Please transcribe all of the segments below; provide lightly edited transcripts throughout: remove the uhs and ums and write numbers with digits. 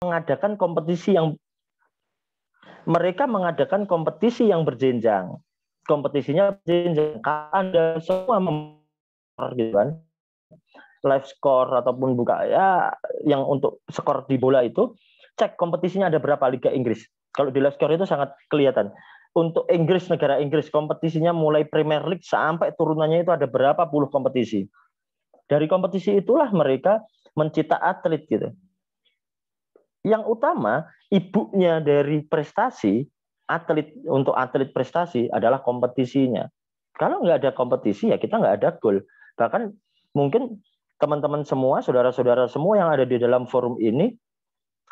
mengadakan kompetisi yang berjenjang. Kompetisinya berjenjang. Anda semua gitu kan, live score ataupun buka ya yang untuk skor di bola itu, cek kompetisinya ada berapa Liga Inggris. Kalau di live score itu sangat kelihatan. Untuk Inggris, negara Inggris, kompetisinya mulai Premier League sampai turunannya itu ada berapa puluh kompetisi. Dari kompetisi itulah mereka mencetak atlet gitu. Yang utama, ibunya dari prestasi, untuk atlet prestasi adalah kompetisinya. Kalau nggak ada kompetisi, ya kita nggak ada goal. Bahkan mungkin teman-teman semua, saudara-saudara semua yang ada di dalam forum ini,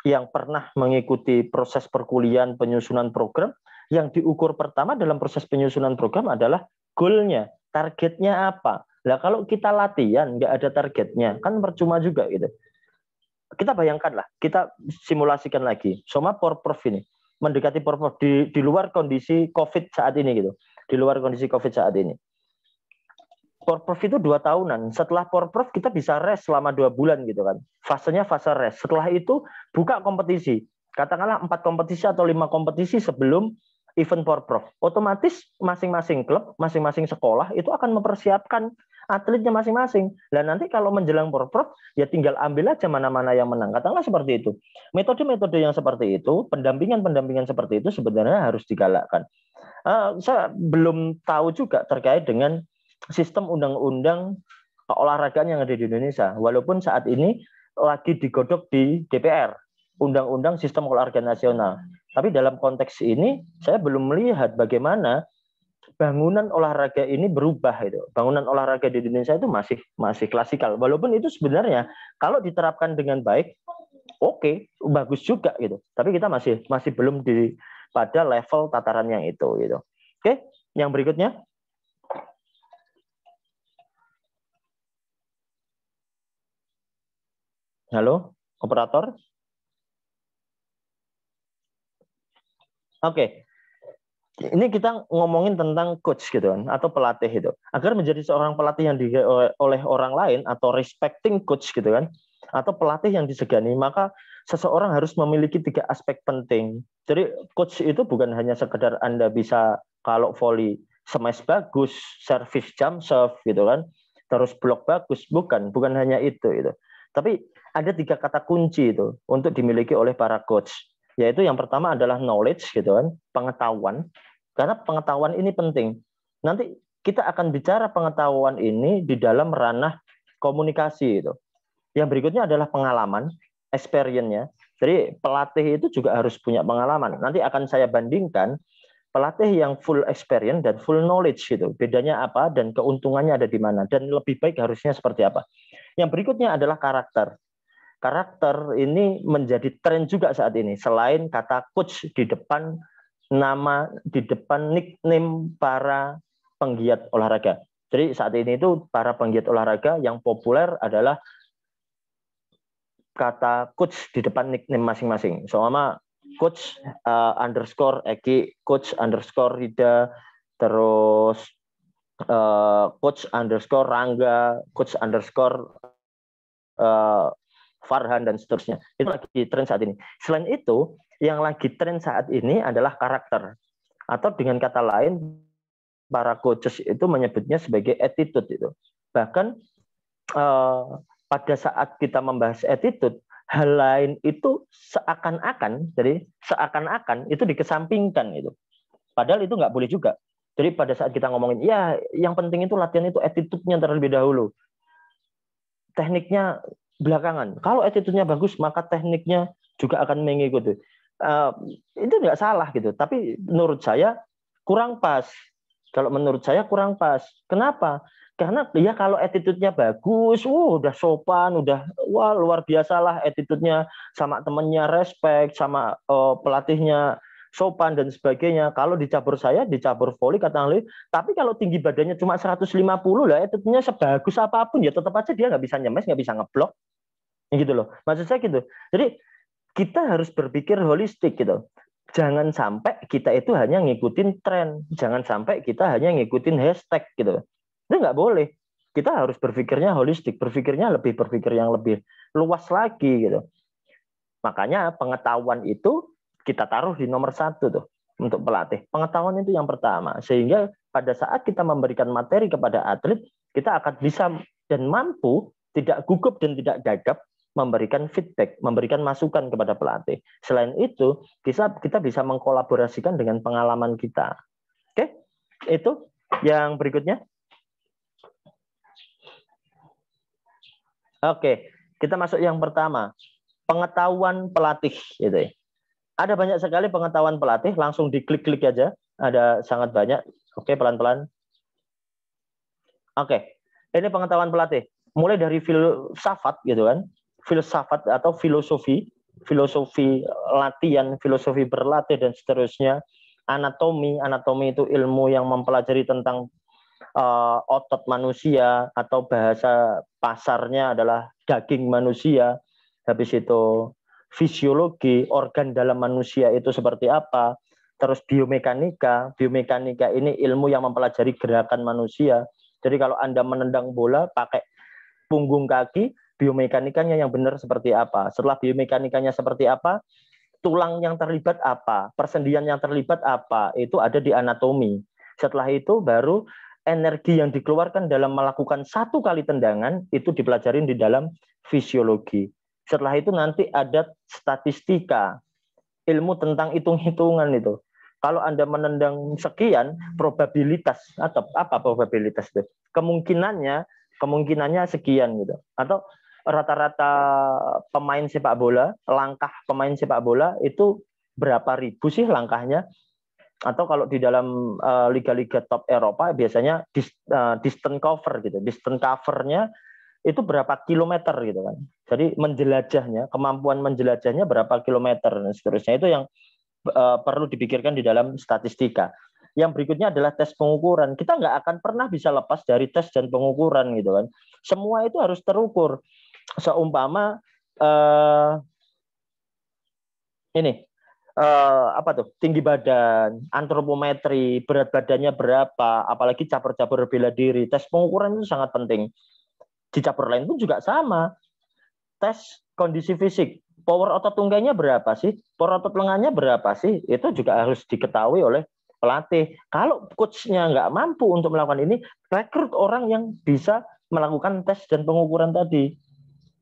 yang pernah mengikuti proses perkuliahan penyusunan program, yang diukur pertama dalam proses penyusunan program adalah goalnya, targetnya apa. Nah kalau kita latihan nggak ada targetnya, kan percuma juga gitu. Kita bayangkanlah, kita simulasikan lagi, Soma Porprov ini mendekati Porprov di luar kondisi COVID saat ini gitu, di luar kondisi COVID saat ini. Porprov itu 2 tahunan. Setelah Porprov kita bisa rest selama 2 bulan gitu kan. Fasenya fase rest. Setelah itu buka kompetisi. Katakanlah 4 kompetisi atau 5 kompetisi sebelum event Porprov. Otomatis masing-masing klub, masing-masing sekolah itu akan mempersiapkan atletnya masing-masing. Dan nanti kalau menjelang Porprov ya tinggal ambil aja mana-mana yang menang. Katakanlah seperti itu. Metode-metode yang seperti itu, pendampingan-pendampingan seperti itu sebenarnya harus digalakkan. Saya belum tahu juga terkait dengan sistem undang-undang olahraga yang ada di Indonesia. Walaupun saat ini lagi digodok di DPR, undang-undang sistem olahraga nasional. Tapi dalam konteks ini saya belum melihat bagaimana bangunan olahraga ini berubah itu. Bangunan olahraga di Indonesia itu masih klasikal. Walaupun itu sebenarnya kalau diterapkan dengan baik, oke, bagus juga gitu. Tapi kita masih belum pada level tataran yang itu gitu. Oke, yang berikutnya. Halo, operator? Oke. Ini kita ngomongin tentang coach gitu kan, atau pelatih itu. Agar menjadi seorang pelatih yang oleh orang lain atau respecting coach gitu kan, atau pelatih yang disegani, maka seseorang harus memiliki 3 aspek penting. Jadi coach itu bukan hanya sekedar Anda bisa kalau volley smash bagus, service jump serve gitu kan, terus blok bagus, bukan hanya itu. Tapi ada 3 kata kunci itu untuk dimiliki oleh para coach. Yaitu yang pertama adalah knowledge gitu kan, pengetahuan. Karena pengetahuan ini penting. Nanti kita akan bicara pengetahuan ini di dalam ranah komunikasi itu. Yang berikutnya adalah pengalaman, experience-nya. Jadi pelatih itu juga harus punya pengalaman. Nanti akan saya bandingkan pelatih yang full experience dan full knowledge gitu. Bedanya apa dan keuntungannya ada di mana dan lebih baik harusnya seperti apa. Yang berikutnya adalah karakter. Karakter ini menjadi tren juga saat ini. Selain kata coach di depan nama, di depan nickname para penggiat olahraga. Jadi saat ini itu para penggiat olahraga yang populer adalah kata coach di depan nickname masing-masing. Soalnya coach underscore Eki, coach underscore Rida, terus coach underscore Rangga, coach underscore Farhan dan seterusnya. Itu lagi tren saat ini. Selain itu, yang lagi tren saat ini adalah karakter. Atau dengan kata lain, para coaches itu menyebutnya sebagai attitude itu. Bahkan pada saat kita membahas attitude, hal lain itu seakan-akan itu dikesampingkan itu. Padahal itu nggak boleh juga. Jadi pada saat kita ngomongin, ya yang penting itu latihan itu attitude-nya terlebih dahulu. Tekniknya belakangan. Kalau attitude-nya bagus, maka tekniknya juga akan mengikuti. Itu nggak salah gitu. Tapi menurut saya kurang pas. Kalau menurut saya kurang pas. Kenapa? Karena ya kalau attitude-nya bagus, udah sopan, udah luar biasa lah attitude-nya, sama temennya respect, sama pelatihnya sopan dan sebagainya. Kalau di cabur saya, di cabur volley kata ahli, tapi kalau tinggi badannya cuma 150 lah, attitude-nya sebagus apapun ya tetap aja dia nggak bisa nyemes, nggak bisa ngeblok. Gitu loh. Maksud saya gitu. Jadi kita harus berpikir holistik gitu. Jangan sampai kita itu hanya ngikutin tren. Jangan sampai kita hanya ngikutin hashtag gitu. Itu nggak boleh. Kita harus berpikirnya holistik, berpikir yang lebih luas lagi gitu. Makanya pengetahuan itu kita taruh di nomor 1 tuh untuk pelatih. Pengetahuan itu yang pertama. Sehingga pada saat kita memberikan materi kepada atlet, kita akan bisa dan mampu, tidak gugup dan tidak gagap, memberikan feedback, memberikan masukan kepada pelatih. Selain itu, kita bisa mengkolaborasikan dengan pengalaman kita. Oke, itu yang berikutnya. Oke, kita masuk yang pertama, pengetahuan pelatih. Gitu ya. Ada banyak sekali pengetahuan pelatih, langsung diklik-klik aja. Ada sangat banyak. Oke, pelan-pelan. Oke, ini pengetahuan pelatih. Mulai dari filsafat gitu kan, filsafat atau filosofi latihan, filosofi berlatih dan seterusnya. Anatomi itu ilmu yang mempelajari tentang otot manusia, atau bahasa pasarnya adalah daging manusia. Habis itu fisiologi, organ dalam manusia itu seperti apa. Terus biomekanika ini ilmu yang mempelajari gerakan manusia. Jadi kalau Anda menendang bola pakai punggung kaki, biomekanikanya yang benar seperti apa. Setelah biomekanikanya seperti apa, tulang yang terlibat apa, persendian yang terlibat apa, itu ada di anatomi. Setelah itu baru energi yang dikeluarkan dalam melakukan 1 kali tendangan itu dipelajarin di dalam fisiologi. Setelah itu nanti ada statistika, ilmu tentang hitung-hitungan itu. Kalau Anda menendang sekian, probabilitas atau apa probabilitas itu? Kemungkinannya sekian gitu. Atau rata-rata pemain sepak bola, langkah pemain sepak bola itu berapa ribu sih langkahnya? Atau kalau di dalam liga-liga top Eropa biasanya distance cover gitu. Distance covernya itu berapa kilometer gitu kan. Jadi menjelajahnya, kemampuan menjelajahnya berapa kilometer dan seterusnya, itu yang perlu dipikirkan di dalam statistika. Yang berikutnya adalah tes pengukuran. Kita nggak akan pernah bisa lepas dari tes dan pengukuran gitu kan. Semua itu harus terukur. Seumpama ini apa tuh, tinggi badan, antropometri, berat badannya berapa, apalagi cabur-cabur bela diri. Tes pengukuran itu sangat penting. Di cabur lain pun juga sama. Tes kondisi fisik, power otot tungganya berapa sih, power otot lengannya berapa sih, itu juga harus diketahui oleh pelatih. Kalau coachnya nggak mampu untuk melakukan ini, rekrut orang yang bisa melakukan tes dan pengukuran tadi,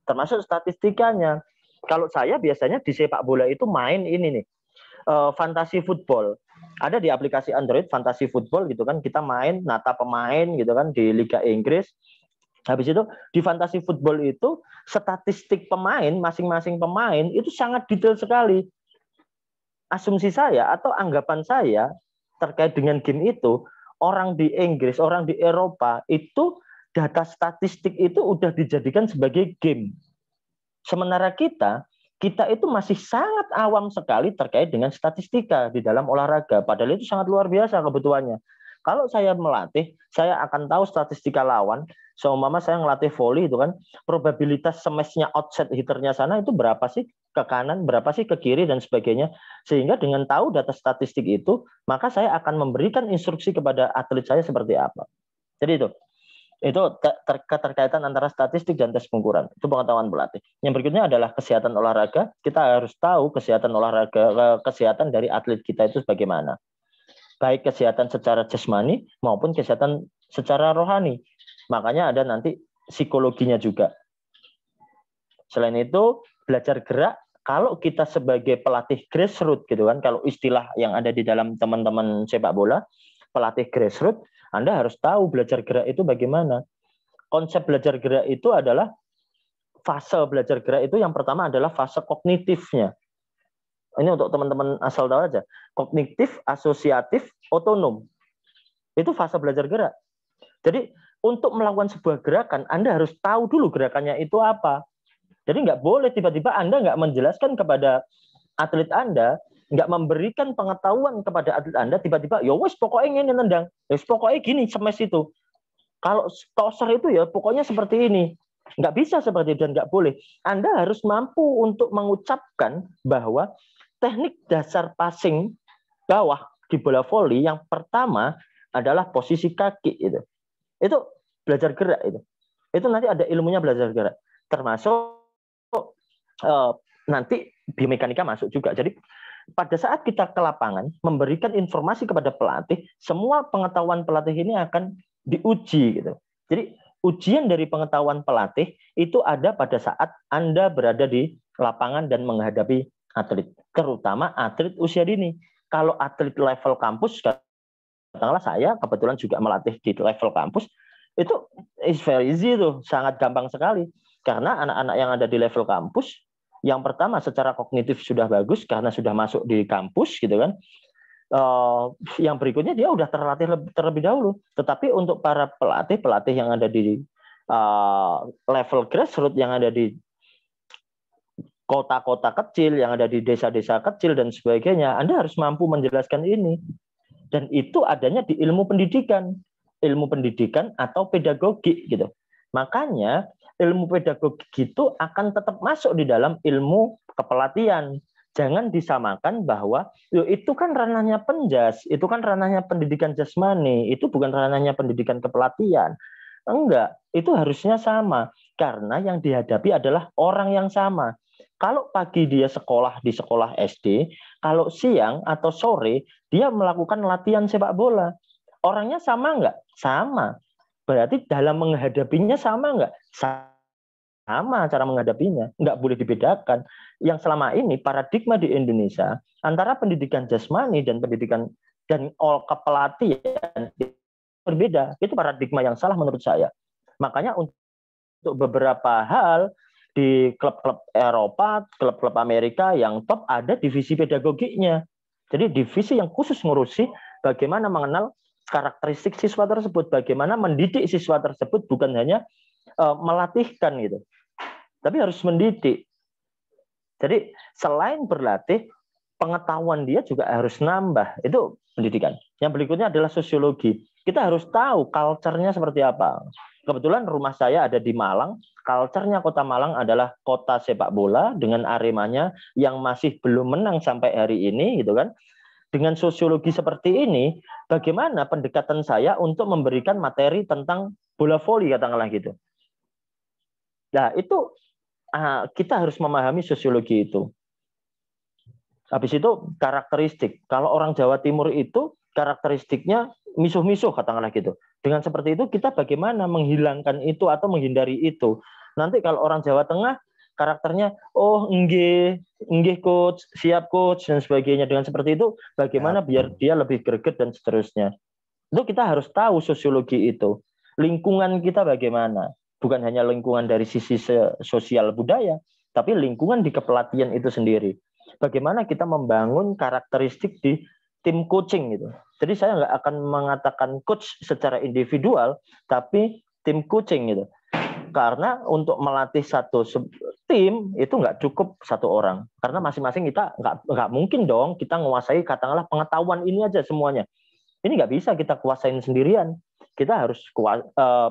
termasuk statistikanya. Kalau saya biasanya di sepak bola itu main ini nih, fantasi football. Ada di aplikasi Android fantasi football gitu kan, kita main nata pemain gitu kan di Liga Inggris. Habis itu di fantasi football itu statistik pemain, masing-masing pemain itu sangat detail sekali. Asumsi saya atau anggapan saya terkait dengan game itu, orang di Inggris, orang di Eropa itu data statistik itu udah dijadikan sebagai game. Sementara kita itu masih sangat awam sekali terkait dengan statistika di dalam olahraga. Padahal itu sangat luar biasa kebutuhannya. Kalau saya melatih, saya akan tahu statistika lawan. Seumpama saya ngelatih volley itu kan, probabilitas smash-nya outside hitternya sana itu berapa sih ke kanan, berapa sih ke kiri dan sebagainya. Sehingga dengan tahu data statistik itu, maka saya akan memberikan instruksi kepada atlet saya seperti apa. Jadi itu keterkaitan antara statistik dan tes pengukuran. Itu pengetahuan pelatih. Yang berikutnya adalah kesehatan olahraga. Kita harus tahu kesehatan olahraga, kesehatan dari atlet kita itu bagaimana. Baik kesehatan secara jasmani maupun kesehatan secara rohani. Makanya ada nanti psikologinya juga. Selain itu, belajar gerak. Kalau kita sebagai pelatih grassroots gitu kan, kalau istilah yang ada di dalam teman-teman sepak bola, pelatih grassroots, Anda harus tahu belajar gerak itu bagaimana. Konsep belajar gerak itu adalah fase belajar gerak itu yang pertama adalah fase kognitifnya. Ini untuk teman-teman asal tahu aja. Kognitif, asosiatif, otonom. Itu fase belajar gerak. Jadi untuk melakukan sebuah gerakan, Anda harus tahu dulu gerakannya itu apa. Jadi nggak boleh tiba-tiba Anda nggak menjelaskan kepada atlet Anda, nggak memberikan pengetahuan kepada atlet Anda, tiba-tiba, ya wes pokoknya ini nendang, ya pokoknya gini smash itu. Kalau tosser itu ya pokoknya seperti ini. Nggak bisa seperti itu dan nggak boleh. Anda harus mampu untuk mengucapkan bahwa teknik dasar passing bawah di bola voli yang pertama adalah posisi kaki itu. Itu belajar gerak itu. Itu nanti ada ilmunya belajar gerak. Termasuk nanti biomekanika masuk juga. Jadi pada saat kita ke lapangan memberikan informasi kepada pelatih, semua pengetahuan pelatih ini akan diuji gitu. Jadi ujian dari pengetahuan pelatih itu ada pada saat Anda berada di lapangan dan menghadapi atlet, terutama atlet usia dini. Kalau atlet level kampus, katakanlah saya kebetulan juga melatih di level kampus, itu is very easy tuh, sangat gampang sekali. Karena anak-anak yang ada di level kampus, yang pertama secara kognitif sudah bagus karena sudah masuk di kampus gitu kan. Yang berikutnya dia udah terlatih terlebih dahulu. Tetapi untuk para pelatih yang ada di level grassroots, yang ada di kota-kota kecil, yang ada di desa-desa kecil dan sebagainya, Anda harus mampu menjelaskan ini. Dan itu adanya di ilmu pendidikan atau pedagogik gitu. Makanya ilmu pedagogik itu akan tetap masuk di dalam ilmu kepelatihan. Jangan disamakan bahwa itu kan ranahnya penjas, itu kan ranahnya pendidikan jasmani, itu bukan ranahnya pendidikan kepelatihan. Enggak, itu harusnya sama. Karena yang dihadapi adalah orang yang sama. Kalau pagi dia sekolah di sekolah SD, kalau siang atau sore dia melakukan latihan sepak bola. Orangnya sama enggak? Sama. Berarti dalam menghadapinya sama enggak? Sama cara menghadapinya. Enggak boleh dibedakan. Yang selama ini paradigma di Indonesia antara pendidikan jasmani dan pendidikan dan kepelatihan berbeda. Itu paradigma yang salah menurut saya. Makanya untuk beberapa hal di klub-klub Eropa, klub-klub Amerika yang top ada divisi pedagogiknya. Jadi divisi yang khusus ngurusi bagaimana mengenal karakteristik siswa tersebut, bagaimana mendidik siswa tersebut, bukan hanya melatihkan gitu, tapi harus mendidik. Jadi selain berlatih, pengetahuan dia juga harus nambah. Itu pendidikan. Yang berikutnya adalah sosiologi. Kita harus tahu culture-nya seperti apa. Kebetulan rumah saya ada di Malang. Culture-nya Kota Malang adalah kota sepak bola dengan Aremanya yang masih belum menang sampai hari ini, gitu kan. Dengan sosiologi seperti ini, bagaimana pendekatan saya untuk memberikan materi tentang bola voli, katakanlah gitu. Nah, itu kita harus memahami sosiologi itu. Habis itu karakteristik. Kalau orang Jawa Timur itu karakteristiknya misuh-misuh, katakanlah gitu. Dengan seperti itu kita bagaimana menghilangkan itu atau menghindari itu. Nanti kalau orang Jawa Tengah karakternya nggih coach, siap coach dan sebagainya. Dengan seperti itu bagaimana biar dia lebih greget dan seterusnya. Itu kita harus tahu sosiologi itu. Lingkungan kita bagaimana? Bukan hanya lingkungan dari sisi sosial budaya, tapi lingkungan di kepelatihan itu sendiri. Bagaimana kita membangun karakteristik di tim coaching gitu. Jadi saya nggak akan mengatakan coach secara individual, tapi tim coaching gitu. Karena untuk melatih satu tim itu nggak cukup satu orang. Karena masing-masing kita nggak mungkin dong kita menguasai katakanlah pengetahuan ini aja semuanya. Ini nggak bisa kita kuasain sendirian. Kita harus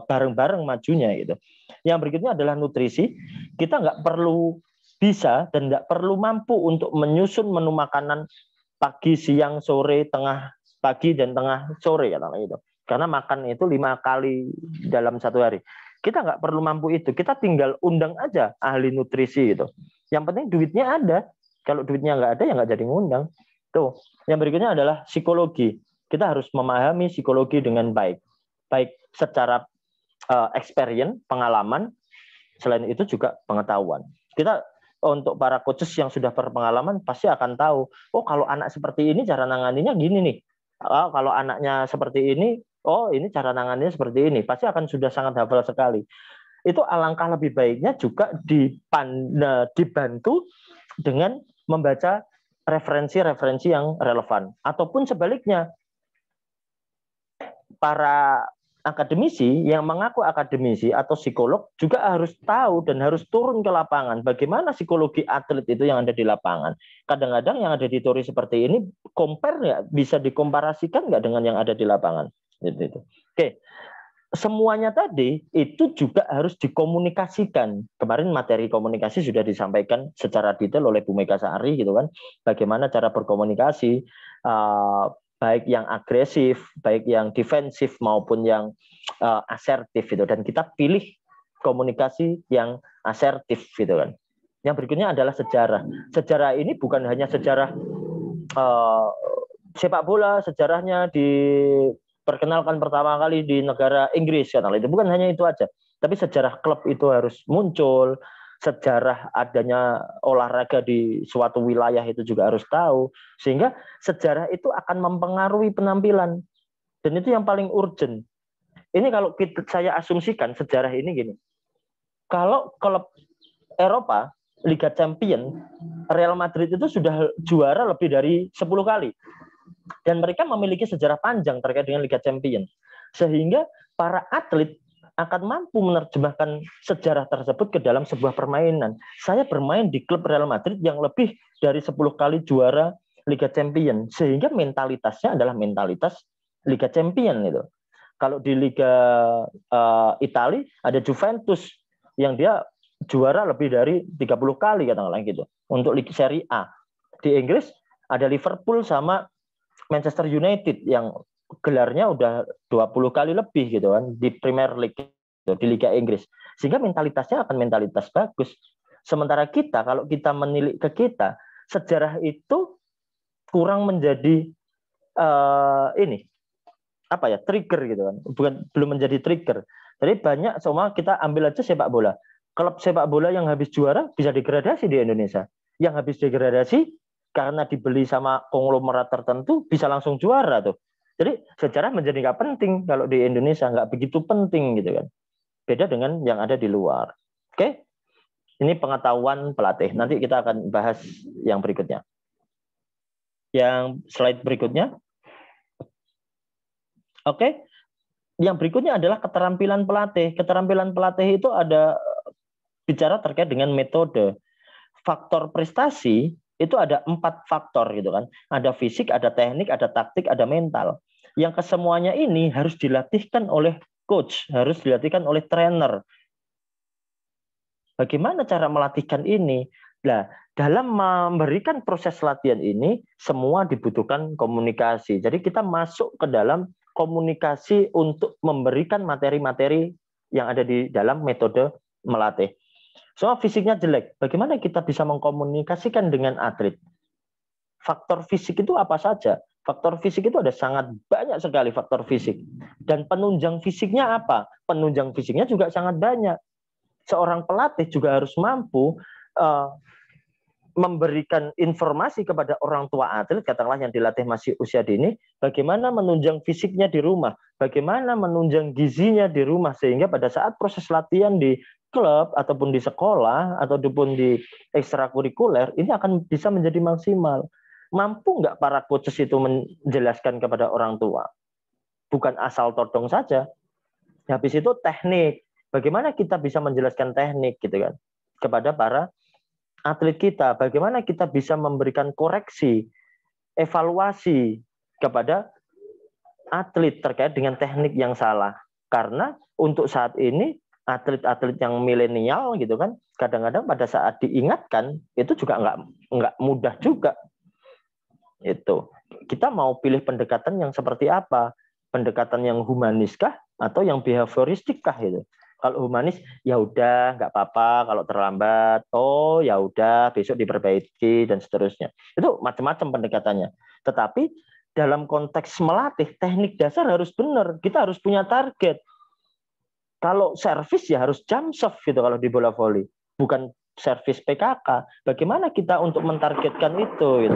bareng-bareng majunya gitu. Yang berikutnya adalah nutrisi. Kita nggak perlu bisa dan nggak perlu mampu untuk menyusun menu makanan pagi, siang, sore, tengah pagi dan tengah sore ya itu. Karena makan itu 5 kali dalam satu hari. Kita nggak perlu mampu itu. Kita tinggal undang aja ahli nutrisi itu. Yang penting duitnya ada. Kalau duitnya nggak ada ya nggak jadi ngundang. Tuh. Yang berikutnya adalah psikologi. Kita harus memahami psikologi dengan baik. Baik secara experience, pengalaman. Selain itu juga pengetahuan. Kita untuk para coaches yang sudah berpengalaman pasti akan tahu, oh kalau anak seperti ini cara nanganinya gini nih. Oh, kalau anaknya seperti ini, oh ini cara nanganinya seperti ini. Pasti akan sudah sangat hafal sekali. Itu alangkah lebih baiknya juga dibantu dengan membaca referensi-referensi yang relevan. Ataupun sebaliknya, para akademisi yang mengaku akademisi atau psikolog juga harus tahu dan harus turun ke lapangan bagaimana psikologi atlet itu yang ada di lapangan. Kadang-kadang yang ada di teori seperti ini compare nggak, bisa dikomparasikan nggak dengan yang ada di lapangan. Gitu. Oke, semuanya tadi itu juga harus dikomunikasikan. Kemarin materi komunikasi sudah disampaikan secara detail oleh Bu Mega Sari gitu kan. Bagaimana cara berkomunikasi, baik yang agresif, baik yang defensif maupun yang asertif gitu. Dan kita pilih komunikasi yang asertif gitu kan. Yang berikutnya adalah sejarah. Sejarah ini bukan hanya sejarah sepak bola, sejarahnya diperkenalkan pertama kali di negara Inggris, itu bukan hanya itu aja, tapi sejarah klub itu harus muncul, sejarah adanya olahraga di suatu wilayah itu juga harus tahu, sehingga sejarah itu akan mempengaruhi penampilan, dan itu yang paling urgent. Ini kalau saya asumsikan sejarah ini gini, kalau klub Eropa Liga Champion, Real Madrid itu sudah juara lebih dari 10 kali. Dan mereka memiliki sejarah panjang terkait dengan Liga Champion. Sehingga para atlet akan mampu menerjemahkan sejarah tersebut ke dalam sebuah permainan. Saya bermain di klub Real Madrid yang lebih dari 10 kali juara Liga Champion. Sehingga mentalitasnya adalah mentalitas Liga Champion itu. Kalau di Liga Italia ada Juventus yang dia juara lebih dari 30 kali katakanlah gitu untuk Liga Serie A. Di Inggris ada Liverpool sama Manchester United yang gelarnya udah 20 kali lebih gitu kan di Premier League gitu, di Liga Inggris. Sehingga mentalitasnya akan mentalitas bagus. Sementara kita kalau kita menilik ke kita, sejarah itu kurang menjadi trigger gitu kan. Belum menjadi trigger. Jadi banyak semua kita ambil aja sepak bola. Klub sepak bola yang habis juara bisa degradasi di Indonesia. Yang habis degradasi karena dibeli sama konglomerat tertentu bisa langsung juara tuh. Jadi sejarah menjadi nggak penting kalau di Indonesia, nggak begitu penting gitu kan. Beda dengan yang ada di luar. Oke, ini pengetahuan pelatih. Nanti kita akan bahas yang berikutnya. Yang slide berikutnya. Oke, yang berikutnya adalah keterampilan pelatih. Keterampilan pelatih itu ada bicara terkait dengan metode. Faktor prestasi itu ada 4 faktor gitu kan. Ada fisik, ada teknik, ada taktik, ada mental. Yang kesemuanya ini harus dilatihkan oleh coach, harus dilatihkan oleh trainer. Bagaimana cara melatihkan ini? Nah, dalam memberikan proses latihan ini semua dibutuhkan komunikasi. Jadi kita masuk ke dalam komunikasi untuk memberikan materi-materi yang ada di dalam metode melatih. Soal fisiknya jelek, bagaimana kita bisa mengkomunikasikan dengan atlet? Faktor fisik itu apa saja? Faktor fisik itu ada sangat banyak sekali faktor fisik. Dan penunjang fisiknya apa? Penunjang fisiknya juga sangat banyak. Seorang pelatih juga harus mampu memberikan informasi kepada orang tua atlet, katakanlah yang dilatih masih usia dini, bagaimana menunjang fisiknya di rumah, bagaimana menunjang gizinya di rumah, sehingga pada saat proses latihan di klub ataupun di sekolah ataupun di ekstrakurikuler ini akan bisa menjadi maksimal. Mampu nggak para coaches itu menjelaskan kepada orang tua? Bukan asal todong saja. Habis itu teknik. Bagaimana kita bisa menjelaskan teknik gitu kan kepada para atlet kita? Bagaimana kita bisa memberikan koreksi, evaluasi kepada atlet terkait dengan teknik yang salah? Karena untuk saat ini atlet-atlet yang milenial gitu kan, kadang-kadang pada saat diingatkan itu juga nggak mudah juga. Itu kita mau pilih pendekatan yang seperti apa? Pendekatan yang humaniskah atau yang behavioristikkah itu? Kalau humanis ya udah nggak apa-apa kalau terlambat. Oh ya udah besok diperbaiki dan seterusnya. Itu macam-macam pendekatannya. Tetapi dalam konteks melatih teknik dasar harus benar. Kita harus punya target. Kalau servis ya harus jump serve gitu kalau di bola voli, bukan servis PKK. Bagaimana kita untuk mentargetkan itu? Gitu.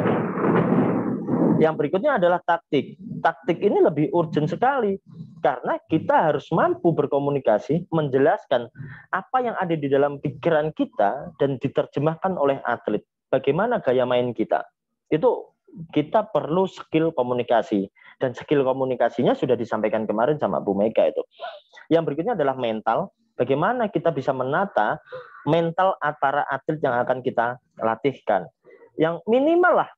Yang berikutnya adalah taktik. Taktik ini lebih urgent sekali karena kita harus mampu berkomunikasi, menjelaskan apa yang ada di dalam pikiran kita dan diterjemahkan oleh atlet. Bagaimana gaya main kita? Itu kita perlu skill komunikasi dan skill komunikasinya sudah disampaikan kemarin sama Bu Mega itu. Yang berikutnya adalah mental. Bagaimana kita bisa menata mental para atlet yang akan kita latihkan. Yang minimal lah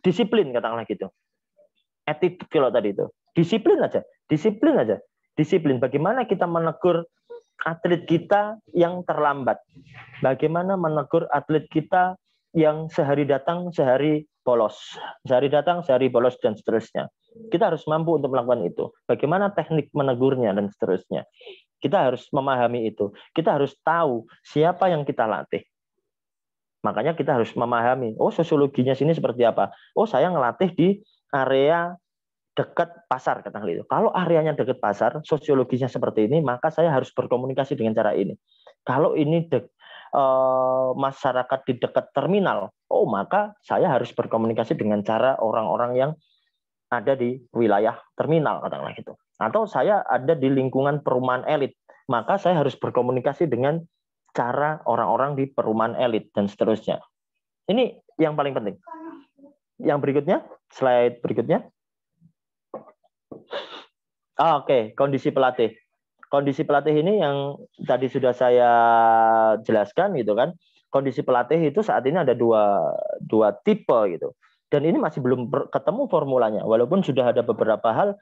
disiplin katakanlah gitu. Attitude kalau tadi itu. Disiplin aja. Disiplin. Bagaimana kita menegur atlet kita yang terlambat. Bagaimana menegur atlet kita yang sehari datang, sehari bolos. Sehari datang, sehari bolos dan seterusnya. Kita harus mampu untuk melakukan itu. Bagaimana teknik menegurnya dan seterusnya. Kita harus memahami itu. Kita harus tahu siapa yang kita latih. Makanya kita harus memahami, oh sosiologinya sini seperti apa. Oh saya ngelatih di area dekat pasar, katakanlah itu. Kalau areanya dekat pasar, sosiologisnya seperti ini, maka saya harus berkomunikasi dengan cara ini. Kalau ini masyarakat di dekat terminal, oh maka saya harus berkomunikasi dengan cara orang-orang yang ada di wilayah terminal, katakanlah gitu. Atau saya ada di lingkungan perumahan elit, maka saya harus berkomunikasi dengan cara orang-orang di perumahan elit dan seterusnya. Ini yang paling penting. Yang berikutnya, slide berikutnya. Oke, kondisi pelatih. Kondisi pelatih ini yang tadi sudah saya jelaskan gitu kan. Kondisi pelatih itu saat ini ada dua tipe gitu. Dan ini masih belum ketemu formulanya, walaupun sudah ada beberapa hal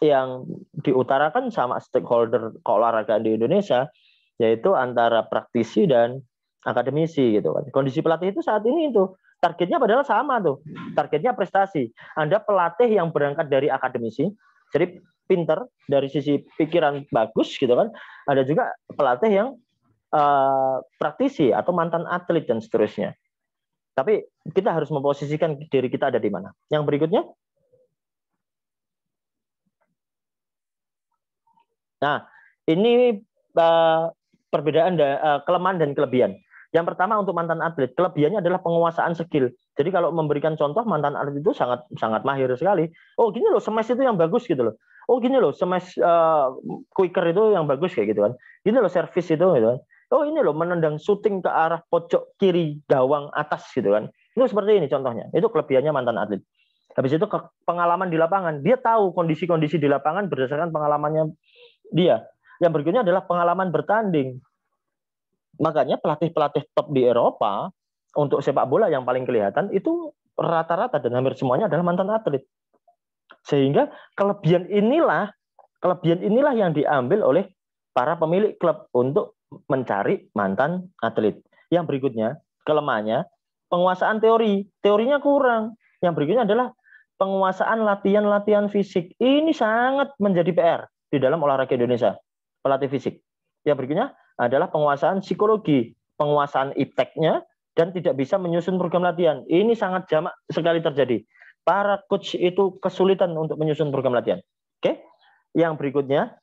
yang diutarakan sama stakeholder keolahragaan di Indonesia, yaitu antara praktisi dan akademisi gitu kan. Kondisi pelatih itu saat ini itu targetnya padahal sama tuh. Targetnya prestasi. Anda pelatih yang berangkat dari akademisi, jadi pinter dari sisi pikiran bagus gitu kan. Ada juga pelatih yang praktisi atau mantan atlet dan seterusnya. Tapi kita harus memposisikan diri kita ada di mana. Yang berikutnya. Nah, ini perbedaan kelemahan dan kelebihan. Yang pertama untuk mantan atlet, kelebihannya adalah penguasaan skill. Jadi kalau memberikan contoh, mantan atlet itu sangat sangat mahir sekali. Oh gini loh, smash itu yang bagus gitu loh. Oh gini loh, smash quicker itu yang bagus kayak gitu kan. Gini loh, service itu gitu kan. Oh ini loh, menendang shooting ke arah pojok kiri gawang atas gitu kan. Itu seperti ini contohnya. Itu kelebihannya mantan atlet. Habis itu pengalaman di lapangan. Dia tahu kondisi-kondisi di lapangan berdasarkan pengalamannya dia. Yang berikutnya adalah pengalaman bertanding. Makanya pelatih-pelatih top di Eropa untuk sepak bola yang paling kelihatan itu rata-rata dan hampir semuanya adalah mantan atlet. Sehingga kelebihan inilah yang diambil oleh para pemilik klub untuk mencari mantan atlet. Yang berikutnya, kelemahannya penguasaan teori. Teorinya kurang. Yang berikutnya adalah penguasaan latihan-latihan fisik. Ini sangat menjadi PR di dalam olahraga Indonesia, pelatih fisik. Yang berikutnya adalah penguasaan psikologi, penguasaan ipteknya, dan tidak bisa menyusun program latihan. Ini sangat jamak sekali terjadi. Para coach itu kesulitan untuk menyusun program latihan. Oke, yang berikutnya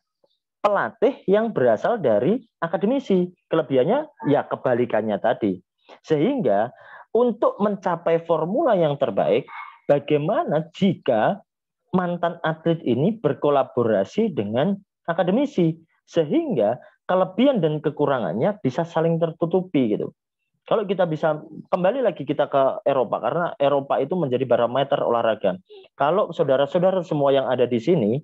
pelatih yang berasal dari akademisi. Kelebihannya ya kebalikannya tadi. Sehingga untuk mencapai formula yang terbaik, bagaimana jika mantan atlet ini berkolaborasi dengan akademisi sehingga kelebihan dan kekurangannya bisa saling tertutupi gitu. Kalau kita bisa kembali lagi kita ke Eropa karena Eropa itu menjadi barometer olahraga. Kalau saudara-saudara semua yang ada di sini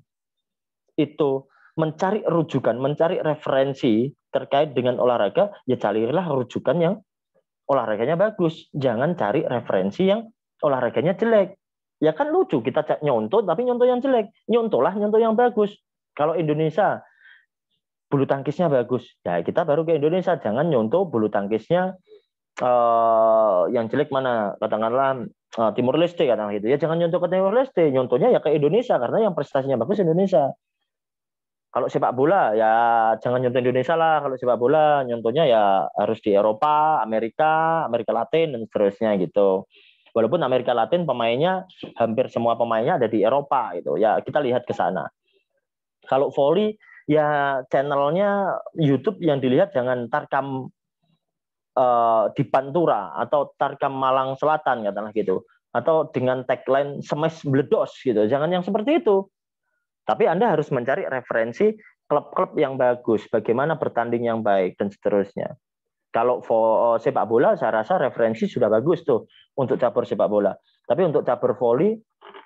itu mencari rujukan, mencari referensi terkait dengan olahraga, ya carilah rujukan yang olahraganya bagus. Jangan cari referensi yang olahraganya jelek. Ya kan lucu, kita nyontoh tapi nyontoh yang jelek. Nyontohlah nyontoh yang bagus. Kalau Indonesia bulu tangkisnya bagus, ya kita baru ke Indonesia. Jangan nyontoh bulu tangkisnya yang jelek mana, katakanlah Timur Leste katakanlah gitu. Ya jangan nyontoh ke Timur Leste, nyontohnya ya ke Indonesia karena yang prestasinya bagus Indonesia. Kalau sepak bola ya jangan nyontoh Indonesia lah. Kalau sepak bola nyontohnya ya harus di Eropa, Amerika Latin dan seterusnya gitu. Walaupun Amerika Latin pemainnya hampir semua pemainnya ada di Eropa itu. Ya kita lihat ke sana. Kalau volley ya channelnya YouTube yang dilihat jangan Tarkam di Pantura atau Tarkam Malang Selatan katakanlah gitu. Atau dengan tagline smash bledos gitu. Jangan yang seperti itu. Tapi Anda harus mencari referensi klub-klub yang bagus, bagaimana bertanding yang baik, dan seterusnya. Kalau sepak bola, saya rasa referensi sudah bagus tuh untuk cabur sepak bola. Tapi untuk cabur voli,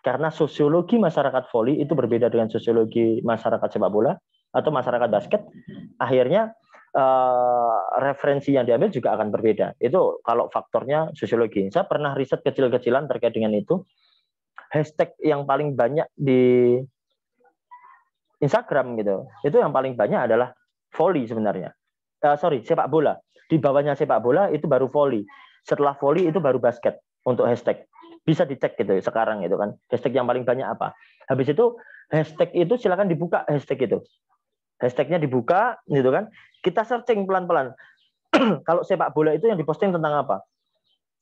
karena sosiologi masyarakat voli itu berbeda dengan sosiologi masyarakat sepak bola atau masyarakat basket, akhirnya referensi yang diambil juga akan berbeda. Itu kalau faktornya sosiologi. Saya pernah riset kecil-kecilan terkait dengan itu. Hashtag yang paling banyak di Instagram gitu, itu yang paling banyak adalah volley sebenarnya. Sepak bola. Di bawahnya sepak bola itu baru volley. Setelah volley itu baru basket untuk hashtag. Bisa dicek gitu sekarang itu kan. Hashtag yang paling banyak apa? Habis itu hashtag itu silakan dibuka hashtag itu. hashtagnya dibuka, gitu kan? Kita searching pelan-pelan. Kalau sepak bola itu yang diposting tentang apa?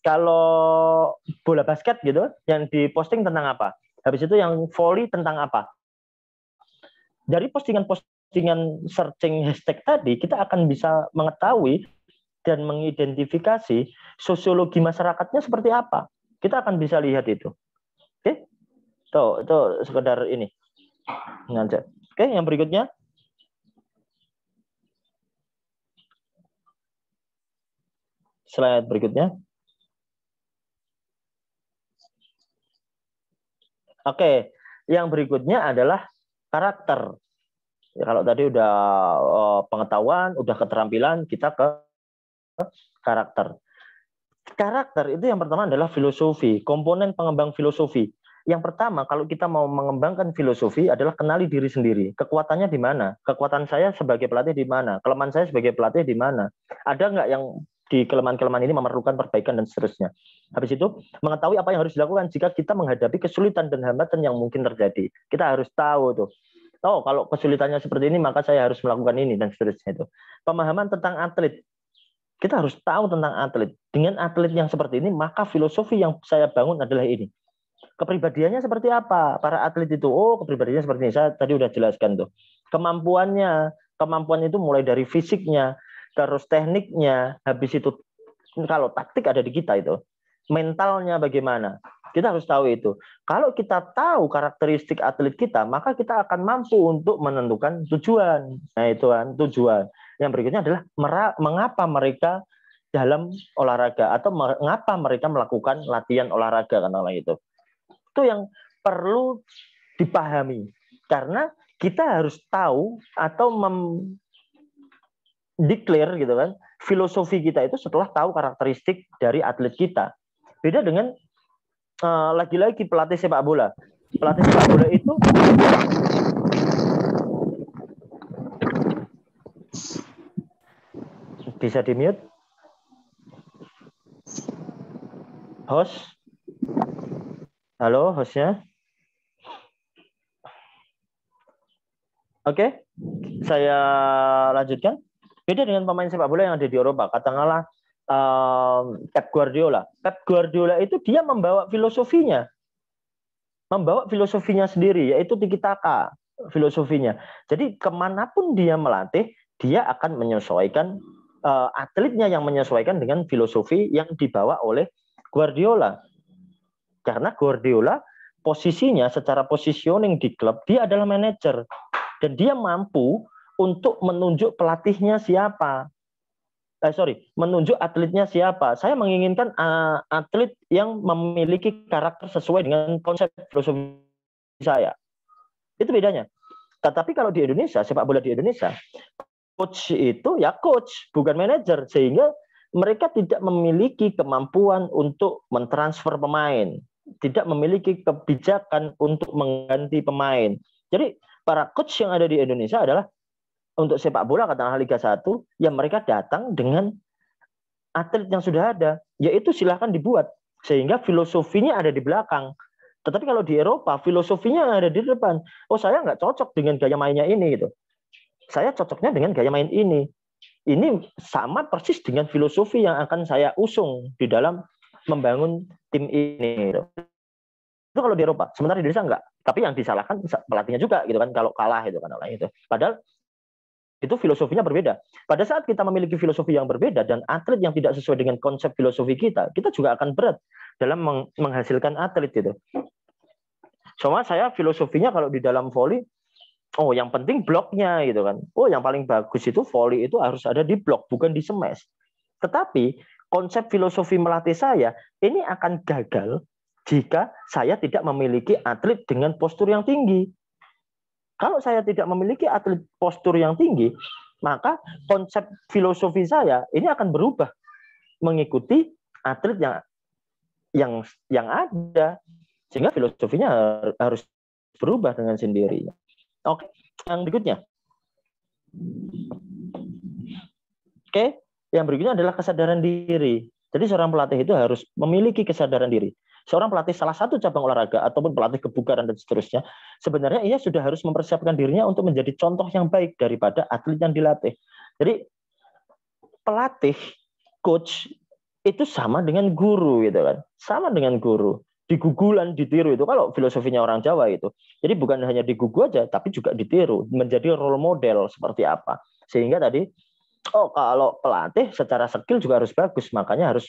Kalau bola basket gitu, yang diposting tentang apa? Habis itu yang volley tentang apa? Dari postingan-postingan searching hashtag tadi, kita akan bisa mengetahui dan mengidentifikasi sosiologi masyarakatnya seperti apa. Kita akan bisa lihat itu. Oke? Itu sekedar ini. Oke, yang berikutnya. Slide berikutnya. Oke, yang berikutnya adalah karakter. Ya, kalau tadi udah pengetahuan, udah keterampilan, kita ke karakter. Karakter itu yang pertama adalah filosofi, komponen pengembang filosofi. Yang pertama, kalau kita mau mengembangkan filosofi adalah kenali diri sendiri. Kekuatannya di mana? Kekuatan saya sebagai pelatih di mana? Kelemahan saya sebagai pelatih di mana? Ada nggak yang di kelemahan-kelemahan ini memerlukan perbaikan dan seterusnya. Habis itu, mengetahui apa yang harus dilakukan jika kita menghadapi kesulitan dan hambatan yang mungkin terjadi. Kita harus tahu tuh. Oh, kalau kesulitannya seperti ini, maka saya harus melakukan ini dan seterusnya itu. Pemahaman tentang atlet. Kita harus tahu tentang atlet. Dengan atlet yang seperti ini, maka filosofi yang saya bangun adalah ini. Kepribadiannya seperti apa? Para atlet itu, oh kepribadiannya seperti ini. Saya tadi udah jelaskan tuh. Kemampuan itu mulai dari fisiknya, terus tekniknya, habis itu kalau taktik ada di kita itu. Mentalnya bagaimana? Kita harus tahu itu. Kalau kita tahu karakteristik atlet kita, maka kita akan mampu untuk menentukan tujuan. Nah, itu kan tujuan. Yang berikutnya adalah mengapa mereka dalam olahraga atau mengapa mereka melakukan latihan olahraga karena itu. Itu yang perlu dipahami. Karena kita harus tahu atau declare gitu kan, filosofi kita itu setelah tahu karakteristik dari atlet kita. Beda dengan lagi-lagi pelatih sepak bola. Pelatih sepak bola itu bisa di-mute. Host. Halo, hostnya. Oke, saya lanjutkan. Beda dengan pemain sepak bola yang ada di Eropa, katakanlah Pep Guardiola. Pep Guardiola itu dia membawa filosofinya sendiri, yaitu tiki-taka filosofinya. Jadi kemanapun dia melatih, dia akan menyesuaikan atletnya yang menyesuaikan dengan filosofi yang dibawa oleh Guardiola. Karena Guardiola posisinya secara positioning di klub, dia adalah manajer. Dan dia mampu untuk menunjuk pelatihnya siapa. Menunjuk atletnya siapa. Saya menginginkan atlet yang memiliki karakter sesuai dengan konsep filosofi saya. Itu bedanya. Tetapi kalau di Indonesia, sepak bola di Indonesia, coach itu ya coach, bukan manajer. Sehingga mereka tidak memiliki kemampuan untuk mentransfer pemain. Tidak memiliki kebijakan untuk mengganti pemain. Jadi para coach yang ada di Indonesia adalah untuk sepak bola katakanlah Liga 1, yang mereka datang dengan atlet yang sudah ada, yaitu silahkan dibuat sehingga filosofinya ada di belakang. Tetapi kalau di Eropa filosofinya ada di depan. Oh, saya nggak cocok dengan gaya mainnya ini gitu. Saya cocoknya dengan gaya main ini. Ini sama persis dengan filosofi yang akan saya usung di dalam membangun tim ini. Gitu. Itu kalau di Eropa. Sementara di Indonesia enggak. Tapi yang disalahkan pelatihnya juga gitu kan kalau kalah itu kan itu. Padahal itu filosofinya berbeda. Pada saat kita memiliki filosofi yang berbeda dan atlet yang tidak sesuai dengan konsep filosofi kita juga akan berat dalam menghasilkan atlet itu. Cuma saya filosofinya kalau di dalam volley, oh yang penting bloknya gitu kan. Oh yang paling bagus itu volley itu harus ada di blok, bukan di smash. Tetapi konsep filosofi melatih saya ini akan gagal jika saya tidak memiliki atlet dengan postur yang tinggi. Kalau saya tidak memiliki atlet postur yang tinggi, maka konsep filosofi saya ini akan berubah mengikuti atlet yang ada, sehingga filosofinya harus berubah dengan sendirinya. Oke, yang berikutnya. Oke, yang berikutnya adalah kesadaran diri. Jadi seorang pelatih itu harus memiliki kesadaran diri. seorang pelatih salah satu cabang olahraga ataupun pelatih kebugaran dan seterusnya, sebenarnya ia sudah harus mempersiapkan dirinya untuk menjadi contoh yang baik daripada atlet yang dilatih. Jadi pelatih, coach itu sama dengan guru gitu kan, sama dengan guru. Digugulan, ditiru itu kalau filosofinya orang Jawa itu. Jadi bukan hanya digugu aja, tapi juga ditiru, menjadi role model seperti apa. Sehingga tadi, kalau pelatih secara skill juga harus bagus, makanya harus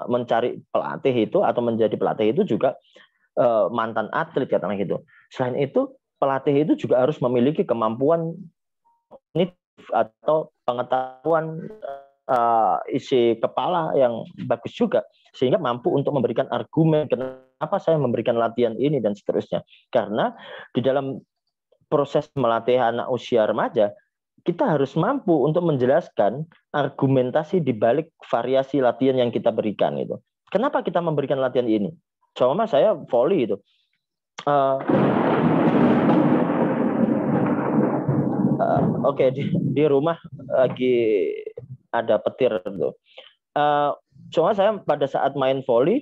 mencari pelatih itu atau menjadi pelatih itu juga mantan atlet katakanlah gitu. Selain itu, pelatih itu juga harus memiliki kemampuan kognitif atau pengetahuan isi kepala yang bagus juga, sehingga mampu untuk memberikan argumen kenapa saya memberikan latihan ini dan seterusnya. Karena di dalam proses melatih anak usia remaja, kita harus mampu untuk menjelaskan argumentasi di balik variasi latihan yang kita berikan itu. Kenapa kita memberikan latihan ini? Cuma saya volley itu. Oke, di rumah lagi ada petir tuh. Cuma saya pada saat main volley,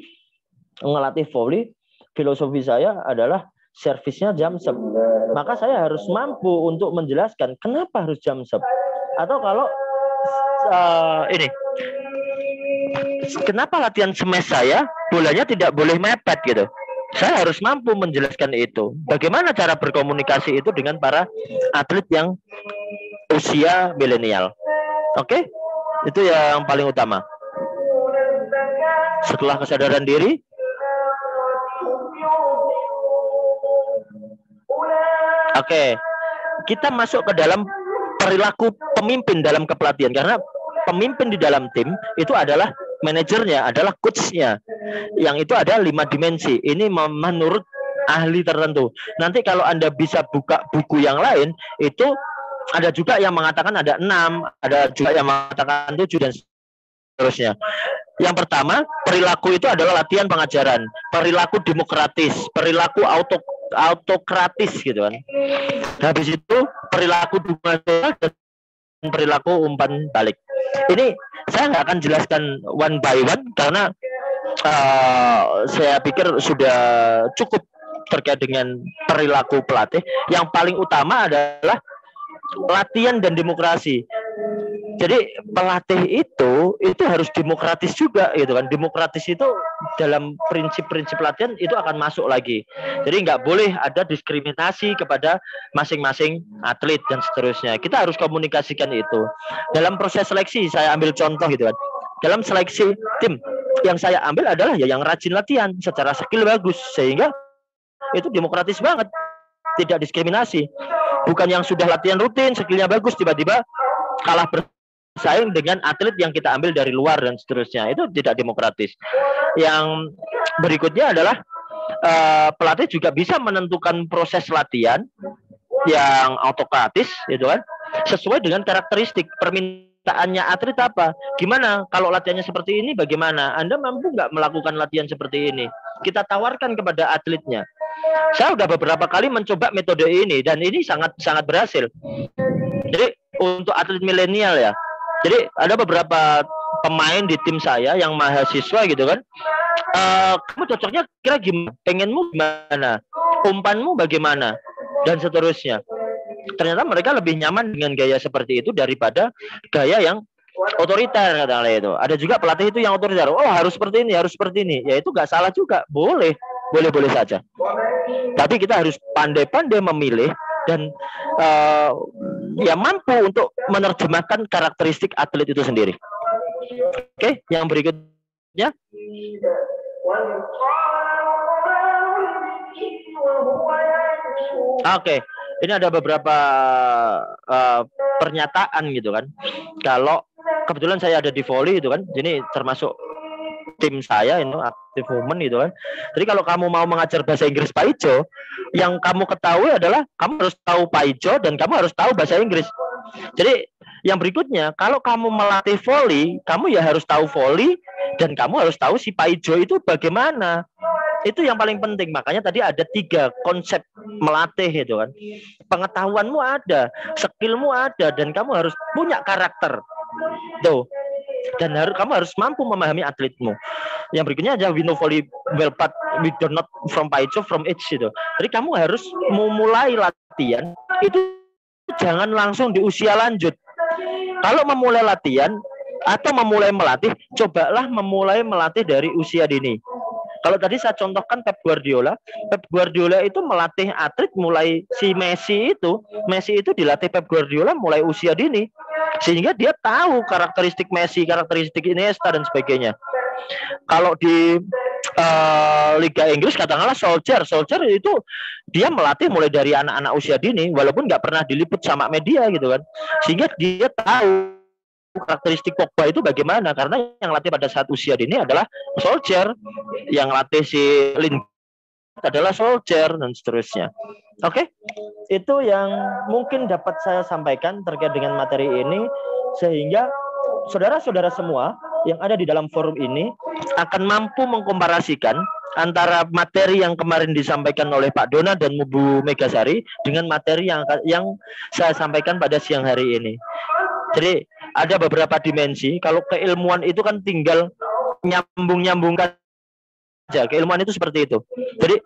ngelatih volley, filosofi saya adalah servisnya jam sep. Maka saya harus mampu untuk menjelaskan kenapa harus jam sep. Atau kalau ini, kenapa latihan smash saya bolanya tidak boleh mepet gitu. Saya harus mampu menjelaskan itu. Bagaimana cara berkomunikasi itu dengan para atlet yang usia milenial. Oke? Itu yang paling utama. Setelah kesadaran diri, kita masuk ke dalam perilaku pemimpin dalam kepelatihan. Karena pemimpin di dalam tim itu adalah manajernya, adalah coachnya. Yang itu ada 5 dimensi. Ini menurut ahli tertentu. Nanti kalau Anda bisa buka buku yang lain, itu ada juga yang mengatakan ada 6, ada juga yang mengatakan 7 dan seterusnya. Yang pertama, perilaku itu adalah latihan pengajaran, perilaku demokratis, perilaku autokratis gitu kan. Habis itu perilaku dukungan dan perilaku umpan balik. Ini saya nggak akan jelaskan one by one karena saya pikir sudah cukup terkait dengan perilaku pelatih. Yang paling utama adalah latihan dan demokrasi. Jadi pelatih itu harus demokratis juga gitu kan. Demokratis itu dalam prinsip-prinsip latihan itu akan masuk lagi. Jadi nggak boleh ada diskriminasi kepada masing-masing atlet dan seterusnya. Kita harus komunikasikan itu. Dalam proses seleksi saya ambil contoh gitu kan. Dalam seleksi tim yang saya ambil adalah ya yang rajin latihan, secara skill bagus, sehingga itu demokratis banget, tidak diskriminasi. Bukan yang sudah latihan rutin, skillnya bagus, tiba-tiba kalah bersaing dengan atlet yang kita ambil dari luar dan seterusnya. Itu tidak demokratis. Yang berikutnya adalah pelatih juga bisa menentukan proses latihan yang autokratis, gitu kan, sesuai dengan karakteristik permintaannya atlet apa. Gimana kalau latihannya seperti ini? Bagaimana? Anda mampu nggak melakukan latihan seperti ini? Kita tawarkan kepada atletnya. Saya udah beberapa kali mencoba metode ini dan ini sangat berhasil. Jadi untuk atlet milenial ya. Jadi ada beberapa pemain di tim saya yang mahasiswa gitu kan. Kamu cocoknya kira gimana? Pengenmu gimana? Umpanmu bagaimana? Dan seterusnya. Ternyata mereka lebih nyaman dengan gaya seperti itu daripada gaya yang otoriter katakanlah itu. Ada juga pelatih itu yang otoriter. Oh harus seperti ini, harus seperti ini. Ya itu nggak salah juga. Boleh saja. Tapi kita harus pandai-pandai memilih dan ya mampu untuk menerjemahkan karakteristik atlet itu sendiri. Oke, yang berikutnya. Oke, ini ada beberapa pernyataan gitu kan. Kalau kebetulan saya ada di volley itu kan, ini termasuk tim saya ini aktif women gitu kan. Jadi kalau kamu mau mengajar bahasa Inggris Pak Ijo, yang kamu ketahui adalah kamu harus tahu Pak Ijo dan kamu harus tahu bahasa Inggris. Jadi yang berikutnya, kalau kamu melatih volley, kamu ya harus tahu volley dan kamu harus tahu si Pak Ijo itu bagaimana. Itu yang paling penting. Makanya tadi ada 3 konsep melatih itu kan. Pengetahuanmu ada, skillmu ada, dan kamu harus punya karakter. Tuh. dan kamu harus mampu memahami atletmu. Yang berikutnya aja we know volleyball but we do not from Paicho from age gitu. Jadi kamu harus memulai latihan itu jangan langsung di usia lanjut. Kalau memulai latihan atau memulai melatih, cobalah memulai melatih dari usia dini. Kalau tadi saya contohkan Pep Guardiola itu melatih atlet mulai si Messi itu dilatih Pep Guardiola mulai usia dini. Sehingga dia tahu karakteristik Messi, karakteristik Iniesta dan sebagainya. Kalau di Liga Inggris katakanlah Solskjaer itu dia melatih mulai dari anak-anak usia dini walaupun nggak pernah diliput sama media gitu kan, sehingga dia tahu karakteristik Pogba itu bagaimana, karena yang latih pada saat usia dini adalah Solskjaer, yang latih si Lingard adalah Solskjaer dan seterusnya. Oke, itu yang mungkin dapat saya sampaikan terkait dengan materi ini, sehingga saudara-saudara semua yang ada di dalam forum ini akan mampu mengkomparasikan antara materi yang kemarin disampaikan oleh Pak Dona dan Bu Megasari dengan materi yang saya sampaikan pada siang hari ini. Jadi ada beberapa dimensi. Kalau keilmuan itu kan tinggal nyambung-nyambungkan aja. Keilmuan itu seperti itu. Jadi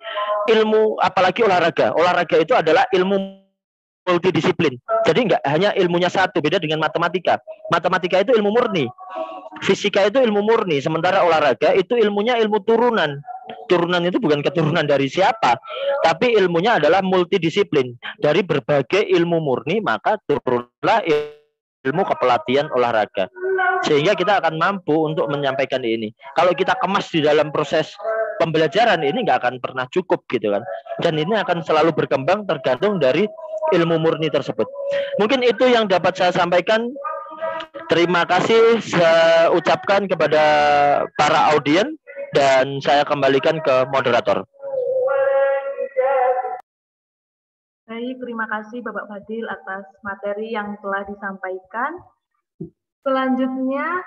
ilmu, apalagi olahraga itu adalah ilmu multidisiplin. Jadi nggak hanya ilmunya satu, beda dengan matematika. Matematika itu ilmu murni, fisika itu ilmu murni, sementara olahraga itu ilmunya ilmu turunan. Turunan itu bukan keturunan dari siapa, tapi ilmunya adalah multidisiplin. Dari berbagai ilmu murni, maka turunlah ilmu kepelatihan olahraga. Sehingga kita akan mampu untuk menyampaikan ini. Kalau kita kemas di dalam proses pembelajaran ini nggak akan pernah cukup gitu kan. Dan ini akan selalu berkembang tergantung dari ilmu murni tersebut. Mungkin itu yang dapat saya sampaikan. Terima kasih saya ucapkan kepada para audien dan saya kembalikan ke moderator. Baik, terima kasih Bapak Fadil atas materi yang telah disampaikan. Selanjutnya,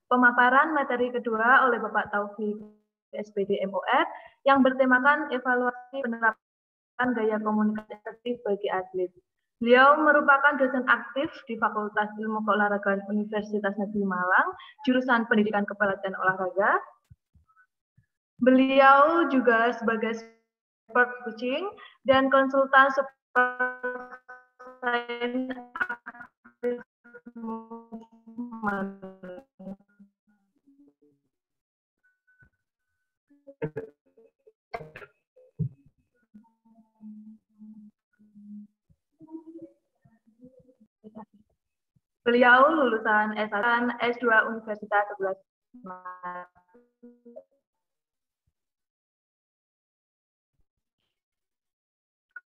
pemaparan materi kedua oleh Bapak Taufik SPD MOR yang bertemakan evaluasi penerapan gaya komunikasi efektif bagi atlet. Beliau merupakan dosen aktif di Fakultas Ilmu Keolahragaan Universitas Negeri Malang, jurusan Pendidikan Kepelatihan Olahraga. Beliau juga sebagai sport coaching dan konsultan sport science aktif movement. Beliau lulusan S1 S2 Universitas 11 Maret.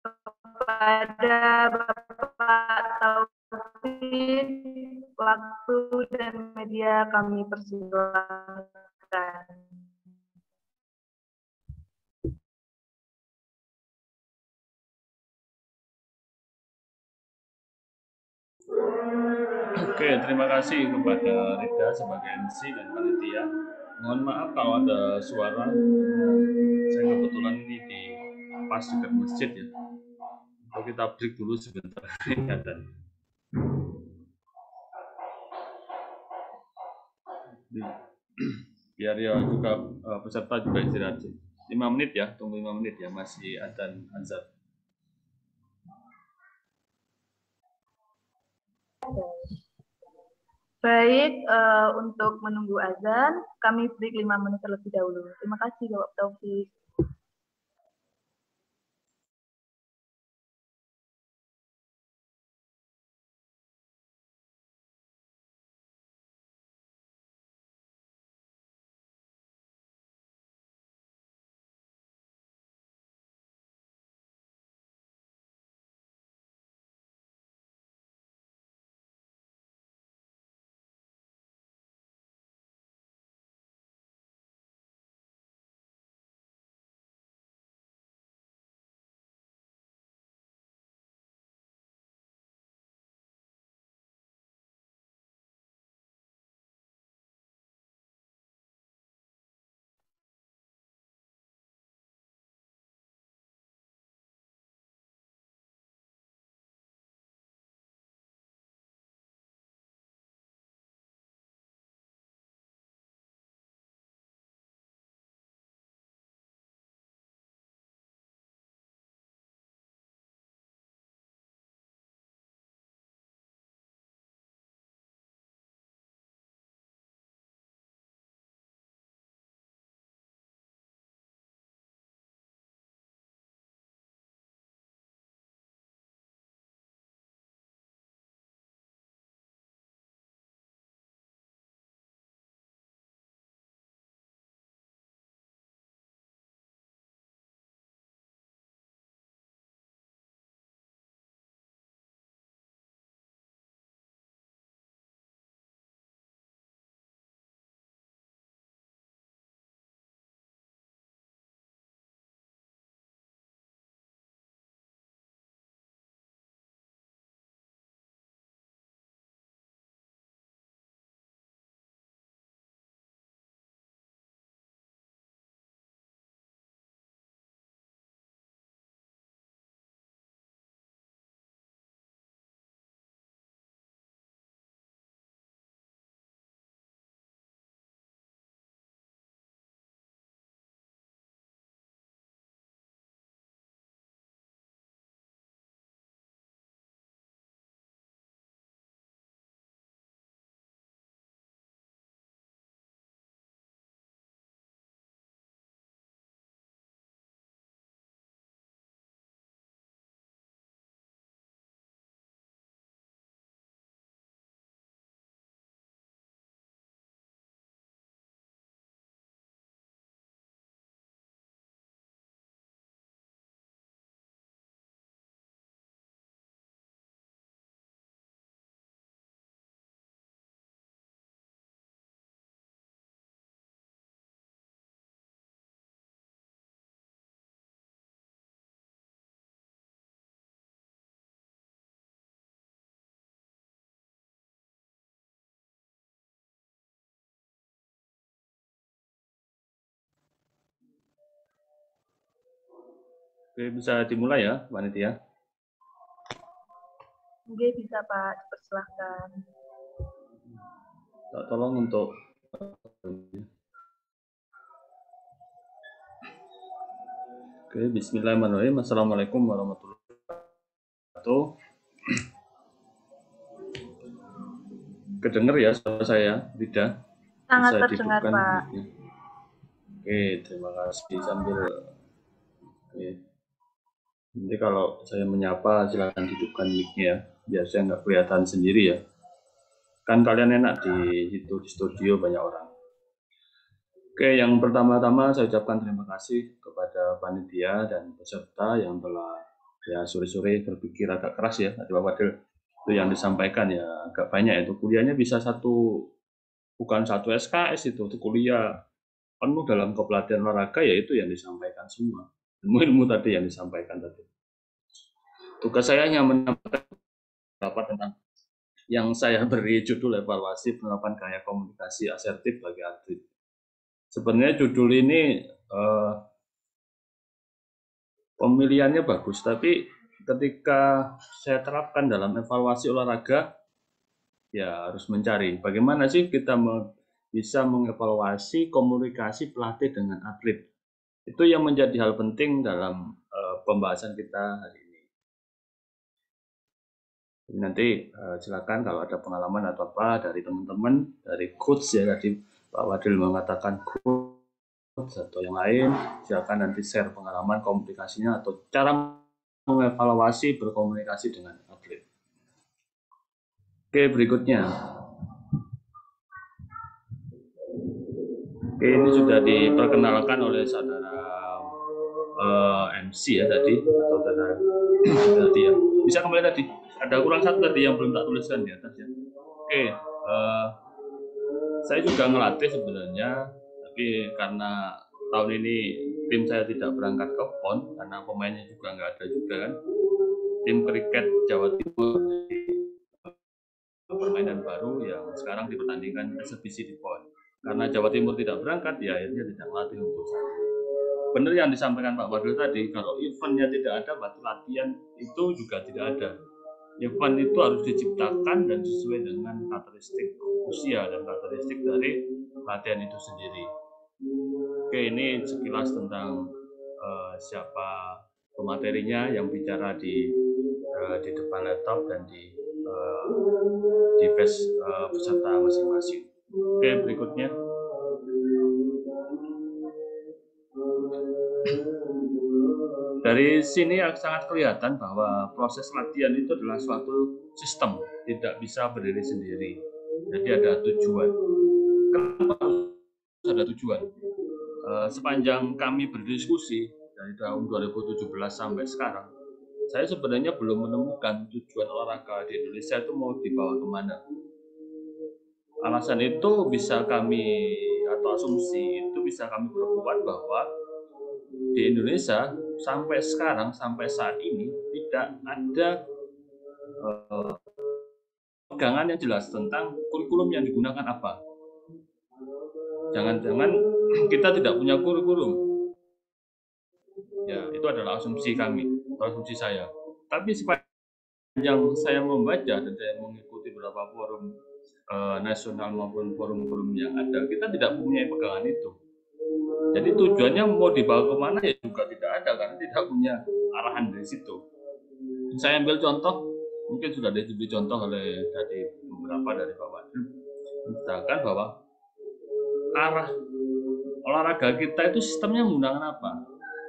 Kepada Bapak Taufik, waktu dan media kami persilakan. Oke, terima kasih kepada Rida sebagai MC dan panitia. Mohon maaf kalau ada suara. Saya kebetulan ini di pas dekat masjid ya. Kalau kita break dulu sebentar dan biar ya juga peserta juga istirahat. 5 menit ya, tunggu 5 menit ya, masih adzan azan. Baik, untuk menunggu azan, kami break 5 menit terlebih dahulu. Terima kasih Bapak Taufik. Oke, bisa dimulai ya, panitia. Oke, bisa Pak, dipersilahkan. Tolong untuk Oke, bismillahirrahmanirrahim. Assalamualaikum warahmatullahi wabarakatuh. Kedengar ya suara saya, Rida? Sangat Bisa terdengar, dihidupkan Pak. mic-nya. Oke, terima kasih. Sambil oke. Nanti kalau saya menyapa silakan hidupkan mic-nya, biar saya nggak kelihatan sendiri ya. Kan kalian enak di situ di studio banyak orang. Oke, yang pertama-tama saya ucapkan terima kasih kepada panitia dan peserta yang telah ya sore-sore berpikir agak keras ya, tadi Pak Fadil. Itu yang disampaikan ya agak banyak itu. Kuliahnya bisa bukan satu SKS itu kuliah penuh dalam kepelatihan olahraga ya itu yang disampaikan semua. Ilmu-ilmu tadi yang disampaikan tadi. Tugas saya hanya menyampaikan tentang yang saya beri judul evaluasi penerapan gaya komunikasi asertif bagi atlet. Sebenarnya judul ini pemilihannya bagus, tapi ketika saya terapkan dalam evaluasi olahraga, ya harus mencari bagaimana sih kita bisa mengevaluasi komunikasi pelatih dengan atlet. Itu yang menjadi hal penting dalam pembahasan kita hari ini. Nanti silakan kalau ada pengalaman atau apa dari teman-teman, dari coach ya tadi Pak Wadil mengatakan coach atau yang lain, silakan nanti share pengalaman komunikasinya atau cara mengevaluasi berkomunikasi dengan atlet. Oke, berikutnya. Oke, ini sudah diperkenalkan oleh saudara MC ya tadi atau saudara tadi ya. Bisa kembali tadi. Ada kurang satu tadi yang belum tak tuliskan di atas ya. Oke, saya juga ngelatih sebenarnya, tapi karena tahun ini tim saya tidak berangkat ke PON karena pemainnya juga nggak ada juga kan. Tim kriket Jawa Timur permainan baru yang sekarang dipertandingkan eksebisi di PON. Karena Jawa Timur tidak berangkat, ya akhirnya tidak melatih untuk saat ini. Benar yang disampaikan Pak Wadil tadi, kalau eventnya tidak ada, berarti latihan itu juga tidak ada. Event itu harus diciptakan dan sesuai dengan karakteristik usia dan karakteristik dari latihan itu sendiri. Oke, ini sekilas tentang siapa pematerinya yang bicara di depan laptop dan di batch peserta masing-masing. Oke, berikutnya. Dari sini sangat kelihatan bahwa proses latihan itu adalah suatu sistem, tidak bisa berdiri sendiri. Jadi ada tujuan. Kenapa harus ada tujuan? Sepanjang kami berdiskusi dari tahun 2017 sampai sekarang, saya sebenarnya belum menemukan tujuan olahraga di Indonesia itu mau dibawa kemana. Alasan itu bisa kami atau asumsi itu bisa kami perkuat bahwa di Indonesia sampai sekarang, sampai saat ini tidak ada pegangan yang jelas tentang kurikulum yang digunakan apa. Jangan-jangan kita tidak punya kurikulum. Ya, itu adalah asumsi kami, asumsi saya. Tapi sepanjang saya membaca dan saya mengikuti beberapa forum nasional maupun forum-forum yang ada, kita tidak punya pegangan itu. Jadi tujuannya mau dibawa kemana ya juga tidak ada karena tidak punya arahan dari situ. Saya ambil contoh, mungkin sudah diberi contoh oleh dari beberapa dari Pak Wadil, misalkan bahwa arah olahraga kita itu sistemnya menggunakan apa?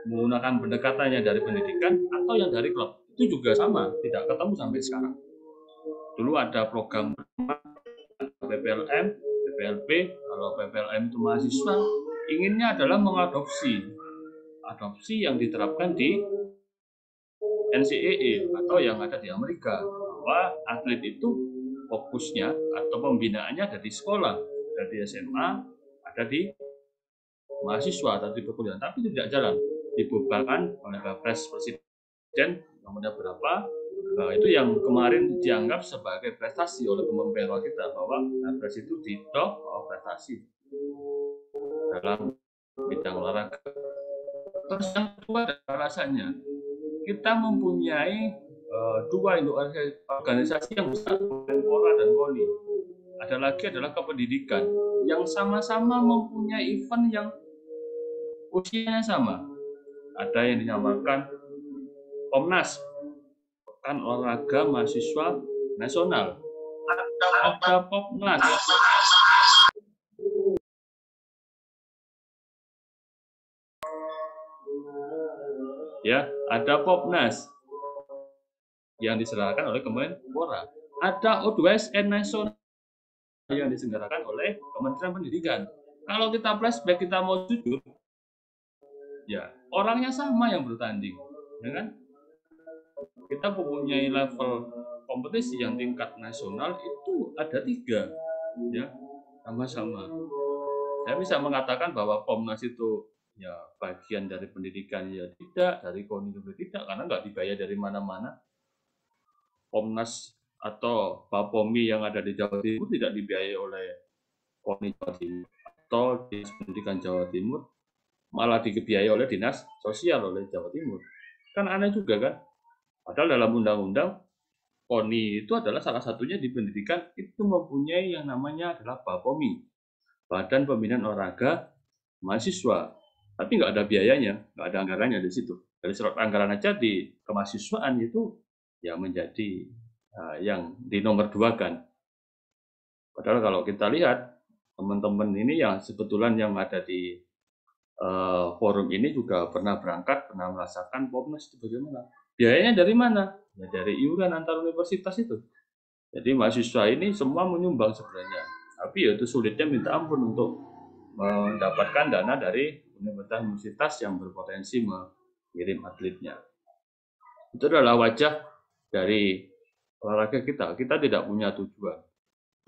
Menggunakan pendekatannya dari pendidikan atau yang dari klub. Itu juga sama, tidak ketemu sampai sekarang. Dulu ada program PPLM, PPLP, kalau PPLM itu mahasiswa, inginnya adalah mengadopsi yang diterapkan di NCAA atau yang ada di Amerika, bahwa atlet itu fokusnya atau pembinaannya ada di sekolah, ada di SMA, ada di mahasiswa atau di perkuliahan, tapi tidak jalan, dibubarkan oleh Kepres Presiden nomor berapa. Nah, itu yang kemarin dianggap sebagai prestasi oleh Kementerian kita, bahwa Kepres itu didok prestasi dalam bidang olahraga. Terus yang kedua adalah alasannya, kita mempunyai dua organisasi yang besar, Menpora dan KONI. Ada lagi adalah kependidikan yang sama-sama mempunyai event yang usianya sama. Ada yang dinamakan Komnas, Pekan Olahraga Mahasiswa Nasional. Ada Popnas. Ya, ada Popnas yang diselenggarakan oleh Kemenpora. Ada O2SN nasional yang diselenggarakan oleh Kementerian Pendidikan. Kalau kita flashback, kita mau jujur, ya orangnya sama yang bertanding, ya kan? Kita mempunyai level kompetisi yang tingkat nasional itu ada 3, ya sama-sama. Saya bisa mengatakan bahwa Pomnas itu ya bagian dari pendidikan ya tidak, dari KONI juga tidak, karena nggak dibayar dari mana-mana. Pomnas atau Bapomi yang ada di Jawa Timur tidak dibiayai oleh KONI Jawa Timur atau Dinas Pendidikan Jawa Timur, malah dibiayai oleh Dinas Sosial oleh Jawa Timur. Kan aneh juga kan? Padahal dalam undang-undang KONI itu adalah salah satunya di pendidikan itu mempunyai yang namanya adalah Bapomi, Badan Pembinaan Olahraga Mahasiswa. Tapi nggak ada biayanya, nggak ada anggarannya di situ. Dari slot anggaran aja di kemahasiswaan itu ya menjadi yang di nomor 2 kan. Padahal kalau kita lihat teman-teman ini yang sebetulnya yang ada di forum ini juga pernah berangkat, pernah merasakan Popnas itu bagaimana. Biayanya dari mana? Ya dari iuran antar universitas itu. Jadi mahasiswa ini semua menyumbang sebenarnya. Tapi ya itu sulitnya minta ampun untuk mendapatkan dana dari universitas yang berpotensi mengirim atletnya. Itu adalah wajah dari olahraga kita. Kita tidak punya tujuan.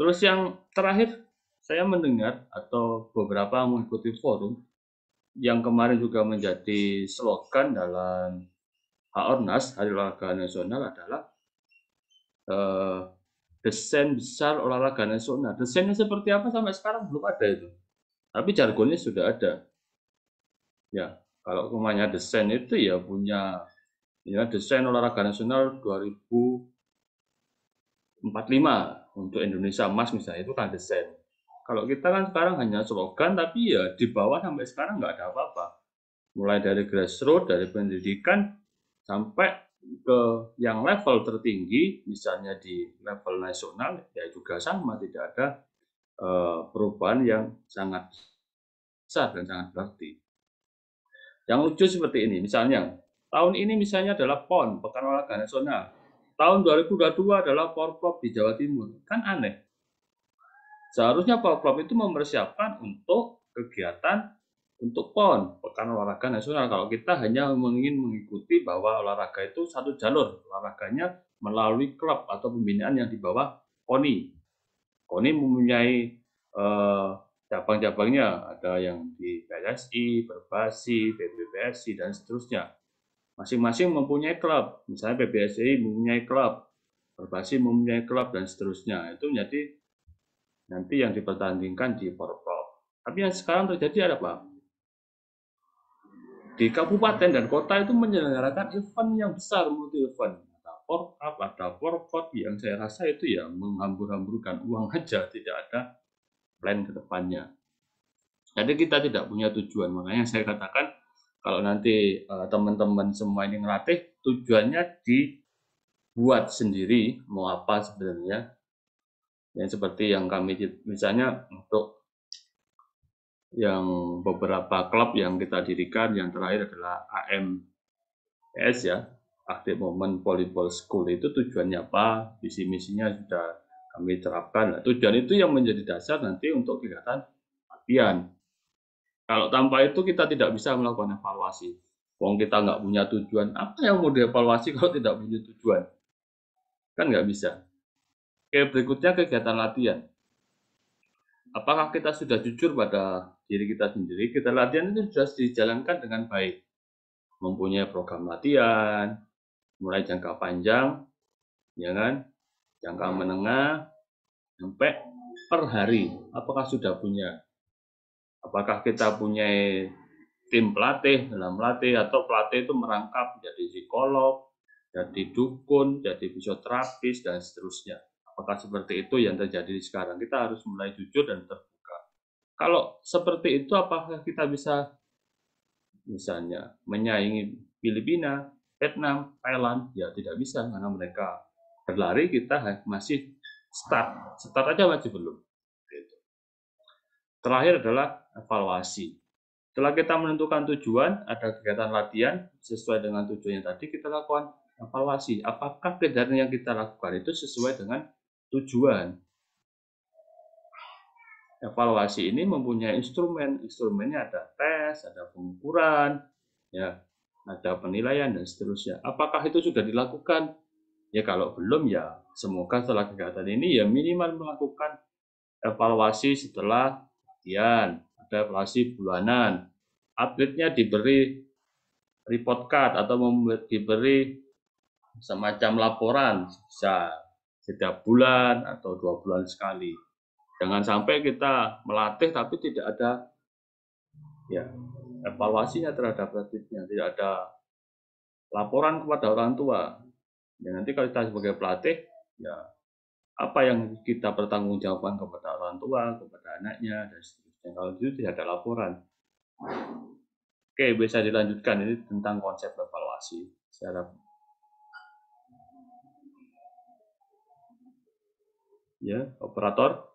Terus yang terakhir, saya mendengar atau beberapa mengikuti forum yang kemarin juga menjadi slogan dalam HORNAS, Hari Olahraga Nasional adalah desain besar olahraga nasional. Desainnya seperti apa sampai sekarang belum ada itu. Tapi jargonnya sudah ada. Ya, kalau namanya desain itu ya punya desain olahraga nasional 2045 untuk Indonesia Emas misalnya, itu kan desain. Kalau kita kan sekarang hanya slogan, tapi ya di bawah sampai sekarang nggak ada apa-apa. Mulai dari grassroots, dari pendidikan, sampai ke yang level tertinggi, misalnya di level nasional, ya juga sama, tidak ada perubahan yang sangat besar dan sangat berarti. Yang lucu seperti ini, misalnya tahun ini misalnya adalah PON, Pekan Olahraga Nasional. Tahun 2022 adalah Porprov di Jawa Timur. Kan aneh. Seharusnya Porprov itu mempersiapkan untuk kegiatan untuk PON, Pekan Olahraga Nasional. Kalau kita hanya ingin mengikuti bahwa olahraga itu satu jalur, olahraganya melalui klub atau pembinaan yang di bawah KONI. KONI mempunyai cabang-cabangnya, ada yang di PSSI, Perbasi, PBPSI, dan seterusnya. Masing-masing mempunyai klub, misalnya PBSI mempunyai klub, Perbasi mempunyai klub, dan seterusnya. Itu jadi nanti yang dipertandingkan di Porprov. Tapi yang sekarang terjadi apa? Di kabupaten dan kota itu menyelenggarakan event yang besar, multi event. Ada Porprov, ada Porprov, yang saya rasa itu ya menghambur-hamburkan uang aja, tidak ada plan ke depannya. Jadi kita tidak punya tujuan, makanya saya katakan kalau nanti teman-teman semua ini ngelatih, tujuannya dibuat sendiri, mau apa sebenarnya. Yang seperti yang kami, misalnya untuk yang beberapa klub yang kita dirikan, yang terakhir adalah AMPS ya, Active Moment Volleyball School, itu tujuannya apa, visi misinya sudah kami terapkan. Nah, tujuan itu yang menjadi dasar nanti untuk kegiatan latihan. Kalau tanpa itu kita tidak bisa melakukan evaluasi. Wong kita nggak punya tujuan, apa yang mau dievaluasi kalau tidak punya tujuan? Kan nggak bisa. Oke, berikutnya kegiatan latihan. Apakah kita sudah jujur pada diri kita sendiri? Kita latihan itu sudah dijalankan dengan baik. Mempunyai program latihan, mulai jangka panjang, ya kan? Jangka menengah, sampai per hari. Apakah sudah punya? Apakah kita punya tim pelatih dalam melatih, atau pelatih itu merangkap jadi psikolog, jadi dukun, jadi fisioterapis, dan seterusnya. Apakah seperti itu yang terjadi sekarang? Kita harus mulai jujur dan terbuka. Kalau seperti itu, apakah kita bisa misalnya menyaingi Filipina, Vietnam, Thailand? Ya tidak bisa, karena mereka berlari, kita masih start aja masih belum. Gitu. Terakhir adalah evaluasi. Setelah kita menentukan tujuan, ada kegiatan latihan sesuai dengan tujuan yang tadi, kita lakukan evaluasi. Apakah kegiatan yang kita lakukan itu sesuai dengan tujuan? Evaluasi ini mempunyai instrumen. Instrumennya ada tes, ada pengukuran, ya, ada penilaian, dan seterusnya. Apakah itu sudah dilakukan? Ya kalau belum, ya semoga setelah kegiatan ini ya minimal melakukan evaluasi setelah latihan, ada evaluasi bulanan. Atletnya diberi report card atau diberi semacam laporan, bisa setiap bulan atau 2 bulan sekali. Jangan sampai kita melatih tapi tidak ada ya evaluasinya terhadap atletnya, tidak ada laporan kepada orang tua. Ya, nanti kalau kita sebagai pelatih, ya apa yang kita pertanggungjawabkan kepada orang tua, kepada anaknya, dan seterusnya. Kalau itu tidak ada laporan. Oke, bisa dilanjutkan. Ini tentang konsep evaluasi. Secara ya, operator.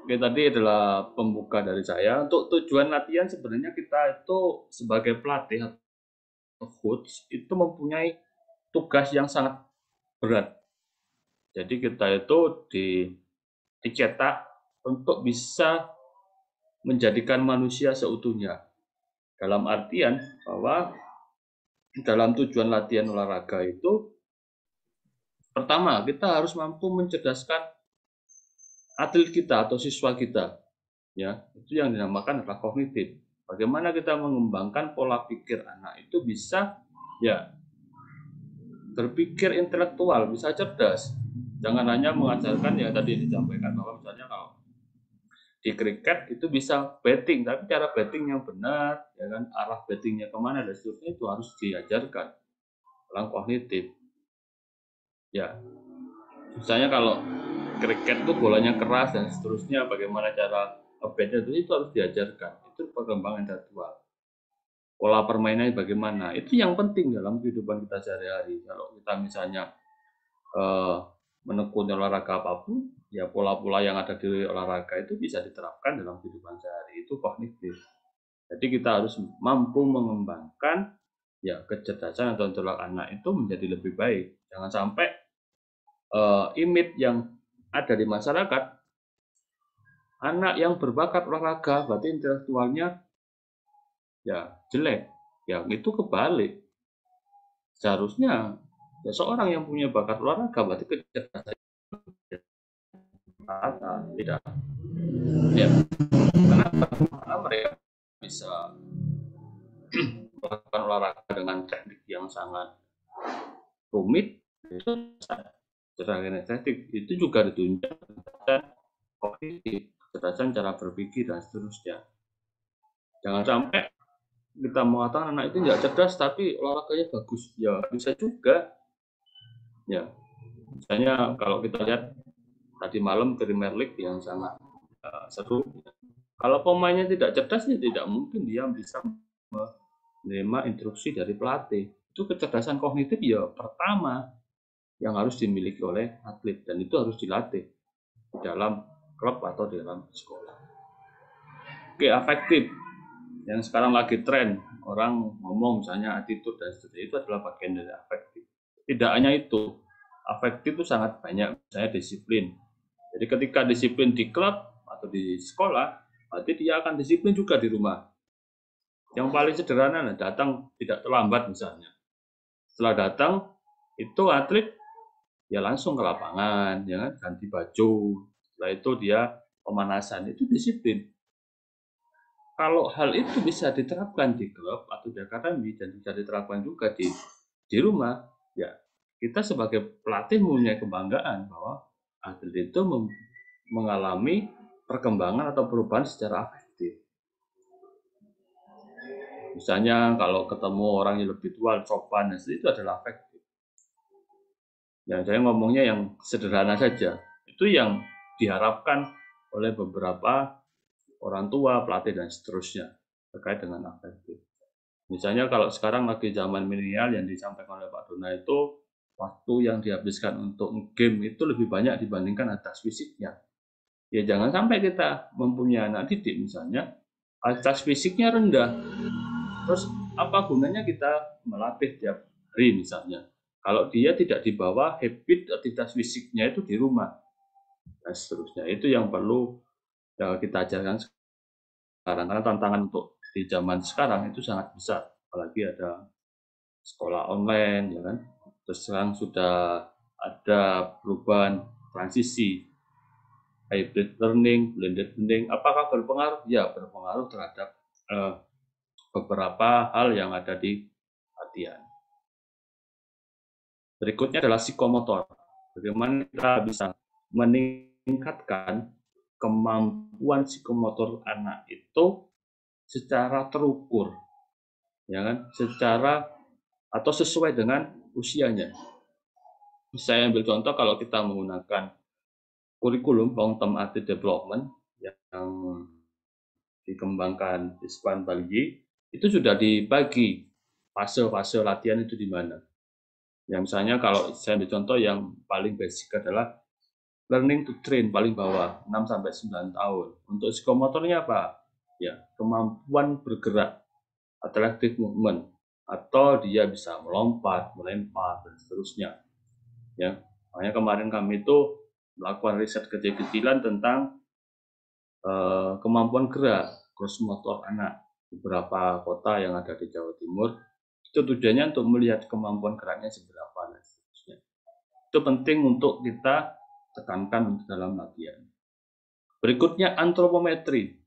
Oke, tadi adalah pembuka dari saya. Untuk tujuan latihan sebenarnya kita itu sebagai pelatih atau coach itu mempunyai tugas yang sangat berat. Jadi kita itu dicetak untuk bisa menjadikan manusia seutuhnya. Dalam artian bahwa dalam tujuan latihan olahraga itu, pertama kita harus mampu mencerdaskan atlet kita atau siswa kita. Ya, itu yang dinamakan adalah kognitif. Bagaimana kita mengembangkan pola pikir anak itu bisa ya berpikir intelektual, bisa cerdas. Jangan hanya mengajarkan ya tadi disampaikan bahwa misalnya kalau di kriket itu bisa betting, tapi cara betting yang benar, ya kan, arah bettingnya kemana dan seterusnya itu harus diajarkan dalam kognitif. Ya, misalnya kalau kriket itu bolanya keras dan seterusnya, bagaimana cara ngebetnya itu harus diajarkan. Itu perkembangan intelektual. Pola permainannya bagaimana, itu yang penting dalam kehidupan kita sehari-hari. Kalau kita misalnya menekuni olahraga apapun, ya pola-pola yang ada di olahraga itu bisa diterapkan dalam kehidupan sehari. Itu kognitif. Jadi kita harus mampu mengembangkan ya kecerdasan atau intelek anak itu menjadi lebih baik. Jangan sampai image yang ada di masyarakat, anak yang berbakat olahraga berarti intelektualnya ya jelek. Ya itu kebalik. Seharusnya ya, seorang yang punya bakat olahraga berarti kecerdasan tidak. Ya, karena mereka bisa melakukan olahraga dengan teknik yang sangat rumit, itu secara genetik itu juga ditunjukkan kognitif, kecerdasan cara berpikir dan seterusnya. Jangan sampai kita mengatakan anak itu tidak cerdas tapi olahraganya bagus, ya bisa juga. Ya, misalnya kalau kita lihat tadi malam Premier League yang sangat seru. Kalau pemainnya tidak cerdas, ya tidak mungkin dia bisa menerima instruksi dari pelatih. Itu kecerdasan kognitif ya pertama yang harus dimiliki oleh atlet, dan itu harus dilatih di dalam klub atau di dalam sekolah. Oke, afektif yang sekarang lagi tren, orang ngomong misalnya attitude dan seterusnya, itu adalah bagian dari afektif. Tidak hanya itu, afektif itu sangat banyak, misalnya disiplin. Jadi ketika disiplin di klub atau di sekolah, berarti dia akan disiplin juga di rumah. Yang paling sederhana, datang tidak terlambat misalnya. Setelah datang, itu atlet ya langsung ke lapangan, ya kan, ganti baju. Setelah itu dia pemanasan, itu disiplin. Kalau hal itu bisa diterapkan di klub atau di akademi dan bisa diterapkan juga di rumah, ya kita sebagai pelatih mempunyai kebanggaan bahwa atlet itu mengalami perkembangan atau perubahan secara afektif. Misalnya kalau ketemu orang yang lebih tua, sopan, itu adalah afektif. Ya, saya ngomongnya yang sederhana saja. Itu yang diharapkan oleh beberapa orang tua, pelatih, dan seterusnya terkait dengan afektif. Misalnya kalau sekarang lagi zaman milenial yang disampaikan oleh Pak Dona itu, waktu yang dihabiskan untuk game itu lebih banyak dibandingkan atas fisiknya. Ya jangan sampai kita mempunyai anak didik misalnya, atas fisiknya rendah, terus apa gunanya kita melatih tiap hari misalnya, kalau dia tidak dibawa habit aktivitas fisiknya itu di rumah, dan seterusnya. Itu yang perlu kita ajarkan sekarang, karena tantangan untuk di zaman sekarang itu sangat besar, apalagi ada sekolah online, ya kan. Terus sekarang sudah ada perubahan transisi hybrid learning, blended learning. Apakah berpengaruh? Ya, berpengaruh terhadap beberapa hal yang ada di latihan. Berikutnya adalah psikomotor. Bagaimana kita bisa meningkatkan kemampuan psikomotor anak itu secara terukur, ya kan? Secara atau sesuai dengan usianya. Saya ambil contoh kalau kita menggunakan kurikulum long term athlete development yang dikembangkan di Span Bali, itu sudah dibagi fase-fase latihan itu di mana. Yang misalnya kalau saya ambil contoh yang paling basic adalah learning to train paling bawah 6-9 tahun. Untuk psikomotornya apa? Ya, kemampuan bergerak, athletic movement, atau dia bisa melompat, melempar, dan seterusnya. Ya, makanya kemarin kami itu melakukan riset kecil-kecilan tentang kemampuan gerak, gross motor anak, beberapa kota yang ada di Jawa Timur. Itu tujuannya untuk melihat kemampuan geraknya seberapa, dan seterusnya. Itu penting untuk kita tekankan dalam latihan. Berikutnya antropometri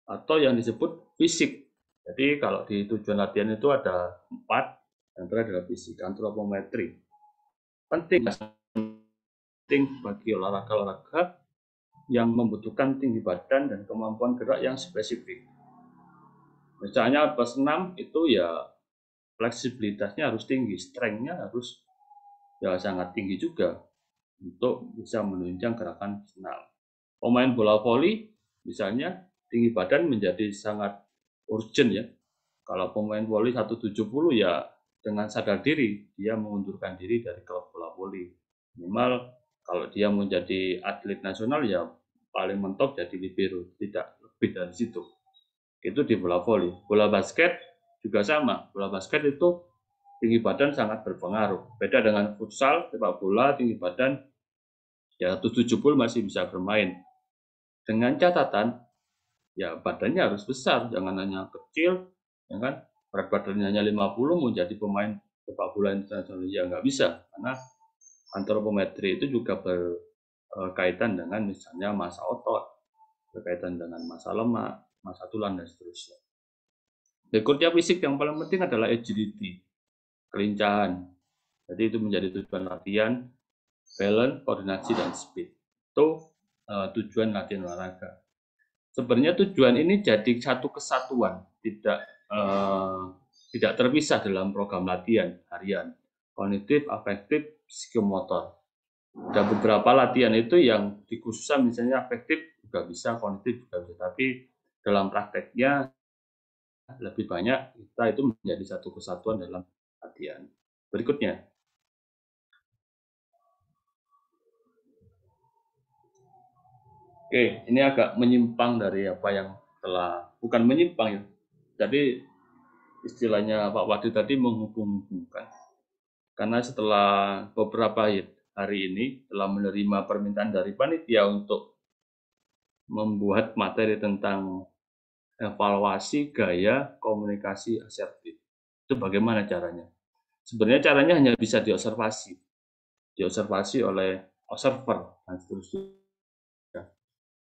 atau yang disebut fisik. Jadi kalau di tujuan latihan itu ada 4, yang terakhir adalah fisik, antropometri. Penting bagi olahraga-olahraga yang membutuhkan tinggi badan dan kemampuan gerak yang spesifik. Misalnya plus 6 itu ya fleksibilitasnya harus tinggi, strength-nya harus ya sangat tinggi juga untuk bisa menunjang gerakan senam. Pemain bola voli misalnya tinggi badan menjadi sangat urgent ya. Kalau pemain voli 170 ya dengan sadar diri dia mengundurkan diri dari klub bola voli. Minimal kalau dia menjadi atlet nasional ya paling mentok jadi libero, tidak lebih dari situ. Itu di bola voli. Bola basket juga sama. Bola basket itu tinggi badan sangat berpengaruh. Beda dengan futsal, sepak bola tinggi badan ya 170 masih bisa bermain. Dengan catatan ya badannya harus besar, jangan hanya kecil, ya kan? Berat badannya hanya 50 mau jadi pemain sepak bola internasional ya nggak bisa, karena antropometri itu juga berkaitan dengan misalnya massa otot, berkaitan dengan massa lemak, massa tulang, dan seterusnya. Berikutnya fisik yang paling penting adalah agility, kelincahan. Jadi itu menjadi tujuan latihan, balance, koordinasi, dan speed. Itu tujuan latihan olahraga. Sebenarnya tujuan ini jadi satu kesatuan, tidak terpisah dalam program latihan harian, kognitif, afektif, psikomotor. Ada beberapa latihan itu yang dikhususkan misalnya afektif juga bisa, kognitif juga bisa, tapi dalam prakteknya lebih banyak kita itu menjadi satu kesatuan dalam latihan. Berikutnya. Oke, ini agak menyimpang dari apa yang bukan menyimpang ya. Jadi istilahnya Pak Wadi tadi menghubung-hubungkan. Karena setelah beberapa hari ini telah menerima permintaan dari panitia untuk membuat materi tentang evaluasi gaya komunikasi asertif. Itu bagaimana caranya? Sebenarnya caranya hanya bisa diobservasi oleh observer dan seterusnya.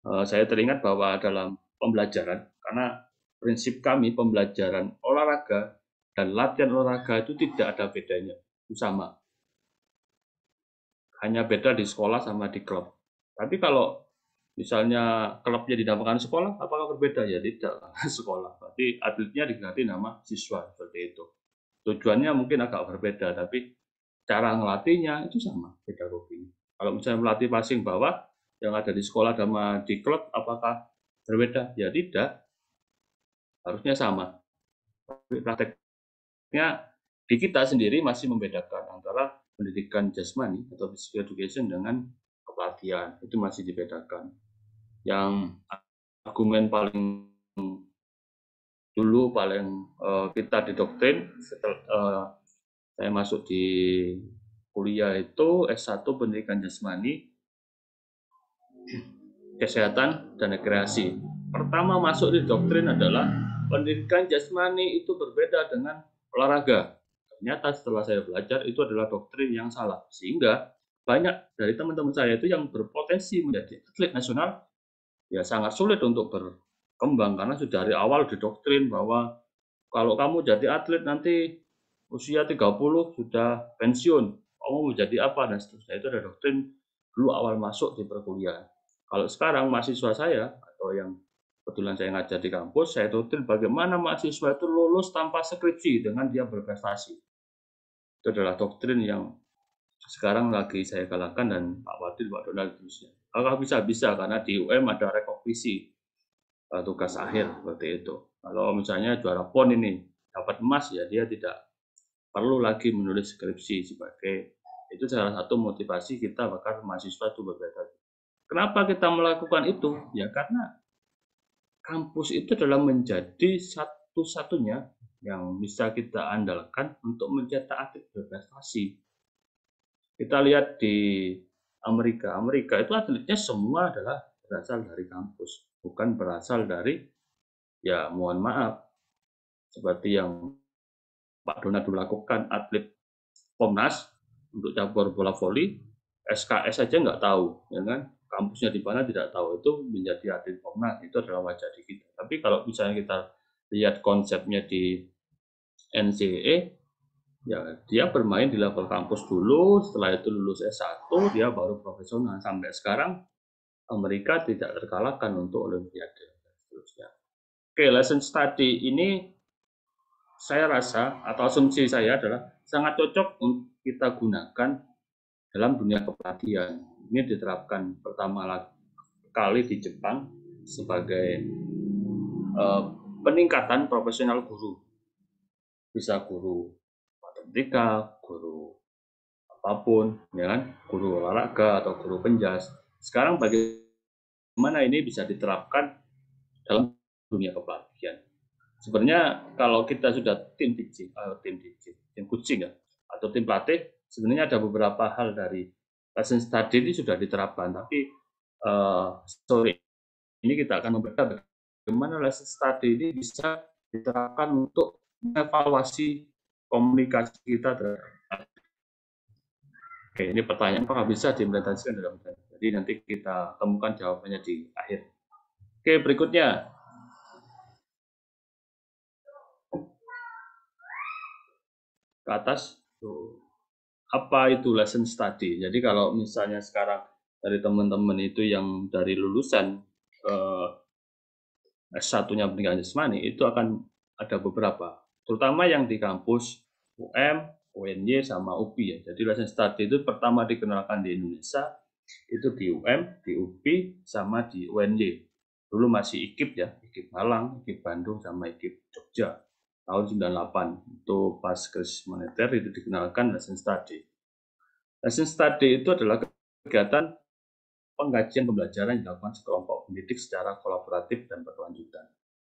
Saya teringat bahwa dalam pembelajaran, karena prinsip kami pembelajaran olahraga dan latihan olahraga itu tidak ada bedanya, itu sama. Hanya beda di sekolah sama di klub. Tapi kalau misalnya klubnya dinamakan sekolah, apakah berbeda? Ya tidak, sekolah. Berarti atletnya diganti nama siswa, seperti itu. Tujuannya mungkin agak berbeda, tapi cara ngelatihnya itu sama pedagoginya. Kalau misalnya melatih passing bawah, yang ada di sekolah sama di klub, apakah berbeda? Ya tidak, harusnya sama. Tapi prakteknya di kita sendiri masih membedakan antara pendidikan jasmani atau physical education dengan kepelatihan. Itu masih dibedakan. Yang argumen paling dulu paling kita didoktrin setelah saya masuk di kuliah itu S1 pendidikan jasmani, kesehatan, dan rekreasi. Pertama masuk di doktrin adalah pendidikan jasmani itu berbeda dengan olahraga. Ternyata setelah saya belajar itu adalah doktrin yang salah. Sehingga banyak dari teman-teman saya itu yang berpotensi menjadi atlet nasional ya sangat sulit untuk berkembang karena sudah dari awal didoktrin bahwa kalau kamu jadi atlet nanti usia 30 sudah pensiun, kamu mau jadi apa dan seterusnya. Itu ada doktrin dulu awal masuk di perkuliahan. Kalau sekarang mahasiswa saya atau yang kebetulan saya ngajar di kampus, saya doktrin bagaimana mahasiswa itu lulus tanpa skripsi dengan dia berprestasi. Itu adalah doktrin yang sekarang lagi saya galakkan dan Pak Wadil, Pak Donald terusnya. Kalau bisa karena di UM ada rekognisi tugas akhir seperti itu. Kalau misalnya juara PON ini dapat emas ya dia tidak perlu lagi menulis skripsi sebagai itu salah satu motivasi kita agar mahasiswa itu berbeda. Kenapa kita melakukan itu? Ya karena kampus itu adalah menjadi satu-satunya yang bisa kita andalkan untuk mencetak atlet berprestasi. Kita lihat di Amerika itu atletnya semua adalah berasal dari kampus, bukan berasal dari, ya mohon maaf, seperti yang Pak Donald lakukan, atlet Komnas untuk cabur bola voli, SKS saja nggak tahu, ya kan? Kampusnya di mana tidak tahu, itu menjadi atlet Komnas, itu adalah wajah di kita. Tapi kalau misalnya kita lihat konsepnya di NCAA, ya dia bermain di level kampus dulu, setelah itu lulus S1 dia baru profesional. Sampai sekarang Amerika tidak terkalahkan untuk olimpiade dan seterusnya. Oke, lesson study ini saya rasa atau asumsi saya adalah sangat cocok untuk kita gunakan dalam dunia kepelatihan. Ini diterapkan pertama kali di Jepang sebagai peningkatan profesional guru. Bisa guru matematika, guru apapun, ya kan, guru olahraga atau guru penjas. Sekarang bagaimana ini bisa diterapkan dalam dunia kepelatihan? Sebenarnya kalau kita sudah tim coaching ya, atau tim pelatih, sebenarnya ada beberapa hal dari lesson study ini sudah diterapkan. Tapi sore ini kita akan membahas bagaimana lesson study ini bisa diterapkan untuk mengevaluasi komunikasi kita terhadap. Oke, ini pertanyaan apakah bisa diimplementasikan dalam plan. Jadi nanti kita temukan jawabannya di akhir. Oke, berikutnya. Ke atas. Apa itu lesson study? Jadi kalau misalnya sekarang dari teman-teman itu yang dari lulusan S1-nya pendidikan jasmani, itu akan ada beberapa. Terutama yang di kampus UM, UNY, sama UPI ya. Jadi lesson study itu pertama dikenalkan di Indonesia, itu di UM, di UPI, sama di UNY. Dulu masih IKIP ya, IKIP Malang, IKIP Bandung, sama IKIP Jogja. Tahun 98, itu pas krisis moneter itu dikenalkan lesson study. Lesson study itu adalah kegiatan pengkajian pembelajaran yang dilakukan sekelompok pendidik secara kolaboratif dan berkelanjutan.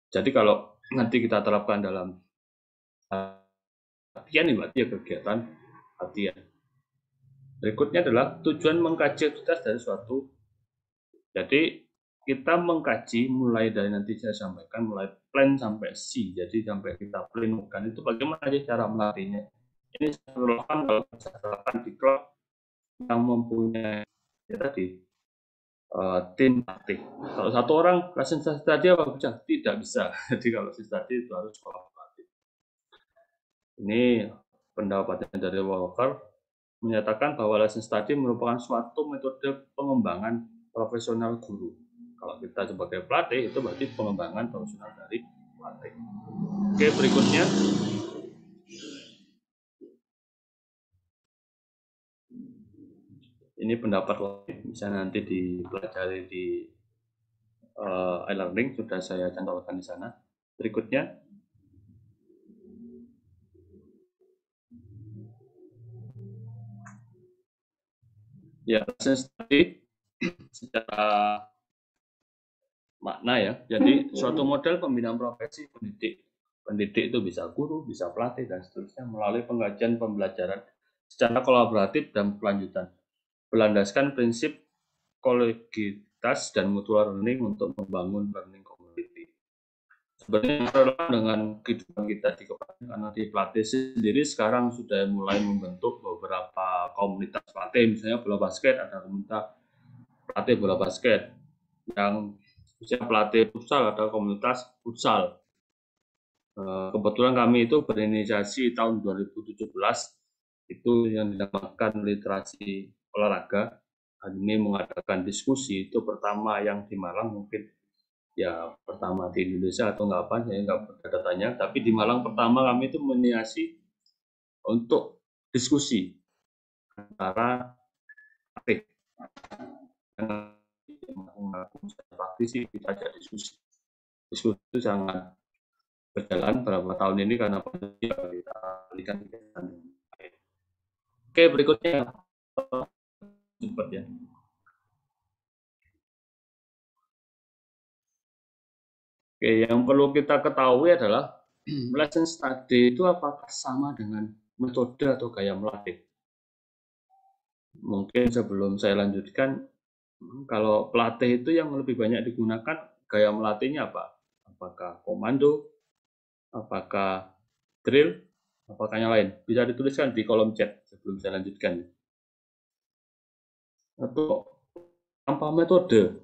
Jadi kalau nanti kita terapkan dalam latihan, ini berarti ya kegiatan latihan. Berikutnya adalah tujuan mengkaji aktivitas dari suatu. Jadi kita mengkaji mulai dari nanti saya sampaikan mulai plan sampai C. Jadi sampai kita planokan itu bagaimana aja cara melatihnya. Ini saya lakukan kalau saya lakukan di klub yang mempunyai ya tadi tim pelatih. Kalau satu orang lesson study apa bisa? Tidak bisa. Jadi kalau lesson study itu harus kolaboratif. Ini pendapatnya dari Walker menyatakan bahwa lesson study merupakan suatu metode pengembangan profesional guru. Kalau kita sebagai pelatih itu berarti pengembangan profesional dari pelatih. Oke, berikutnya. Ini pendapat lain, bisa nanti dipelajari di e-learning, sudah saya cantumkan di sana. Berikutnya. Ya, study secara makna ya. Jadi suatu model pembinaan profesi pendidik. Pendidik itu bisa guru, bisa pelatih, dan seterusnya melalui pengajian pembelajaran secara kolaboratif dan berkelanjutan. Berlandaskan prinsip kolegialitas dan mutual learning untuk membangun learning community. Sebenarnya relevan dengan kehidupan kita di Kepastian, karena di pelatih sendiri sekarang sudah mulai membentuk beberapa komunitas pelatih, misalnya bola basket, ada komunitas pelatih bola basket, yang pelatih futsal ada komunitas futsal. Kebetulan kami itu berinisiasi tahun 2017 itu yang dinamakan literasi olahraga. Ini mengadakan diskusi itu pertama yang di Malang, mungkin ya pertama di Indonesia atau nggak apa, saya nggak datanya, tapi di Malang pertama kami itu menginisiasi untuk diskusi antara pelatih mengaku praktisi, kita ajak diskusi. Diskusi itu sangat berjalan beberapa tahun ini karena pandemi kita alihkan kegiatan. Oke, berikutnya cepat ya. Oke, yang perlu kita ketahui adalah lesson study itu apakah sama dengan metode atau gaya melatih. Mungkin sebelum saya lanjutkan, kalau pelatih itu yang lebih banyak digunakan gaya melatihnya apa? Apakah komando, apakah drill, apakah yang lain? Bisa dituliskan di kolom chat sebelum saya lanjutkan. Atau tanpa metode,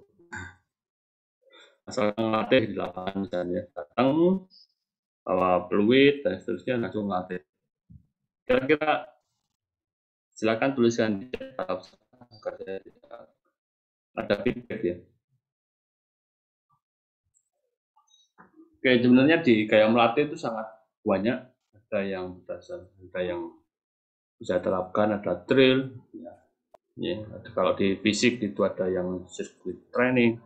asal melatih di lapangan misalnya, datang bawa peluit dan seterusnya langsung melatih. Kira-kira silakan tuliskan di chat agar ada feedback ya. Oke, sebenarnya di gaya melatih itu sangat banyak. Ada yang berdasar, ada yang bisa terapkan, ada drill. Ya, kalau di fisik itu ada yang circuit training,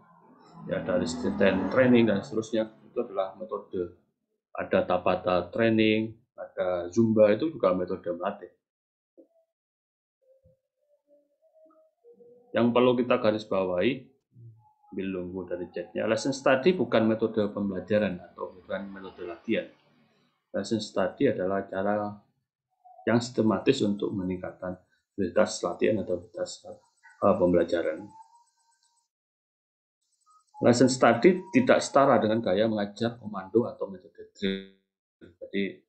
ya ada resistance training dan seterusnya. Itu adalah metode. Ada Tabata training, ada Zumba, itu juga metode melatih. Yang perlu kita garis bawahi, ambil nunggu dari chatnya, lesson study bukan metode pembelajaran atau bukan metode latihan. Lesson study adalah cara yang sistematis untuk meningkatkan kualitas latihan atau kualitas pembelajaran. Lesson study tidak setara dengan gaya mengajar komando atau metode drill. Jadi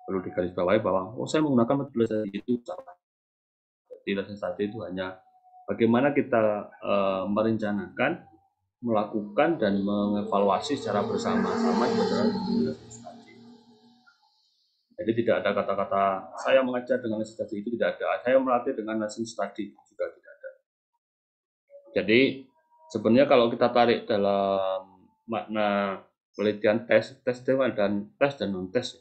perlu digarisbawahi bahwa saya menggunakan metode itu salah. Jadi lesson study itu hanya bagaimana kita merencanakan, melakukan dan mengevaluasi secara bersama-sama lesson study. Jadi tidak ada kata-kata saya mengajar dengan lesson study, itu tidak ada. Saya melatih dengan lesson study juga tidak ada. Jadi sebenarnya kalau kita tarik dalam makna penelitian tes itu ada tes dan non tes.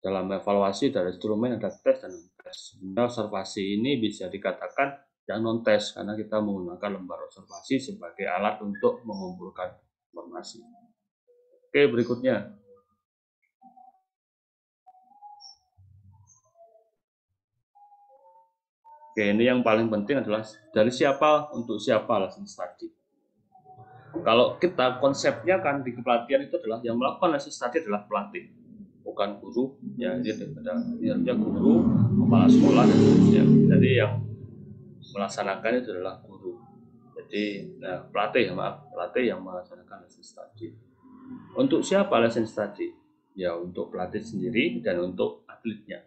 Dalam evaluasi dari instrumen ada tes dan non tes. Sebenarnya observasi ini bisa dikatakan yang non tes karena kita menggunakan lembar observasi sebagai alat untuk mengumpulkan informasi. Oke, berikutnya. Oke, ini yang paling penting adalah dari siapa untuk siapa lesson study. Kalau kita konsepnya kan di kepelatihan itu adalah yang melakukan lesson study adalah pelatih, bukan guru. Ya, dia guru, kepala sekolah dan seterusnya. Jadi yang melaksanakan itu adalah guru. Jadi pelatih yang melaksanakan lesson study. Untuk siapa lesson study? Ya untuk pelatih sendiri dan untuk atletnya.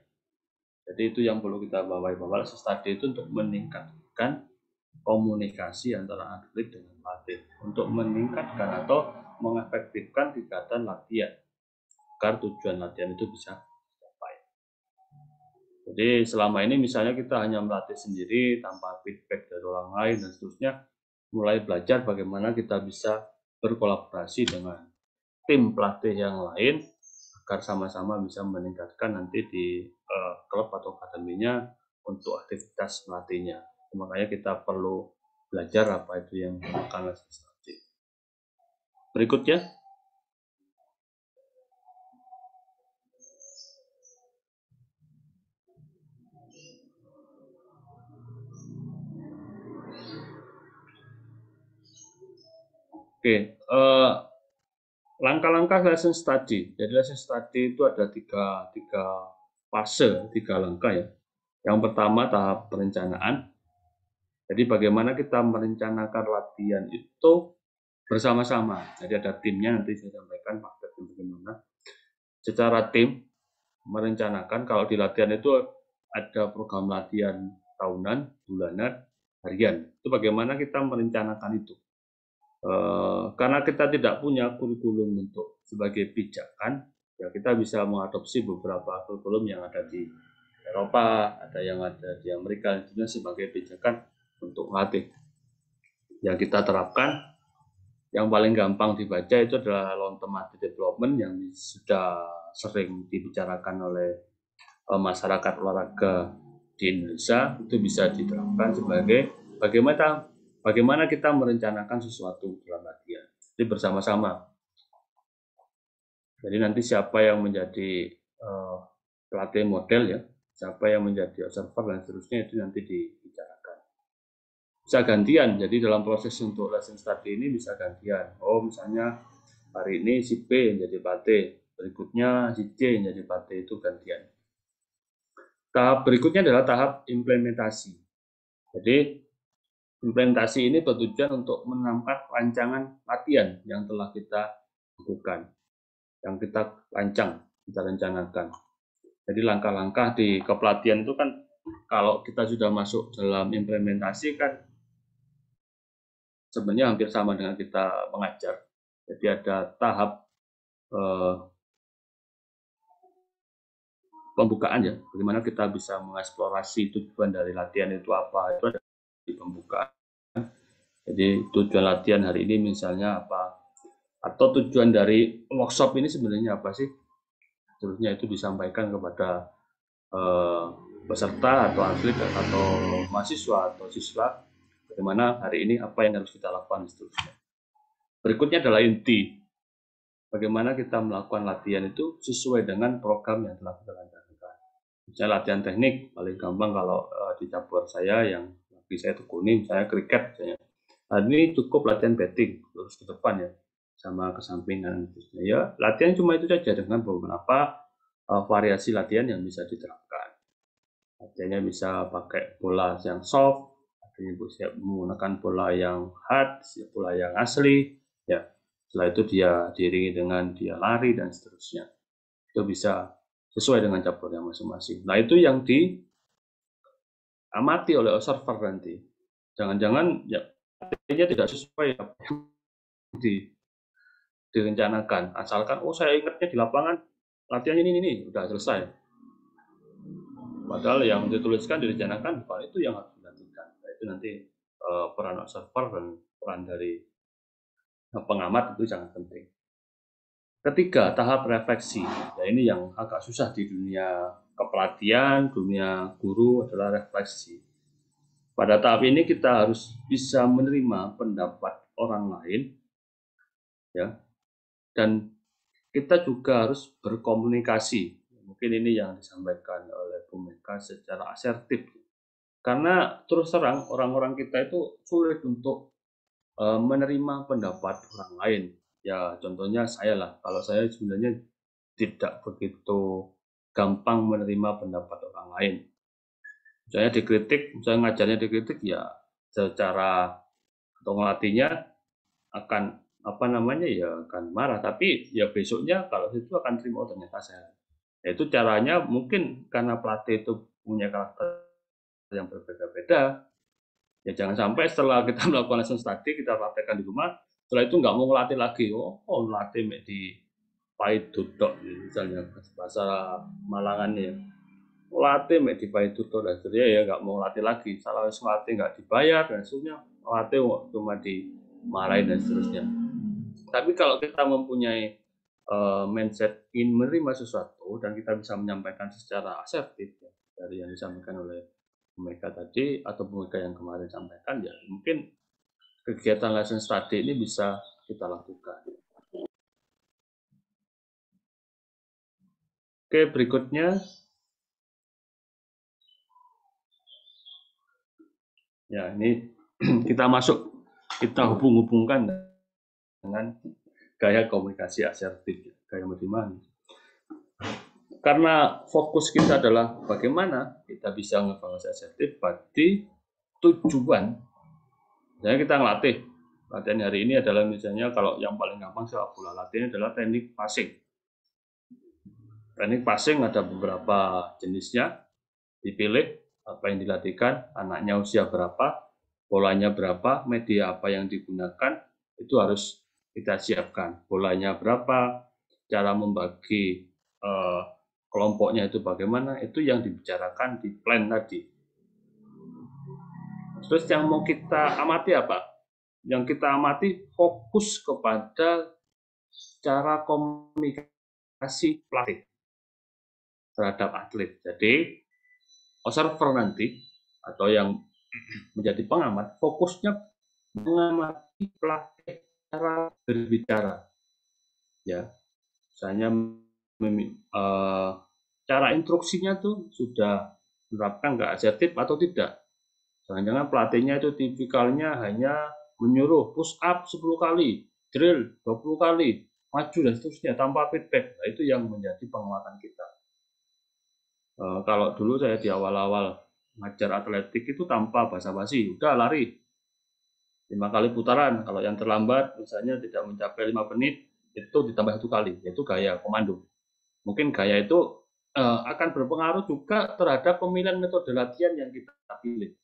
Jadi itu yang perlu kita bawahi, bahwa lesson study itu untuk meningkatkan komunikasi antara atlet dengan pelatih, untuk meningkatkan atau mengefektifkan kegiatan latihan agar tujuan latihan itu bisa tercapai. Jadi selama ini misalnya kita hanya melatih sendiri tanpa feedback dari orang lain dan seterusnya, mulai belajar bagaimana kita bisa berkolaborasi dengan tim pelatih yang lain agar sama-sama bisa meningkatkan nanti di klub atau akademinya untuk aktivitas melatihnya. Makanya kita perlu belajar apa itu yang merupakan lesson study. Berikutnya. Oke, langkah-langkah lesson study. Jadi lesson study itu ada tiga fase, 3 langkah ya. Yang pertama tahap perencanaan. Jadi bagaimana kita merencanakan latihan itu bersama-sama. Jadi ada timnya, nanti saya sampaikan prakteknya bagaimana. Secara tim merencanakan, kalau di latihan itu ada program latihan tahunan, bulanan, harian. Itu bagaimana kita merencanakan itu. Karena kita tidak punya kurikulum untuk sebagai pijakan, ya kita bisa mengadopsi beberapa kurikulum yang ada di Eropa, ada yang ada di Amerika, itu sebagai pijakan untuk melatih. Yang kita terapkan, yang paling gampang dibaca itu adalah long term athlete development yang sudah sering dibicarakan oleh masyarakat olahraga di Indonesia. Itu bisa diterapkan sebagai bagaimana kita merencanakan sesuatu dalam latihan. Jadi bersama-sama. Jadi nanti siapa yang menjadi pelatih model ya, siapa yang menjadi observer dan seterusnya itu nanti dibicarakan. Bisa gantian, jadi dalam proses untuk lesson study ini bisa gantian. Oh misalnya hari ini si B yang jadi pelatih, berikutnya si C yang jadi pelatih, itu gantian. Tahap berikutnya adalah tahap implementasi. Jadi implementasi ini bertujuan untuk menangkap rancangan latihan yang telah kita lakukan, yang kita rancang, kita rencanakan. Jadi langkah-langkah di kepelatihan itu kan kalau kita sudah masuk dalam implementasi kan sebenarnya hampir sama dengan kita mengajar. Jadi ada tahap pembukaan ya, bagaimana kita bisa mengeksplorasi tujuan dari latihan itu apa, itu ada di pembukaan. Jadi tujuan latihan hari ini misalnya apa, atau tujuan dari workshop ini sebenarnya apa sih, seterusnya itu disampaikan kepada peserta atau atlet atau mahasiswa atau siswa, bagaimana hari ini apa yang harus kita lakukan seterusnya. Berikutnya adalah inti, bagaimana kita melakukan latihan itu sesuai dengan program yang telah kita lakukan. Misalnya latihan teknik, paling gampang kalau di cabur saya yang lagi saya tekuni, saya kriket misalnya. Hari ini cukup latihan batting, terus ke depan ya, sama kesampingan. Ya, latihan cuma itu saja dengan beberapa variasi latihan yang bisa diterapkan. Latihannya bisa pakai bola yang soft, artinya bisa menggunakan bola yang hard, bola yang asli. Ya, setelah itu dia diiringi dengan dia lari dan seterusnya. Itu bisa sesuai dengan cabur yang masing-masing. Nah itu yang diamati oleh observer nanti. Jangan-jangan ya artinya tidak sesuai apa yang direncanakan. Asalkan saya ingatnya di lapangan latihan ini udah selesai. Padahal yang dituliskan direncanakan bukan itu yang harus dilakukan. Nah, itu nanti peran observer dan peran dari pengamat itu sangat penting. Ketiga, tahap refleksi. Nah, ini yang agak susah di dunia kepelatihan, dunia guru adalah refleksi. Pada tahap ini kita harus bisa menerima pendapat orang lain, ya, dan kita juga harus berkomunikasi. Mungkin ini yang disampaikan oleh Bu Mega secara asertif. Karena terus terang orang-orang kita itu sulit untuk menerima pendapat orang lain. Ya contohnya saya lah, kalau saya sebenarnya tidak begitu gampang menerima pendapat orang lain. Misalnya dikritik, misalnya ngajarnya dikritik, ya secara atau ngelatihnya akan ya akan marah, tapi ya besoknya kalau itu akan terima, oh ternyata saya. Ya, itu caranya mungkin karena pelatih itu punya karakter yang berbeda-beda. Ya jangan sampai setelah kita melakukan lesson study, kita praktekkan di rumah, setelah itu nggak mau ngelatih lagi. Oh ngelatih di pahit duduk misalnya bahasa Malangannya. Ngelatih di pahit duduk dan seterusnya ya nggak mau latih lagi. Salah ngelatih nggak dibayar dan seterusnya. latih cuma dimarahin dan seterusnya. Tapi kalau kita mempunyai mindset ingin menerima sesuatu dan kita bisa menyampaikan secara asertif ya, dari yang disampaikan oleh mereka tadi atau mereka yang kemarin sampaikan, ya mungkin kegiatan lesson study ini bisa kita lakukan. Oke, berikutnya ya ini kita hubung-hubungkan dengan gaya komunikasi asertif, gaya bagaimana. Karena fokus kita adalah bagaimana kita bisa ngebangun asertif, berarti tujuan. Misalnya kita ngelatih, latihan hari ini adalah misalnya kalau yang paling gampang sepak bola, latihan adalah teknik passing. Teknik passing ada beberapa jenisnya, dipilih apa yang dilatihkan, anaknya usia berapa, bolanya berapa, media apa yang digunakan, itu harus kita siapkan. Bolanya berapa, cara membagi kelompoknya itu bagaimana, itu yang dibicarakan di plan tadi. Terus yang mau kita amati apa? Yang kita amati fokus kepada cara komunikasi pelatih terhadap atlet. Jadi observer nanti atau yang menjadi pengamat fokusnya mengamati pelatih cara berbicara, ya. Misalnya cara instruksinya tuh sudah menerapkan nggak asertif atau tidak. Jangan-jangan pelatihnya itu tipikalnya hanya menyuruh push up 10 kali, drill 20 kali, maju dan seterusnya tanpa feedback. Nah, itu yang menjadi penguatan kita. Kalau dulu saya di awal-awal ngajar atletik itu tanpa basa-basi, udah lari 5 kali putaran. Kalau yang terlambat misalnya tidak mencapai 5 menit, itu ditambah 1 kali, yaitu gaya komando. Mungkin gaya itu akan berpengaruh juga terhadap pemilihan metode latihan yang kita pilih.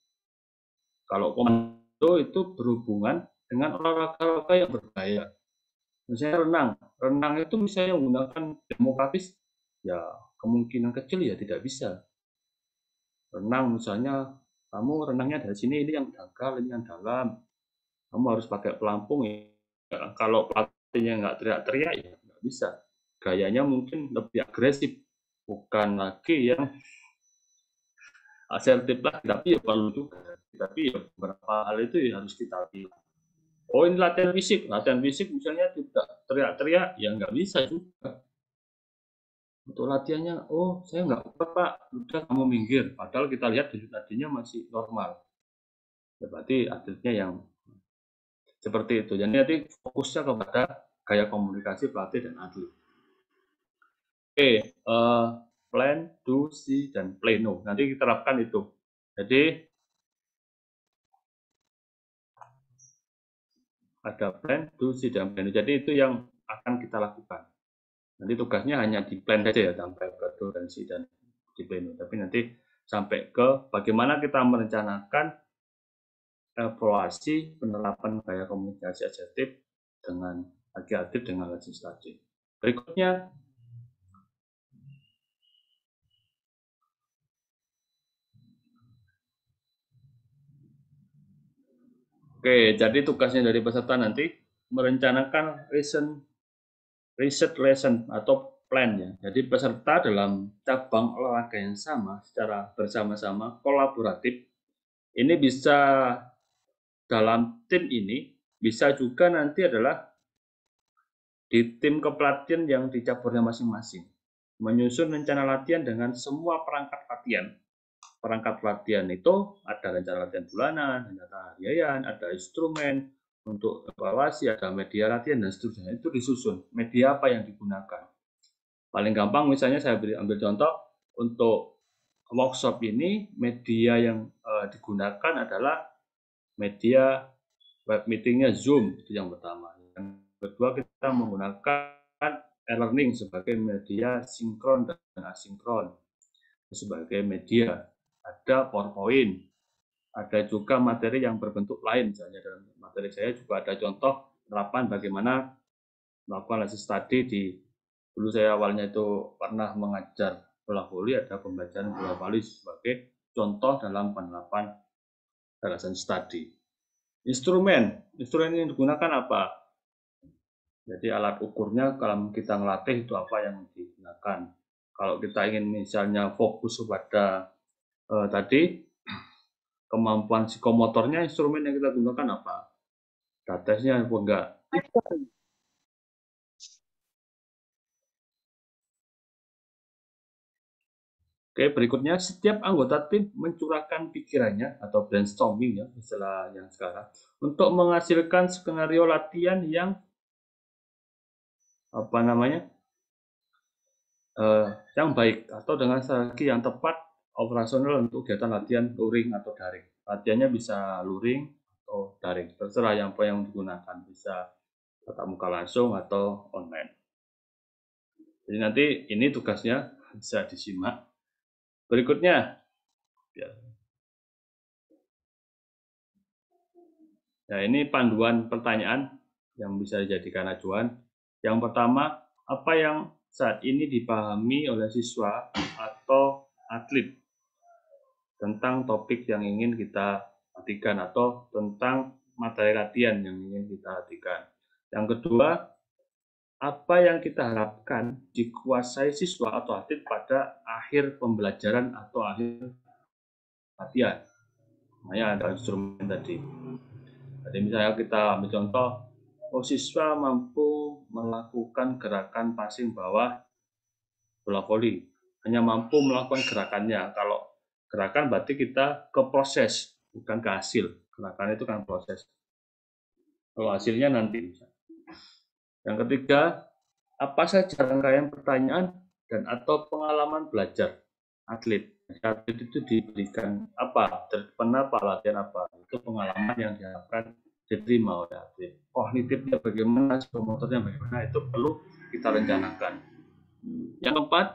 Kalau komando itu berhubungan dengan olahraga yang berbahaya. Misalnya renang itu misalnya menggunakan demokratis, ya kemungkinan kecil ya tidak bisa. Renang misalnya, kamu renangnya dari sini, ini yang dangkal, ini yang dalam. Kamu harus pakai pelampung ya. Kalau pelatihnya nggak teriak-teriak ya nggak bisa. Gayanya mungkin lebih agresif, bukan lagi yang asertif lah, tapi ya perlu juga. Tapi ya beberapa hal itu ya harus kita pilih. Oh ini latihan fisik misalnya tidak teriak-teriak ya nggak bisa juga. Untuk latihannya, oh saya nggak kuat Pak, udah kamu minggir. Padahal kita lihat denyut nadinya masih normal. Ya, berarti atletnya yang seperti itu. Jadi nanti fokusnya kepada gaya komunikasi pelatih dan atlet. Oke, plan, do, see, dan play, no. Nanti kita terapkan itu. Jadi ada plan, do, see, dan play. Jadi itu yang akan kita lakukan. Nanti tugasnya hanya di plan saja ya, sampai ke do dan see dan di play. Tapi nanti sampai ke bagaimana kita merencanakan evaluasi penerapan gaya komunikasi asertif dengan atlet dengan lesson study. Berikutnya, oke, jadi tugasnya dari peserta nanti merencanakan riset lesson atau plan ya. Jadi peserta dalam cabang olahraga yang sama secara bersama-sama kolaboratif ini bisa dalam tim ini bisa juga nanti adalah di tim kepelatihan yang di caburnya masing-masing. Menyusun rencana latihan dengan semua perangkat latihan. Perangkat latihan itu ada rencana latihan bulanan, rencana harian, ada instrumen untuk evaluasi, ada media latihan dan seterusnya. Itu disusun. Media apa yang digunakan? Paling gampang misalnya saya ambil contoh untuk workshop ini media yang digunakan adalah media web meetingnya Zoom, itu yang pertama. Yang kedua kita menggunakan e-learning sebagai media sinkron dan asinkron sebagai media. Ada PowerPoint, ada juga materi yang berbentuk lain. Misalnya dalam materi saya juga ada contoh penerapan bagaimana melakukan lesson study di dulu saya awalnya itu pernah mengajar bola voli, ada pembelajaran bola voli sebagai contoh dalam penerapan lesson study. Instrumen yang digunakan apa? Jadi alat ukurnya kalau kita ngelatih itu apa yang digunakan. Kalau kita ingin misalnya fokus kepada tadi kemampuan psikomotornya, instrumen yang kita gunakan apa? Tesnya apa enggak? Oke, berikutnya setiap anggota tim mencurahkan pikirannya atau brainstorming ya, istilah yang sekarang, untuk menghasilkan skenario latihan yang apa namanya? Yang baik atau dengan strategi yang tepat operasional untuk kegiatan latihan luring atau daring. Latihannya bisa luring atau daring, terserah yang apa yang digunakan, bisa tatap muka langsung atau online. Jadi nanti ini tugasnya bisa disimak. Berikutnya, ya ini panduan pertanyaan yang bisa dijadikan acuan. Yang pertama, apa yang saat ini dipahami oleh siswa atau atlet tentang topik yang ingin kita perhatikan atau tentang materi latihan yang ingin kita perhatikan. Yang kedua, apa yang kita harapkan dikuasai siswa atau atlet pada akhir pembelajaran atau akhir latihan. Makanya ada instrumen tadi. Jadi misalnya kita ambil contoh, siswa mampu melakukan gerakan passing bawah bola voli, hanya mampu melakukan gerakannya. Kalau gerakan berarti kita ke proses, bukan ke hasil. Gerakan itu kan proses. Kalau hasilnya nanti. Yang ketiga, apa saja rangkaian pertanyaan dan atau pengalaman belajar atlet. Atlet itu diberikan apa, apa, latihan apa. Itu pengalaman yang diharapkan diterima oleh atlet. Kognitifnya bagaimana, psikomotornya bagaimana, itu perlu kita rencanakan. Yang keempat,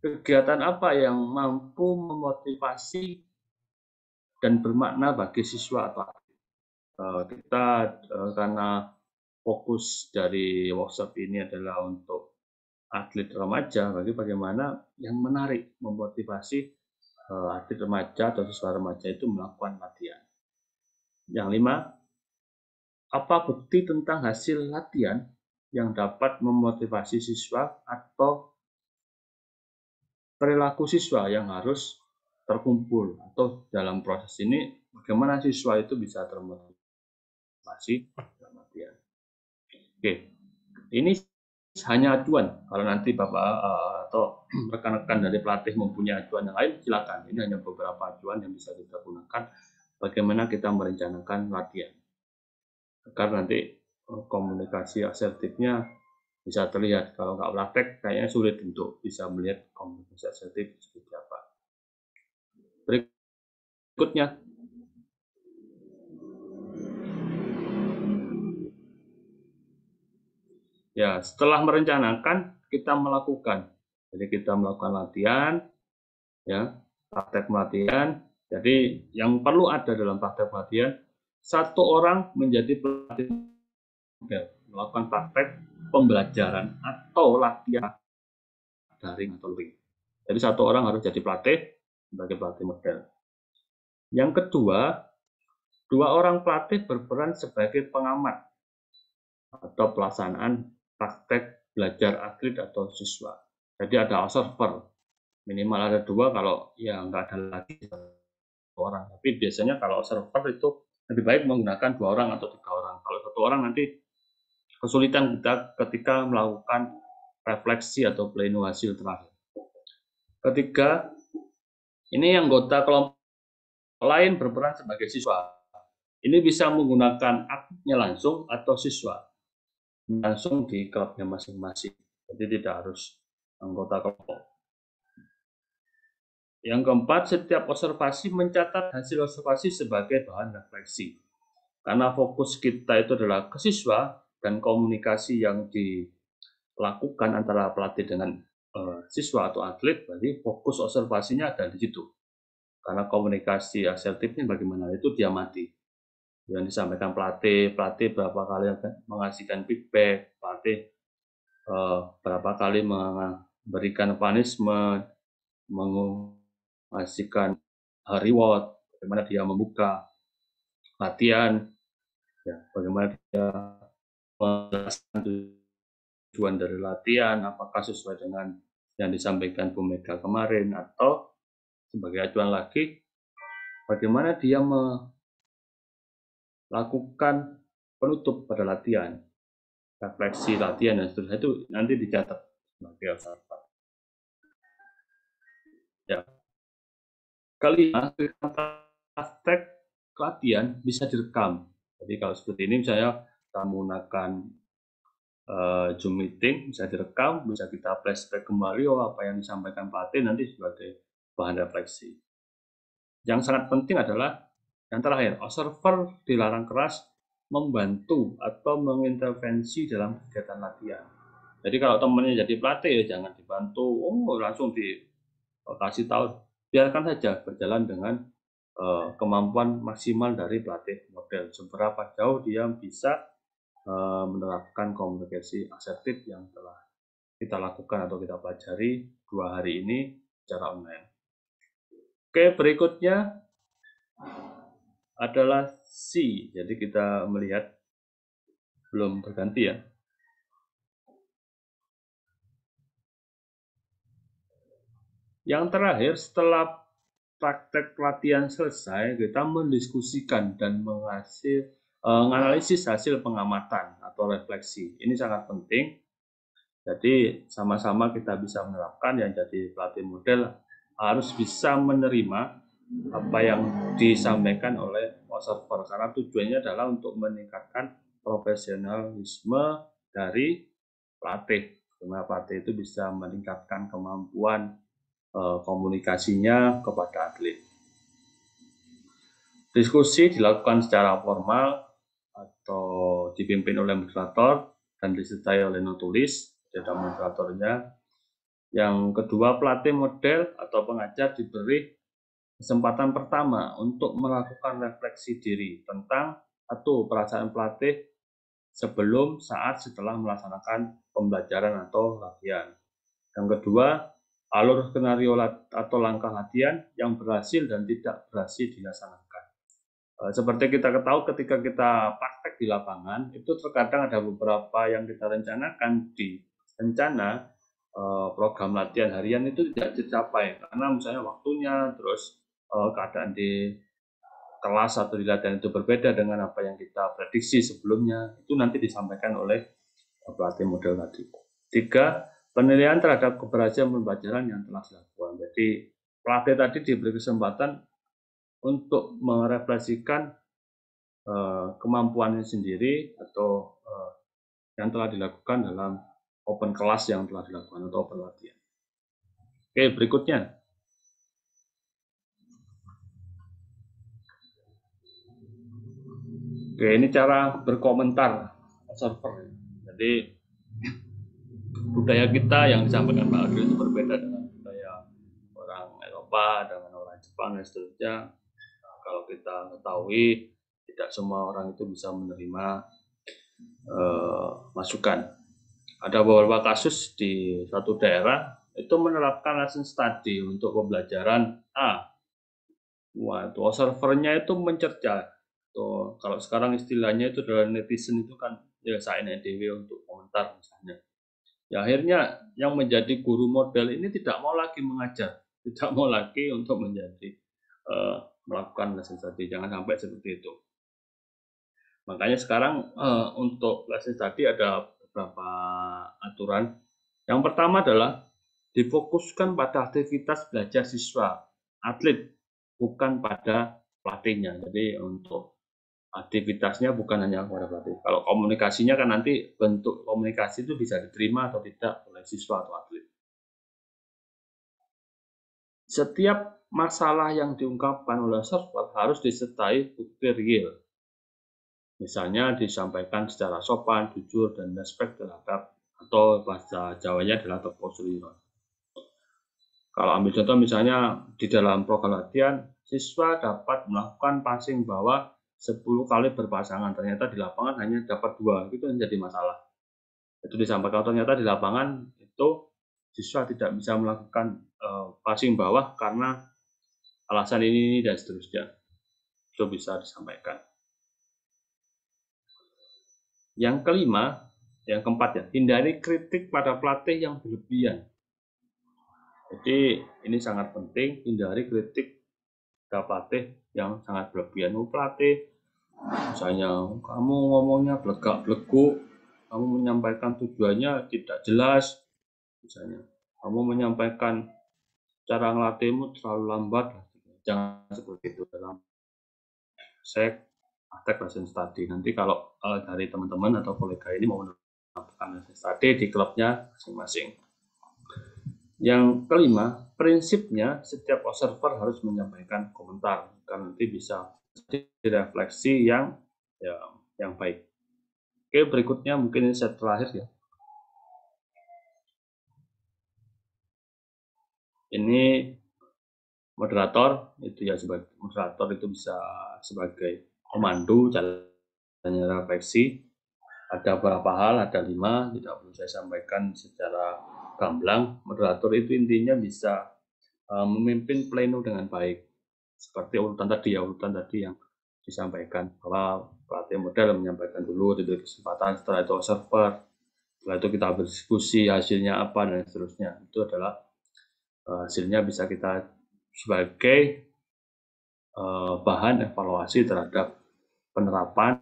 kegiatan apa yang mampu memotivasi dan bermakna bagi siswa atau atlet. Kita karena fokus dari workshop ini adalah untuk atlet remaja, bagaimana yang menarik, memotivasi atlet remaja atau siswa remaja itu melakukan latihan. Yang lima, apa bukti tentang hasil latihan yang dapat memotivasi siswa atau perilaku siswa yang harus terkumpul, atau dalam proses ini bagaimana siswa itu bisa termotivasi dalam latihan. Oke, ini hanya acuan. Kalau nanti Bapak atau rekan-rekan dari pelatih mempunyai acuan yang lain, silakan. Ini hanya beberapa acuan yang bisa kita gunakan bagaimana kita merencanakan latihan. Agar nanti komunikasi asertifnya bisa terlihat. Kalau nggak praktek, kayaknya sulit untuk bisa melihat komunikasi asertif seperti apa. Berikutnya, ya setelah merencanakan kita melakukan. Jadi kita melakukan latihan, ya praktek pelatihan. Jadi yang perlu ada dalam praktek pelatihan, satu orang menjadi pelatih melakukan praktek pembelajaran atau latihan daring atau luring. Jadi satu orang harus jadi pelatih sebagai pelatih model. Yang kedua, dua orang pelatih berperan sebagai pengamat atau pelaksanaan praktek belajar atlet atau siswa. Jadi ada observer, minimal ada dua, kalau ya nggak ada lagi satu orang. Tapi biasanya kalau observer itu lebih baik menggunakan dua orang atau tiga orang. Kalau satu orang nanti kesulitan kita ketika melakukan refleksi atau pleno hasil terakhir. Ketiga, ini anggota kelompok lain berperan sebagai siswa. Ini bisa menggunakan atletnya langsung atau siswa langsung di klubnya masing-masing. Jadi tidak harus anggota kelompok. Yang keempat, setiap observasi mencatat hasil observasi sebagai bahan refleksi. Karena fokus kita itu adalah ke siswa dan komunikasi yang dilakukan antara pelatih dengan siswa atau atlet, berarti fokus observasinya ada di situ. Karena komunikasi asertifnya bagaimana itu diamati. Yang disampaikan pelatih berapa kali mengasihkan feedback, pelatih berapa kali memberikan punishment, mengasihkan reward, bagaimana dia membuka latihan, ya, bagaimana dia menjelaskan tujuan dari latihan, apakah sesuai dengan yang disampaikan Bu Mega kemarin, atau sebagai acuan lagi, bagaimana dia melakukan penutup pada latihan, refleksi latihan dan seterusnya, itu nanti dicatat sebagai observer. Ya. Kelima, praktek latihan bisa direkam. Jadi kalau seperti ini misalnya kita menggunakan Zoom meeting, bisa direkam, bisa kita flashback kembali, apa yang disampaikan pelatih nanti sebagai bahan refleksi. Yang sangat penting adalah yang terakhir, observer dilarang keras membantu atau mengintervensi dalam kegiatan latihan. Jadi kalau temannya jadi pelatih, ya jangan dibantu, langsung dikasih tahu, biarkan saja berjalan dengan kemampuan maksimal dari pelatih model. Seberapa jauh dia bisa menerapkan komunikasi asertif yang telah kita lakukan atau kita pelajari 2 hari ini secara online. Oke, berikutnya adalah C. Jadi kita melihat belum berganti ya. Yang terakhir, setelah praktek pelatihan selesai, kita mendiskusikan dan menganalisis hasil pengamatan atau refleksi. Ini sangat penting. Jadi sama-sama kita bisa menerapkan. Yang jadi pelatih model harus bisa menerima apa yang disampaikan oleh observer, karena tujuannya adalah untuk meningkatkan profesionalisme dari pelatih. Karena pelatih itu bisa meningkatkan kemampuan komunikasinya kepada atlet. Diskusi dilakukan secara formal atau dipimpin oleh moderator dan disertai oleh notulis, ada moderatornya. Yang kedua, pelatih model atau pengajar diberi kesempatan pertama untuk melakukan refleksi diri tentang atau perasaan pelatih sebelum, saat, setelah melaksanakan pembelajaran atau latihan. Yang kedua, alur skenario atau langkah latihan yang berhasil dan tidak berhasil dilaksanakan. Seperti kita ketahui, ketika kita praktek di lapangan, itu terkadang ada beberapa yang kita rencanakan di rencana program latihan harian itu tidak tercapai, karena misalnya waktunya, terus keadaan di kelas atau di latihan itu berbeda dengan apa yang kita prediksi sebelumnya. Itu nanti disampaikan oleh pelatih model tadi. 3, penilaian terhadap keberhasilan pembelajaran yang telah dilakukan. Jadi pelatih tadi diberi kesempatan untuk merefleksikan kemampuannya sendiri atau yang telah dilakukan dalam open kelas yang telah dilakukan atau open latihan. Oke, berikutnya. Oke, ini cara berkomentar observer. Jadi budaya kita yang disampaikan Pak Agil itu berbeda dengan budaya orang Eropa, dengan orang Jepang dan seterusnya. Kalau kita ketahui, tidak semua orang itu bisa menerima masukan. Ada beberapa kasus di suatu daerah itu menerapkan lesson study untuk pembelajaran A. Observernya itu mencerca. Kalau sekarang istilahnya itu adalah netizen itu kan ya saya DW untuk komentar misalnya. Ya akhirnya yang menjadi guru model ini tidak mau lagi mengajar, tidak mau lagi untuk menjadi melakukan lesson study. Jangan sampai seperti itu. Makanya sekarang untuk lesson study ada beberapa aturan. Yang pertama adalah difokuskan pada aktivitas belajar siswa, atlet, bukan pada pelatihnya. Jadi untuk aktivitasnya bukan hanya kepada pelatih. Kalau komunikasinya kan nanti bentuk komunikasi itu bisa diterima atau tidak oleh siswa atau atlet. Setiap masalah yang diungkapkan oleh observer harus disertai bukti real. Misalnya disampaikan secara sopan, jujur, dan respect terhadap, atau bahasa Jawanya adalah teposuliron. Kalau ambil contoh misalnya di dalam program latihan, siswa dapat melakukan passing bawah 10 kali berpasangan, ternyata di lapangan hanya dapat 2, itu menjadi masalah. Itu disampaikan ternyata di lapangan itu siswa tidak bisa melakukan passing bawah karena alasan ini dan seterusnya. Itu bisa disampaikan. Yang kelima, yang keempat ya, hindari kritik pada pelatih yang berlebihan. Jadi ini sangat penting, hindari kritik pada pelatih yang sangat berlebihan. Pelatih, misalnya kamu ngomongnya belegak-beleguk, kamu menyampaikan tujuannya tidak jelas, misalnya kamu menyampaikan cara ngelatihmu terlalu lambat, jangan seperti itu dalam saya praktek lesson study. Nanti kalau dari teman-teman atau kolega ini mau melakukan lesson study di klubnya masing-masing. Yang kelima, prinsipnya setiap observer harus menyampaikan komentar karena nanti bisa direfleksi yang baik. Oke, berikutnya mungkin ini set terakhir ya. Ini moderator itu ya, sebagai moderator itu bisa sebagai pemandu jalannya refleksi. Ada beberapa hal, ada 5, tidak perlu saya sampaikan secara gamblang. Moderator itu intinya bisa memimpin pleno dengan baik. Seperti urutan tadi yang disampaikan, bahwa pelatih model menyampaikan dulu, diberi kesempatan, setelah itu observer, setelah itu kita berdiskusi hasilnya apa dan seterusnya. Itu adalah hasilnya bisa kita sebagai bahan evaluasi terhadap penerapan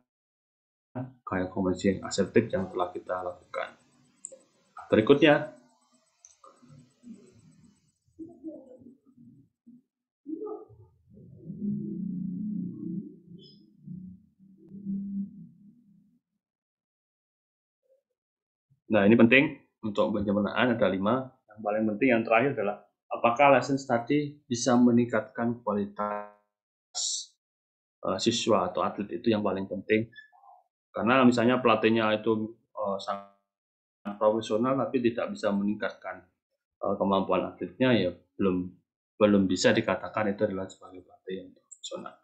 gaya komunikasi yang asertif yang telah kita lakukan. Berikutnya, nah ini penting untuk penyempurnaan, ada 5. Yang paling penting yang terakhir adalah apakah lesson study bisa meningkatkan kualitas siswa atau atlet, itu yang paling penting. Karena misalnya pelatihnya itu sangat profesional tapi tidak bisa meningkatkan kemampuan atletnya, ya belum bisa dikatakan itu adalah sebagai pelatih yang profesional.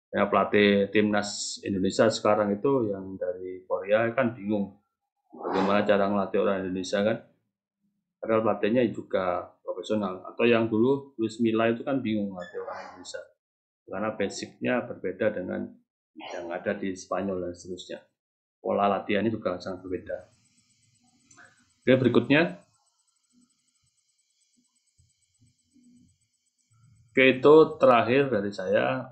Ya, pelatih timnas Indonesia sekarang itu yang dari Korea kan bingung bagaimana cara ngelatih orang Indonesia kan, padahal pelatihnya juga profesional. Atau yang dulu Luis Milla itu kan bingung ngelatih orang Indonesia karena basicnya berbeda dengan yang ada di Spanyol dan seterusnya. Pola latihannya juga sangat berbeda. Oke, berikutnya. Oke, itu terakhir dari saya.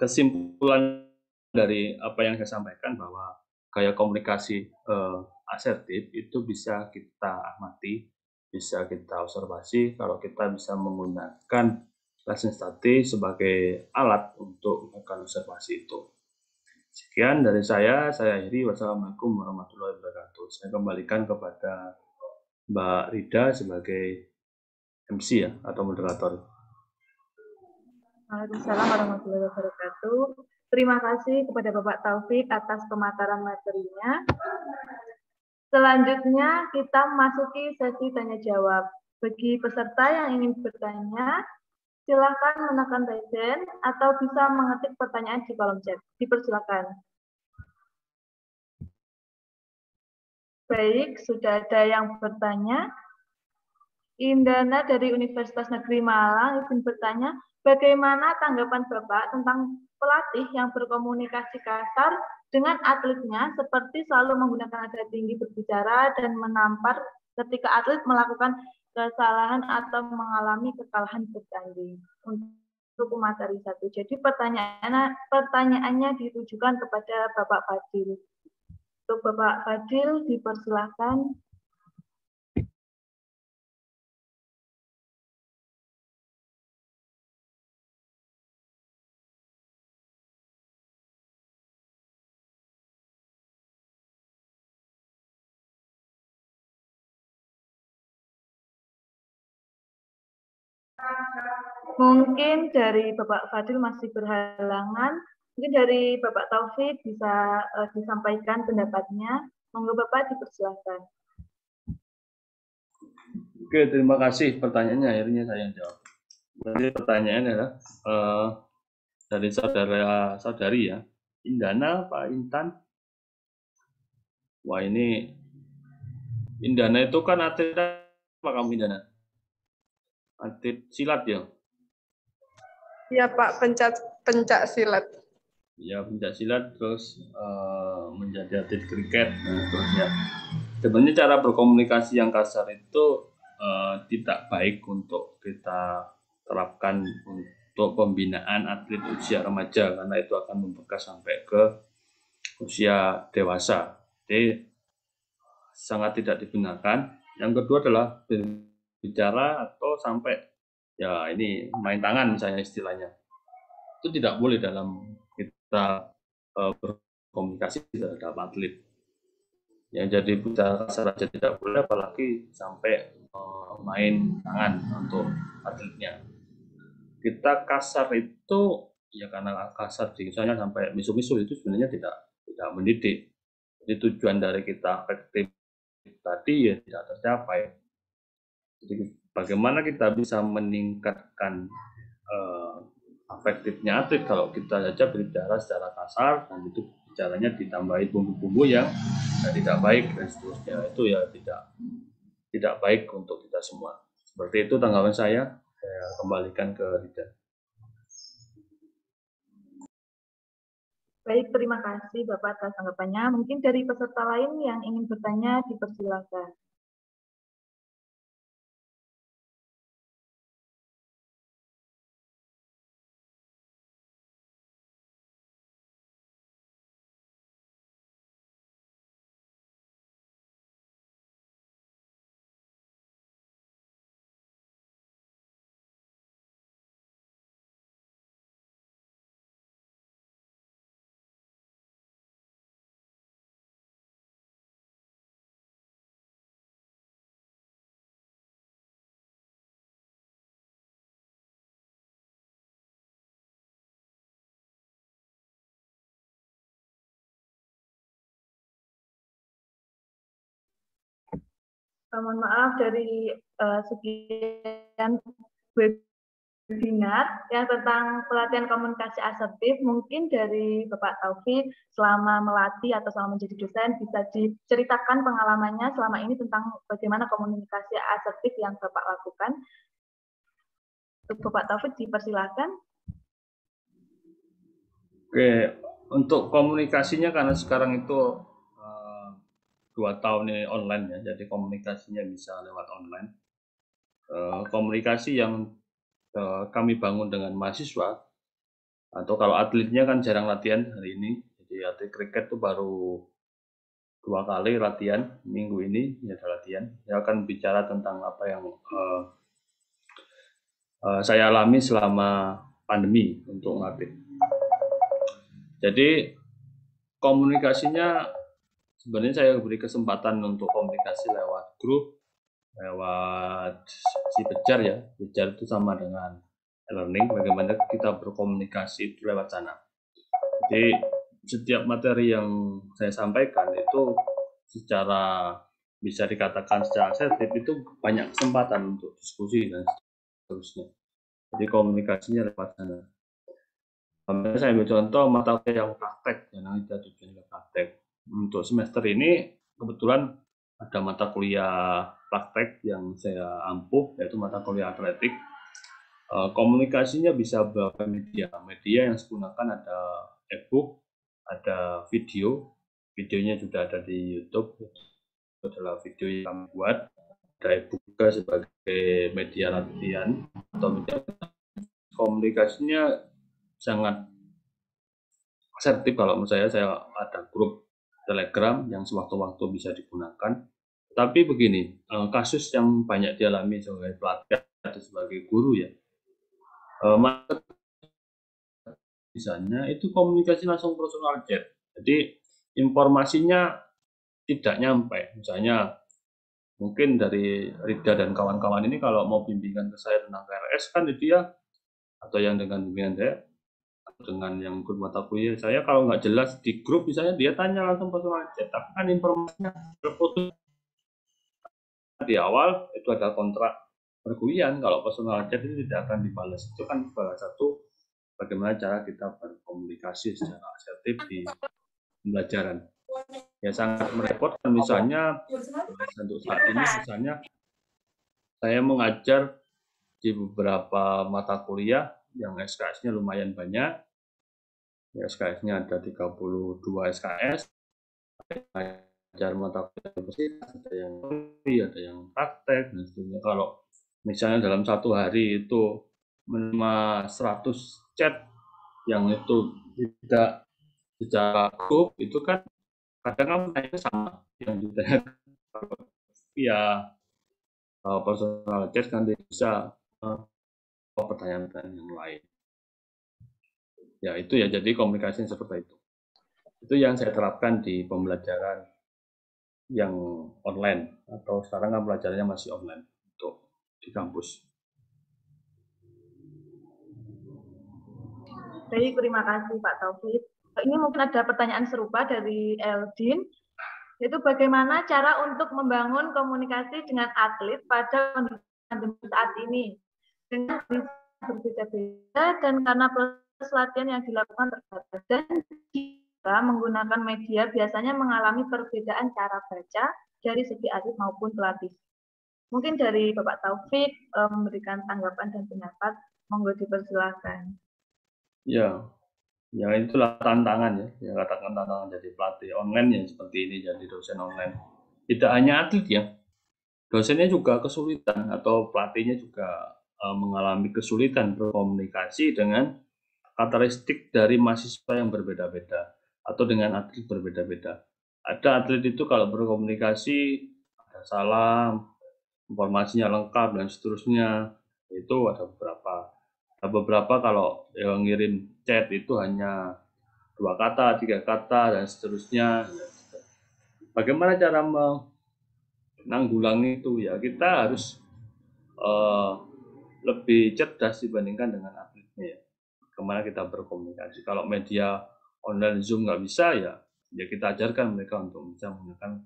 Kesimpulan dari apa yang saya sampaikan bahwa gaya komunikasi asertif itu bisa kita amati, bisa kita observasi kalau kita bisa menggunakan lesson study sebagai alat untuk melakukan observasi itu. Sekian dari saya akhiri. Wassalamualaikum warahmatullahi wabarakatuh. Saya kembalikan kepada Mbak Rida sebagai MC ya, atau moderator. Waalaikumsalam warahmatullahi wabarakatuh. Terima kasih kepada Bapak Taufik atas pemaparan materinya. Selanjutnya kita masuki sesi tanya jawab. Bagi peserta yang ingin bertanya, silakan menekan raise hand atau bisa mengetik pertanyaan di kolom chat. Dipersilakan. Baik, sudah ada yang bertanya. Indana dari Universitas Negeri Malang izin bertanya, bagaimana tanggapan Bapak tentang pelatih yang berkomunikasi kasar dengan atletnya seperti selalu menggunakan nada tinggi berbicara dan menampar ketika atlet melakukan kesalahan atau mengalami kekalahan bertanding? Untuk materi 1. Jadi pertanyaannya ditujukan kepada Bapak Fadil. Untuk Bapak Fadil dipersilakan. Mungkin dari Bapak Fadil masih berhalangan. Mungkin dari Bapak Taufik bisa disampaikan pendapatnya. Monggo Bapak dipersilakan. Oke, terima kasih pertanyaannya. Akhirnya saya yang jawab. Jadi pertanyaannya adalah dari saudari ya, Indana Pak Intan. Wah, ini Indana itu kan atlet apa kamu, Indana? Atlet silat ya? Iya Pak, pencak silat. ya pencak silat terus menjadi atlet kriket dan seterusnya. Sebenarnya cara berkomunikasi yang kasar itu tidak baik untuk kita terapkan untuk pembinaan atlet usia remaja karena itu akan membekas sampai ke usia dewasa. Jadi sangat tidak digunakan. Yang kedua adalah berbicara atau sampai ya ini main tangan misalnya istilahnya. Itu tidak boleh dalam kita berkomunikasi terhadap atlet. Yang jadi bicara kasar saja tidak boleh, apalagi sampai main tangan untuk atletnya. Kita kasar itu ya karena kasar misalnya sampai misu-misu itu sebenarnya tidak mendidik. Jadi tujuan dari kita efektif tadi ya tidak tercapai. Jadi bagaimana kita bisa meningkatkan efektifnya atlet kalau kita saja berbicara secara kasar dan itu bicaranya ditambahi bumbu-bumbu yang tidak baik dan seterusnya, itu ya tidak baik untuk kita semua. Seperti itu tanggapan saya kembalikan ke Rida. Baik, terima kasih Bapak atas tanggapannya. Mungkin dari peserta lain yang ingin bertanya dipersilakan. Mohon maaf dari sekian webinar yang tentang pelatihan komunikasi asertif, mungkin dari Bapak Taufik selama melatih atau selama menjadi dosen bisa diceritakan pengalamannya selama ini tentang bagaimana komunikasi asertif yang Bapak lakukan. Untuk Bapak Taufik dipersilakan. Oke, untuk komunikasinya karena sekarang itu 2 tahun ini online ya, jadi komunikasinya bisa lewat online. Komunikasi yang kami bangun dengan mahasiswa atau kalau atletnya kan jarang latihan hari ini, jadi atlet kriket itu baru 2 kali latihan minggu ini ya ada latihan. Saya akan bicara tentang apa yang saya alami selama pandemi untuk ngelatih. Jadi komunikasinya sebenarnya saya beri kesempatan untuk komunikasi lewat grup, lewat si Bejar ya. Bejar itu sama dengan learning, bagaimana kita berkomunikasi itu lewat sana. Jadi setiap materi yang saya sampaikan itu secara bisa dikatakan secara asertif itu banyak kesempatan untuk diskusi dan seterusnya. Jadi komunikasinya lewat sana. Saya ambil contoh mata kuliah yang praktek, yang kita tujuannya praktek. Untuk semester ini kebetulan ada mata kuliah praktek yang saya ampuh, yaitu mata kuliah atletik. Komunikasinya bisa beberapa media yang saya gunakan ada e-book, ada videonya sudah ada di YouTube, itu adalah video yang kami buat, ada e-book juga sebagai media latihan atau media. Komunikasinya sangat asertif kalau menurut saya ada grup Telegram yang sewaktu-waktu bisa digunakan. Tapi begini, kasus yang banyak dialami sebagai pelatih atau sebagai guru ya, misalnya itu komunikasi langsung personal chat. Jadi informasinya tidak nyampe. Misalnya mungkin dari Rida dan kawan-kawan ini kalau mau bimbingan ke saya tentang KRS kan dia atau yang dengan bimbingan saya dengan yang ikut mata kuliah saya kalau nggak jelas di grup misalnya dia tanya langsung personal chat, tapi kan informasinya terputus di awal itu ada kontrak perkuliahan, kalau personal chat itu tidak akan dibalas. Itu kan salah satu bagaimana cara kita berkomunikasi secara asertif di pembelajaran. Ya sangat merepotkan misalnya untuk saat ini misalnya saya mengajar di beberapa mata kuliah yang SKS-nya lumayan banyak. Ya, SKS-nya ada 32 SKS, ajar mata kuliah, ada yang teori, ada yang praktek, dan seterusnya. Kalau misalnya dalam satu hari itu menerima 100 chat yang itu tidak secara grup, itu kan kadang kan pertanyaannya sama yang ditanyakan. Kalau via personal chat kan bisa pertanyaan-pertanyaan yang lain. Ya itu ya, jadi komunikasi seperti itu. Itu yang saya terapkan di pembelajaran yang online, atau sekarang kan pelajarannya masih online untuk di kampus. Baik, terima kasih Pak Taufik. Ini mungkin ada pertanyaan serupa dari Eldin, yaitu bagaimana cara untuk membangun komunikasi dengan atlet pada kondisi pandemi saat ini dengan berbeda-beda dan karena proses latihan yang dilakukan terbatas, dan jika menggunakan media biasanya mengalami perbedaan cara baca dari segi atlet maupun pelatih. Mungkin dari Bapak Taufik memberikan tanggapan dan pendapat, monggo dipersilakan. Ya, ya itulah tantangan ya, yang katakan tantangan jadi pelatih online ya seperti ini, jadi dosen online. Tidak hanya atlet ya, dosennya juga kesulitan atau pelatihnya juga mengalami kesulitan berkomunikasi dengan karakteristik dari mahasiswa yang berbeda-beda atau dengan atlet berbeda-beda. Ada atlet itu kalau berkomunikasi ada salam, informasinya lengkap dan seterusnya, itu ada beberapa. Ada beberapa kalau yang ngirim chat itu hanya 2 kata, 3 kata dan seterusnya. Bagaimana cara menanggulangi itu ya? Kita harus lebih cerdas dibandingkan dengan atletnya ya. Kemana kita berkomunikasi. Kalau media online Zoom nggak bisa ya kita ajarkan mereka untuk bisa menggunakan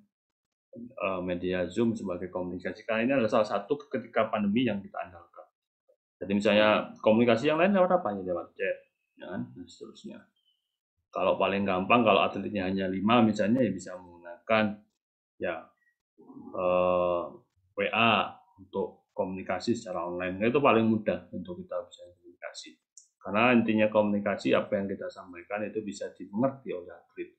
media Zoom sebagai komunikasi. Karena ini adalah salah satu ketika pandemi yang kita andalkan. Jadi misalnya komunikasi yang lain lewat apa? Ya lewat chat, ya kan? Dan seterusnya. Kalau paling gampang, kalau atletnya hanya 5 misalnya, ya bisa menggunakan ya WA untuk komunikasi secara online. Itu paling mudah untuk kita bisa komunikasi. Karena intinya komunikasi, apa yang kita sampaikan itu bisa dimengerti oleh atlet.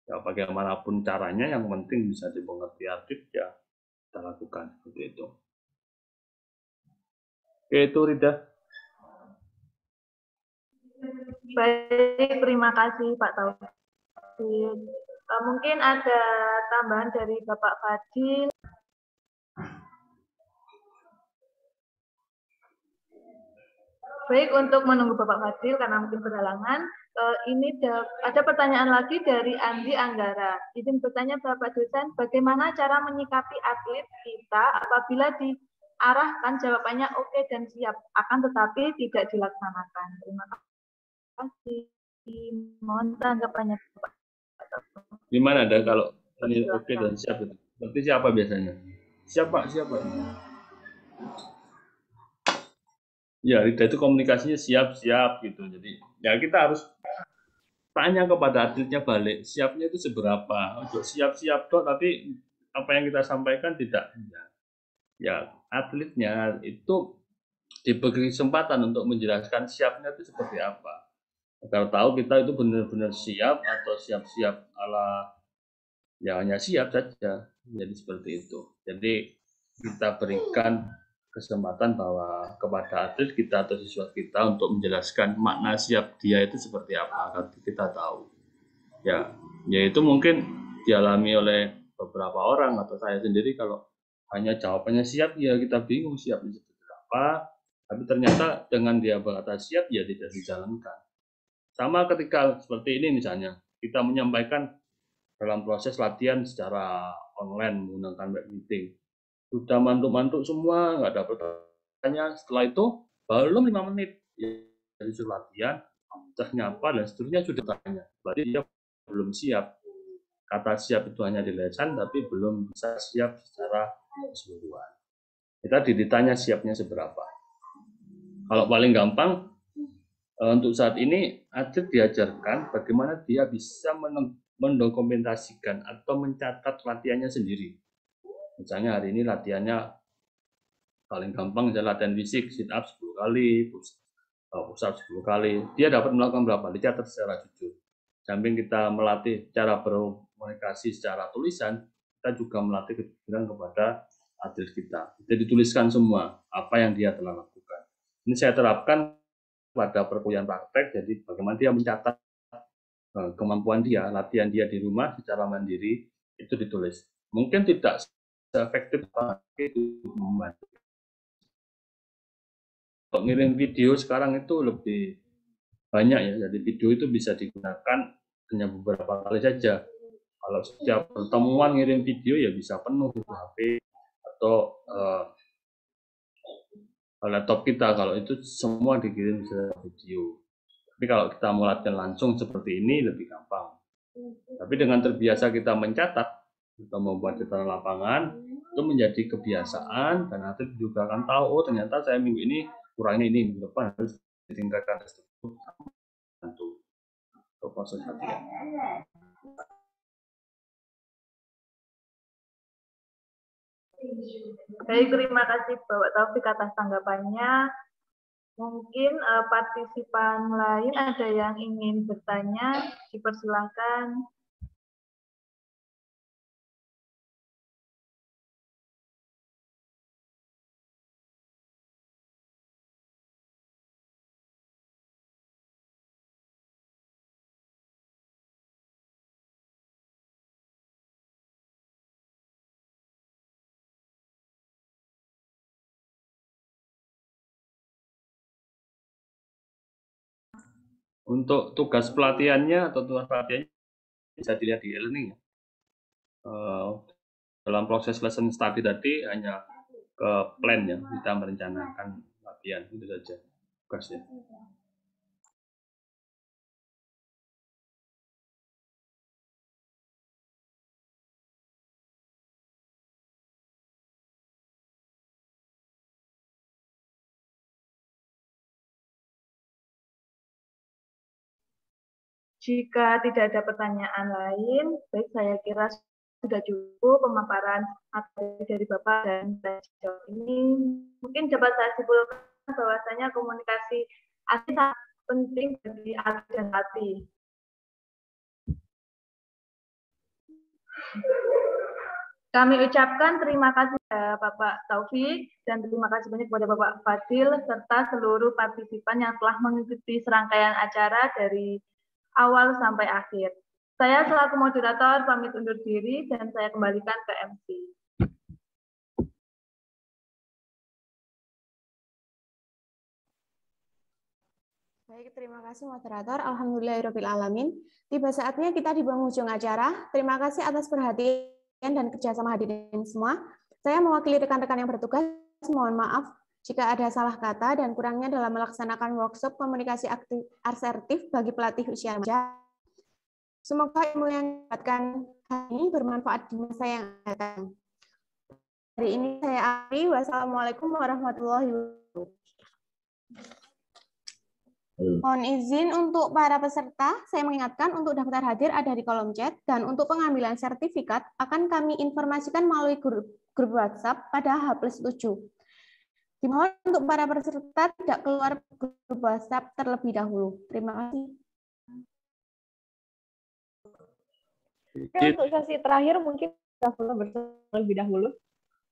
Ya bagaimanapun caranya, yang penting bisa dimengerti atlet, ya kita lakukan seperti itu. Oke, itu Rida. Baik, terima kasih Pak Taufik. Mungkin ada tambahan dari Bapak Fadil. Baik, untuk menunggu Bapak Fadil karena mungkin berhalangan, ini ada pertanyaan lagi dari Andi Anggara. Izin bertanya Bapak dosen, bagaimana cara menyikapi atlet kita apabila diarahkan jawabannya oke dan siap, akan tetapi tidak dilaksanakan? Terima kasih. Mohon tanggapannya Bapak. Gimana ada kalau ini oke dan siap itu? Berarti siapa biasanya? Siapa? Ya, Rida itu komunikasinya siap-siap gitu. Jadi ya kita harus tanya kepada atletnya balik, siapnya itu seberapa? Untuk siap-siap dong, tapi apa yang kita sampaikan tidak. Ya, atletnya itu diberi kesempatan untuk menjelaskan siapnya itu seperti apa. Agar tahu kita itu benar-benar siap atau siap-siap ala ya hanya siap saja. Jadi seperti itu. Jadi kita berikan kesempatan bahwa kepada atlet kita atau siswa kita untuk menjelaskan makna siap dia itu seperti apa agar kita tahu. Ya, yaitu mungkin dialami oleh beberapa orang atau saya sendiri. Kalau hanya jawabannya siap, ya kita bingung siapnya seperti apa. Tapi ternyata dengan dia berkata siap, ya tidak dijalankan. Sama ketika seperti ini misalnya, kita menyampaikan dalam proses latihan secara online menggunakan web meeting. Sudah mantuk-mantuk semua, nggak ada pertanyaan. Setelah itu, belum 5 menit. Ya, dari latihan, nyapa dan seterusnya sudah tanya. Berarti dia belum siap. Kata siap itu hanya di lesan, tapi belum bisa siap secara keseluruhan. Kita ditanya siapnya seberapa. Kalau paling gampang, untuk saat ini atlet diajarkan bagaimana dia bisa mendokumentasikan atau mencatat latihannya sendiri. Misalnya hari ini latihannya paling gampang adalah latihan fisik, sit up 10 kali, push up 10 kali, dia dapat melakukan berapa? Dicatat secara jujur. Samping kita melatih cara berkomunikasi secara tulisan, kita juga melatih kejujuran kepada atlet kita. Jadi dituliskan semua apa yang dia telah lakukan. Ini saya terapkan pada perkuliahan praktek, jadi bagaimana dia mencatat kemampuan dia, latihan dia di rumah secara mandiri, itu ditulis. Mungkin tidak se-efektif itu membantu. Untuk ngirim video sekarang itu lebih banyak ya, jadi video itu bisa digunakan hanya beberapa kali saja. Kalau setiap pertemuan ngirim video ya bisa penuh itu HP atau laptop kita, kalau itu semua dikirim secara video. Tapi kalau kita mau latihan langsung seperti ini lebih gampang. Tapi dengan terbiasa kita mencatat, kita membuat catatan lapangan, itu menjadi kebiasaan dan nanti juga akan tahu, oh ternyata saya minggu ini kurangnya ini, minggu depan harus ditingkatkan tersebut untuk proses latihan. Baik, terima kasih Bapak Taufik atas tanggapannya. Mungkin partisipan lain ada yang ingin bertanya, dipersilahkan. Untuk tugas pelatihannya atau tugas pelatihannya bisa dilihat di e-learning. Dalam proses lesson study tadi hanya ke plan ya, kita merencanakan latihan, itu saja tugasnya. Jika tidak ada pertanyaan lain, baik saya kira sudah cukup pemaparan materi dari Bapak dan sejauh ini. Mungkin dapat saya simpulkan bahwasanya komunikasi sangat penting bagi atlet dan pelatih. Kami ucapkan terima kasih kepada Bapak Taufik dan terima kasih banyak kepada Bapak Fadil serta seluruh partisipan yang telah mengikuti serangkaian acara dari awal sampai akhir. Saya selaku moderator pamit undur diri dan saya kembalikan ke MC. Baik, terima kasih moderator. Alhamdulillahirrahmanirrahim. Tiba saatnya kita di penghujung acara. Terima kasih atas perhatian dan kerjasama hadirin semua. Saya mewakili rekan-rekan yang bertugas. Mohon maaf jika ada salah kata dan kurangnya dalam melaksanakan workshop komunikasi asertif bagi pelatih usia remaja. Semoga ilmu yang didapatkan hari ini bermanfaat di masa yang akan datang. Hari ini saya akhiri. Wassalamualaikum warahmatullahi wabarakatuh. Mohon izin untuk para peserta, saya mengingatkan untuk daftar hadir ada di kolom chat, dan untuk pengambilan sertifikat akan kami informasikan melalui grup WhatsApp pada H+7. Dimohon untuk para peserta tidak keluar grup WhatsApp terlebih dahulu. Terima kasih. Oke, untuk sesi terakhir mungkin kita foto bersama terlebih dahulu.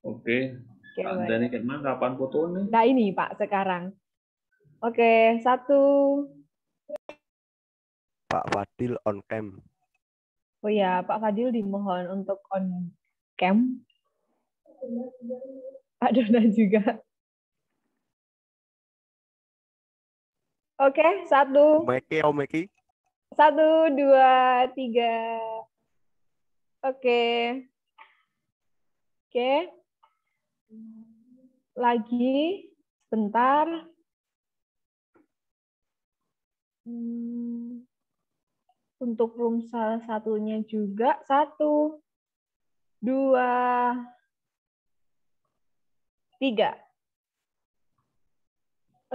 Oke. Pak Dani Ketman, kapan fotonya? Nah ini Pak sekarang. Oke, 1. Pak Fadil on cam. Oh ya, Pak Fadil dimohon untuk on cam. Pak Dona juga. Oke, 1. Meki. 1, 2, 3. Oke. Lagi, sebentar. Untuk room salah satunya juga 1, 2, 3.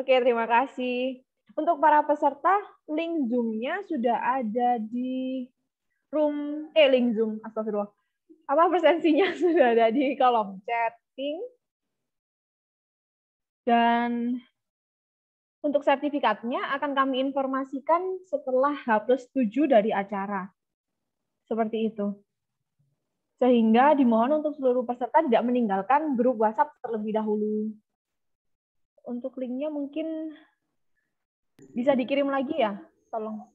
Oke, terima kasih. Untuk para peserta, link Zoom-nya sudah ada di room, link Zoom, astagfirullah. Presensinya sudah ada di kolom chatting. Dan Untuk sertifikatnya akan kami informasikan setelah H+7 dari acara. Seperti itu. Sehingga dimohon untuk seluruh peserta tidak meninggalkan grup WhatsApp terlebih dahulu. Untuk linknya mungkin bisa dikirim lagi ya, tolong.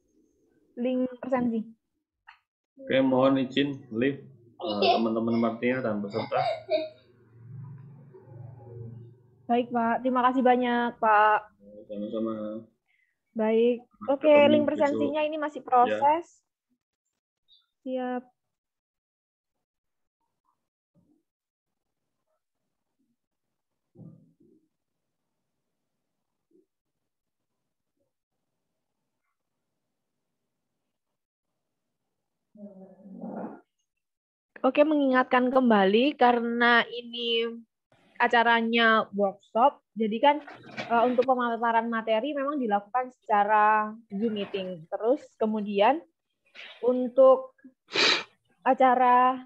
Link presensi. Oke, mohon izin live teman-teman Martia dan peserta. Baik, Pak. Terima kasih banyak, Pak. Sama-sama. Baik. Oke, link presensinya ini masih proses. Siap. Oke, mengingatkan kembali karena ini acaranya workshop, jadi kan untuk pemaparan materi memang dilakukan secara Zoom meeting. Terus kemudian untuk acara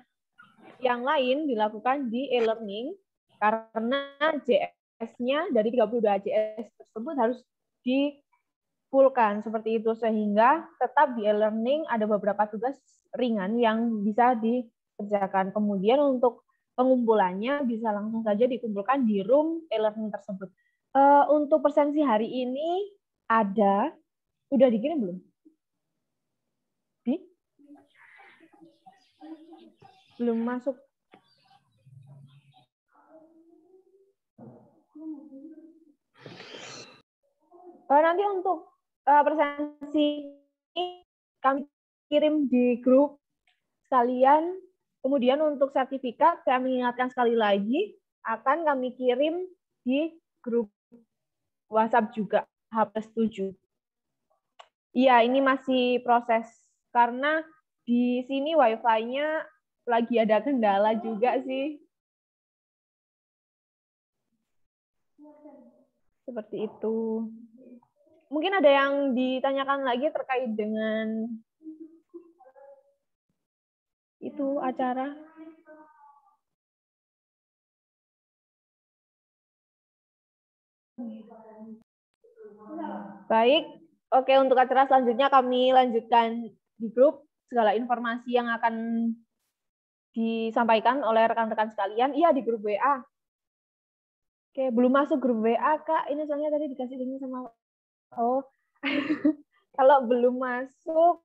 yang lain dilakukan di e-learning karena JS-nya dari 32 JS tersebut harus dipulkan seperti itu, sehingga tetap di e-learning ada beberapa tugas ringan yang bisa dikerjakan. Kemudian untuk pengumpulannya bisa langsung saja dikumpulkan di room e-learning tersebut. Untuk presensi hari ini ada, udah dikirim belum? Belum masuk. Nanti untuk presensi ini kami kirim di grup sekalian. Kemudian untuk sertifikat, saya mengingatkan sekali lagi, akan kami kirim di grup WhatsApp juga, H+7. Iya, ini masih proses. Karena di sini Wi-Fi-nya lagi ada kendala juga sih. Seperti itu. Mungkin ada yang ditanyakan lagi terkait dengan itu acara. Baik, oke, untuk acara selanjutnya kami lanjutkan di grup segala informasi yang akan disampaikan oleh rekan-rekan sekalian. Iya, di grup WA. Oke, belum masuk grup WA, Kak. Ini soalnya tadi dikasih link sama... Oh, kalau belum masuk,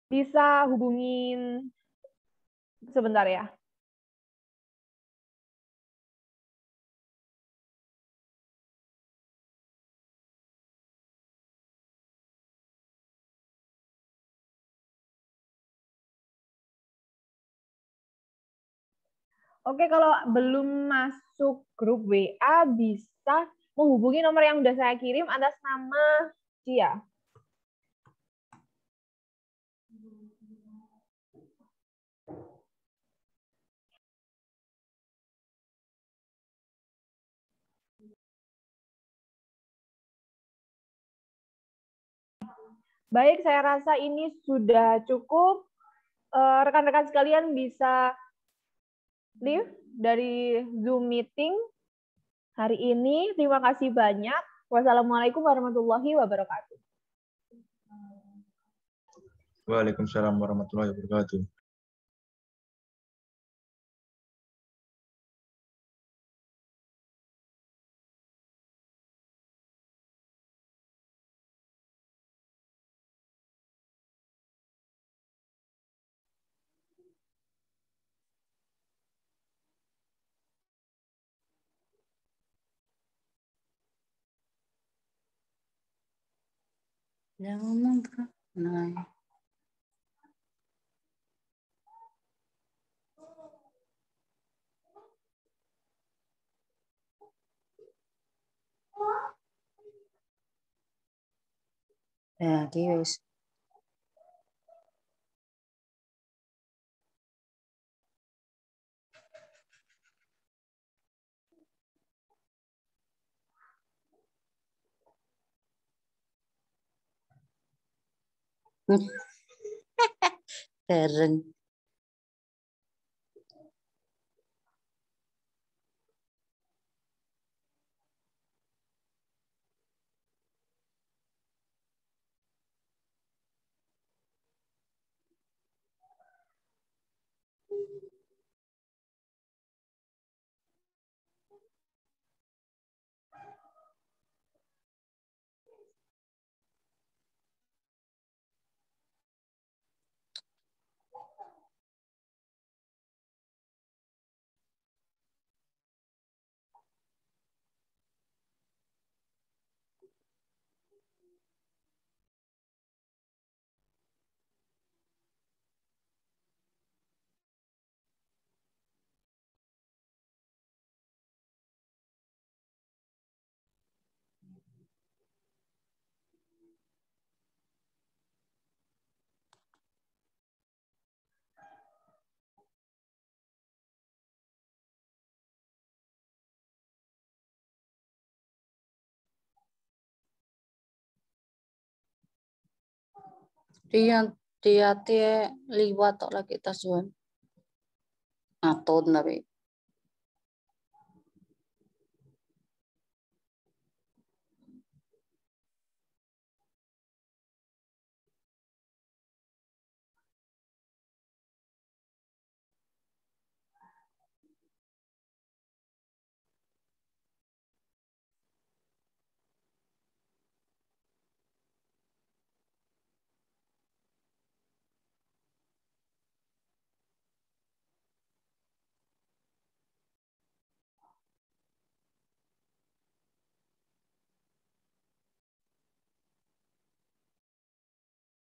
bisa hubungin sebentar ya. Oke, kalau belum masuk grup WA, bisa menghubungi nomor yang sudah saya kirim atas nama Cia. Baik, saya rasa ini sudah cukup. Rekan-rekan sekalian bisa leave dari Zoom meeting hari ini. Terima kasih banyak. Wassalamualaikum warahmatullahi wabarakatuh. Waalaikumsalam warahmatullahi wabarakatuh. Jangan ngomong Kak. Nah. Ya, guys. Keren. Dia liwat tok lagi tas Juan. Aton tapi.